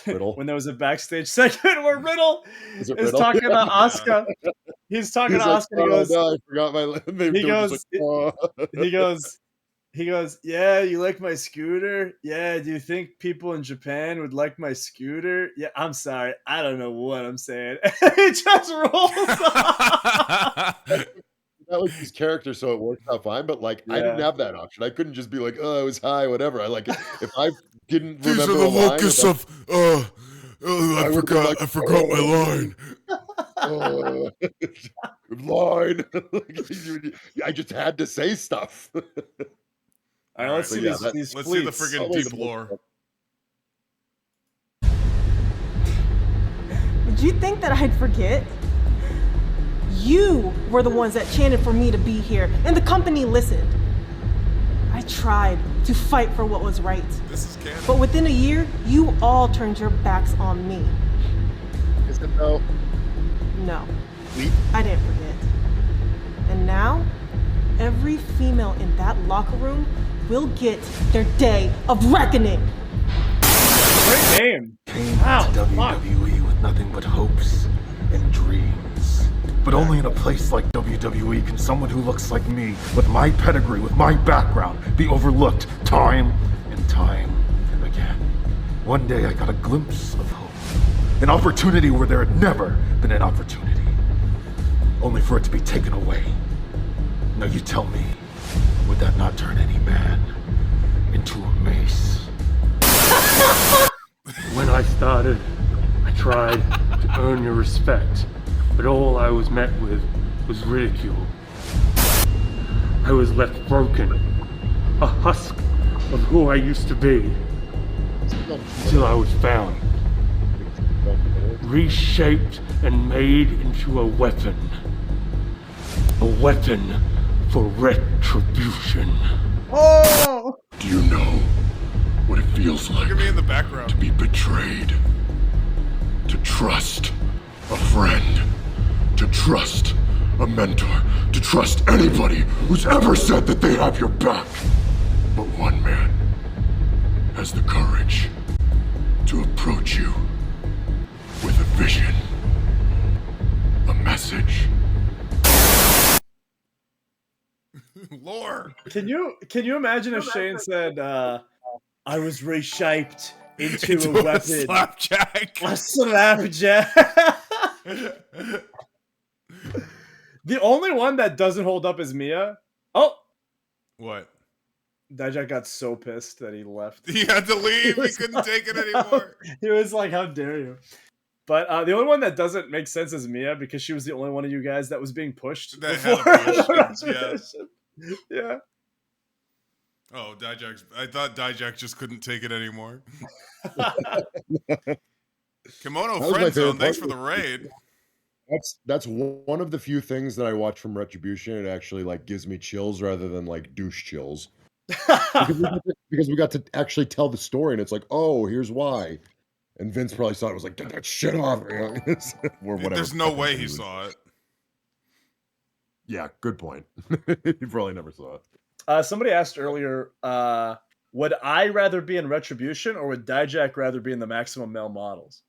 Riddle. when there was a backstage segment where Riddle Is is Riddle? talking to Asuka. He's talking to He's like, Asuka. He goes, no, I forgot my. he goes, yeah, you like my scooter? Yeah, do you think people in Japan would like my scooter? Yeah, I'm sorry, I don't know what I'm saying. He just rolls off. That was his character, so it worked out fine. But like, I didn't have that option. I couldn't just be like, "Oh, it was high, whatever." I like if I didn't These remember are the a line, locusts of. I forgot my line. Line. I just had to say stuff. All right, let's see these Let's see the fleets. friggin' deep lore. Did you think that I'd forget? You were the ones that chanted for me to be here, and the company listened. I tried to fight for what was right. This is canon. But within a year, you all turned your backs on me. Is it though? No, I didn't forget. And now, every female in that locker room will get their day of reckoning. Great name. Came to WWE with nothing but hopes and dreams. But only in a place like WWE can someone who looks like me, with my pedigree, with my background, be overlooked time and time again. One day I got a glimpse of hope. An opportunity where there had never been an opportunity. Only for it to be taken away. Now you tell me, would that not turn any man into a mace? When I started, I tried to earn your respect, but all I was met with was ridicule. I was left broken, a husk of who I used to be, until I was found, reshaped and made into a weapon for retribution. Oh! Do you know what it feels like Look at me in the background. to be betrayed? To trust a friend, to trust a mentor to trust anybody who's ever said that they have your back. But one man has the courage to approach you with a vision, a message. Lore. Can you imagine if Shane said, "I was reshaped into Into a a weapon, slapjack." a slapjack"? The only one that doesn't hold up is Mia. Oh, What? Dijak got so pissed that he left. He had to leave. He couldn't take it anymore. He was like, "How dare you!" But the only one that doesn't make sense is Mia, because she was the only one of you guys that was being pushed. That before had a push. the Yeah. reservation. Yeah. Oh, I thought Dijak just couldn't take it anymore. Kimono That was my Friend Zone, favorite thanks part. for the raid. That's one of the few things that I watch from Retribution. It actually like gives me chills rather than like douche chills. because we got to actually tell the story, and it's like, oh, here's why. And Vince probably saw it, was like, get that shit off, or whatever. There's no fucking way thing he was. saw it. Yeah, good point. He probably never saw it. Somebody asked earlier, would I rather be in Retribution, or would Dijak rather be in the Maximum Male Models?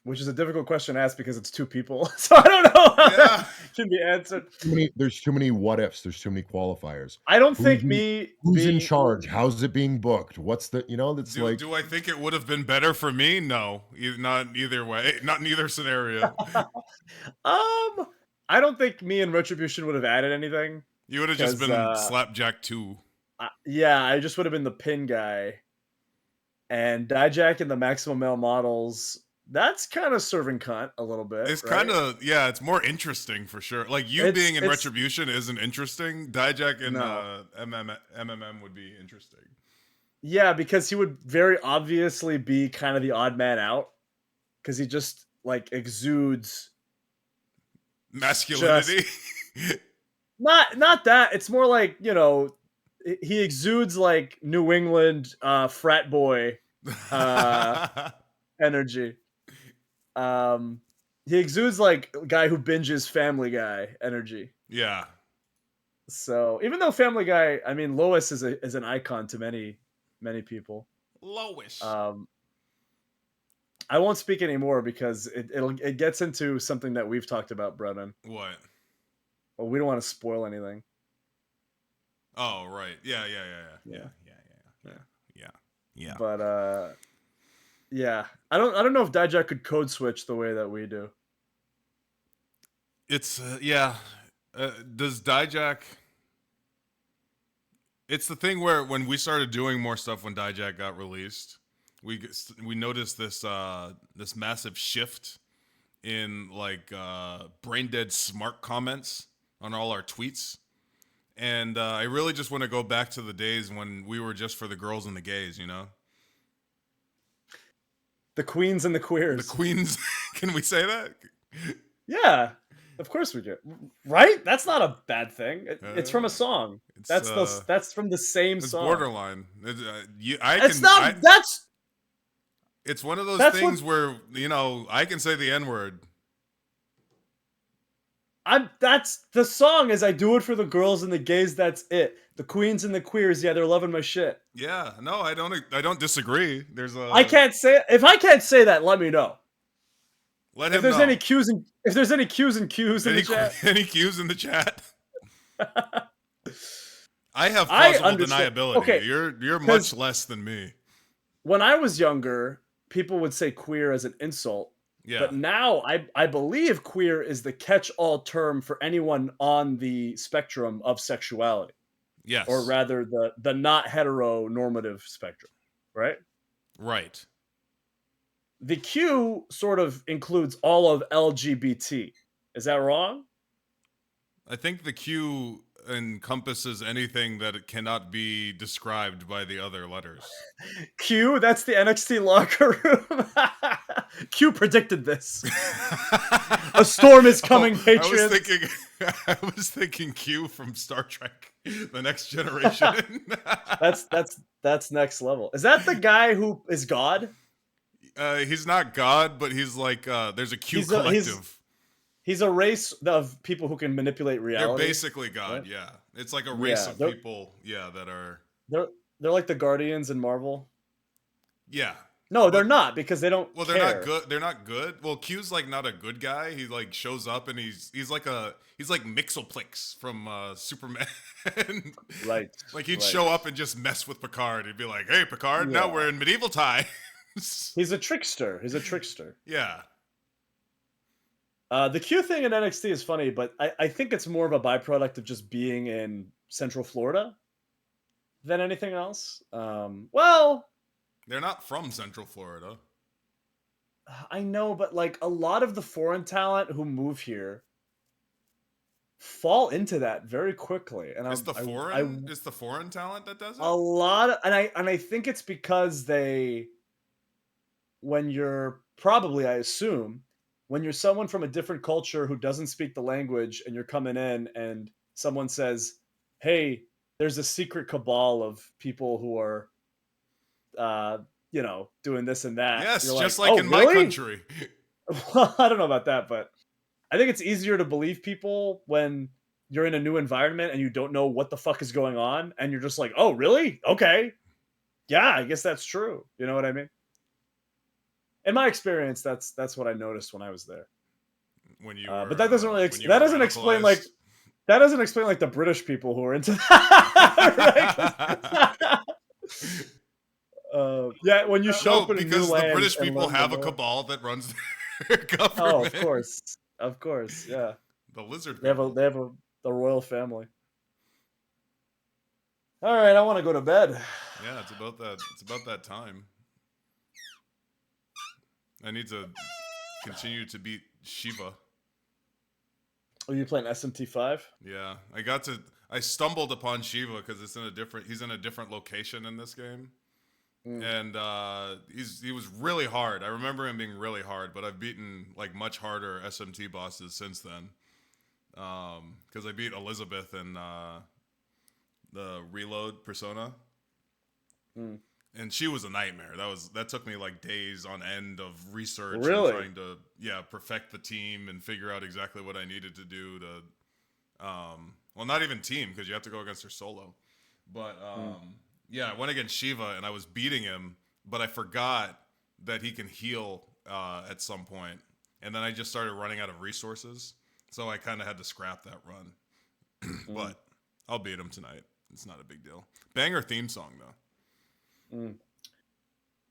Which is a difficult question to ask because it's two people. So I don't know how that can be answered. There's too many what ifs. There's too many qualifiers. I don't think me Who's in being- charge? How's it being booked? What's the that's like. Do I think it would have been better for me? No, not either way. Not in either scenario. I don't think me and Retribution would have added anything. You would have just 'cause, been Slapjack 2. Yeah, I just would have been the pin guy. And Dijak and the Maximum Male Models, that's kind of serving cunt a little bit. It's right? kind of, it's more interesting for sure. Like, you being in Retribution isn't interesting. Dijak and MMM would be interesting. Yeah, because he would very obviously be kind of the odd man out. Because he just, like, exudes... masculinity. Not that. It's more like, he exudes, like, New England frat boy energy. He exudes like a guy who binges Family Guy energy. Yeah. So even though Family Guy, I mean, Lois is an icon to many people. Lois. I won't speak anymore because it gets into something that we've talked about, Brennan. What? Well, we don't want to spoil anything. Oh, right. Yeah. But yeah, I don't know if Dijak could code switch the way that we do. It's does Dijak? It's the thing where when we started doing more stuff when Dijak got released, we noticed this this massive shift in like brain dead smart comments on all our tweets. And I really just want to go back to the days when we were just for the girls and the gays, The queens and the queers. The queens. Can we say that? Yeah, of course we do. Right? That's not a bad thing. It's from a song. That's from the same it's song. Borderline. It's one of those things where I can say the N-word. That's the song. Is I do it for the girls and the gays. That's it. The queens and the queers. Yeah, they're loving my shit. Yeah, no, I don't disagree. There's a. I can't say if I can't say that. Let me know. Let if him there's know. Any Q's and if there's any Q's and Q's in the chat. Any Q's in the chat? I have plausible deniability. Okay, you're much less than me. When I was younger, people would say queer as an insult. Yeah. But now I believe queer is the catch-all term for anyone on the spectrum of sexuality. Yes. Or rather the not heteronormative spectrum, right? Right. The Q sort of includes all of LGBT. Is that wrong? I think the Q encompasses anything that it cannot be described by the other letters. Q, that's the NXT locker room. Q predicted this. A storm is coming, Patriots. I was thinking Q from Star Trek, The Next Generation. That's next level. Is that the guy who is God? He's not God, but he's like there's a Q collective. He's a race of people who can manipulate reality. They're basically God, right? yeah. It's like a race of they're- people, yeah, that are They're like the Guardians in Marvel. yeah. No, they're not because they don't. Well, care. they're not good. They're not good. Well, Q's like not a good guy. He like shows up and he's like Mixoplix from Superman. Right. Like he'd show up and just mess with Picard. He'd be like, "Hey, Picard, now we're in medieval times." He's a trickster. Yeah. The Q thing in NXT is funny, but I think it's more of a byproduct of just being in Central Florida than anything else. Well, they're not from Central Florida. I know, but like a lot of the foreign talent who move here fall into that very quickly, and It's the foreign talent that does it. A lot, and I think it's because when you're probably, I assume, when you're someone from a different culture who doesn't speak the language, and you're coming in, and someone says, "Hey, there's a secret cabal of people who are." Doing this and that. Yes, you're just like in really? my country. Well, I don't know about that, but I think it's easier to believe people when you're in a new environment and you don't know what the fuck is going on, and you're just like, "Oh, really? Okay, yeah, I guess that's true." You know what I mean? In my experience, that's what I noticed when I was there. When you, but that doesn't really that doesn't explain like the British people who are into that. Yeah, when you show up in a new land, the British people have a cabal that runs their government. Oh, of course, yeah. The lizard. They have the royal family. All right, I want to go to bed. Yeah, it's about that. It's about that time. I need to continue to beat Shiva. Are you playing SMT5? Yeah, I stumbled upon Shiva because he's in a different location in this game. And he was really hard. I remember him being really hard, but I've beaten like much harder SMT bosses since then. Because I beat Elizabeth in the Reload Persona, and she was a nightmare. That took me like days on end of research, really? and trying to perfect the team and figure out exactly what I needed to do to, well, not even team because you have to go against her solo, but yeah, I went against Shiva and I was beating him, but I forgot that he can heal at some point. And then I just started running out of resources. So I kind of had to scrap that run. But I'll beat him tonight. It's not a big deal. Banger theme song, though.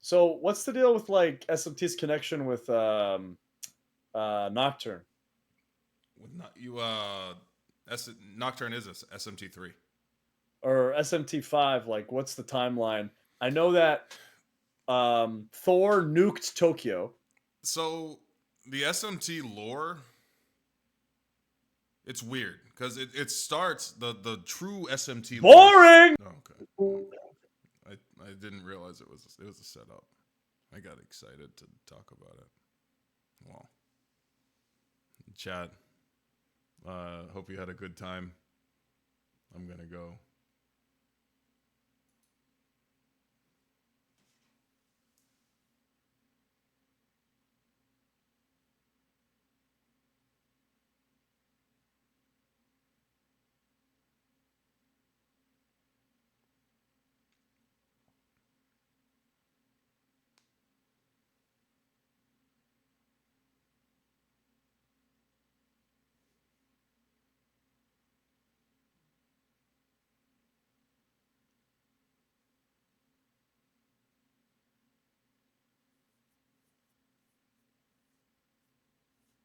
So what's the deal with like SMT's connection with Nocturne? Nocturne is SMT3. Or SMT5, like what's the timeline? I know that Thor nuked Tokyo. So the SMT lore, it's weird because it starts the true SMT boring. Lore. Okay. I didn't realize it was a setup. I got excited to talk about it. Well, chat. Hope you had a good time. I'm gonna go.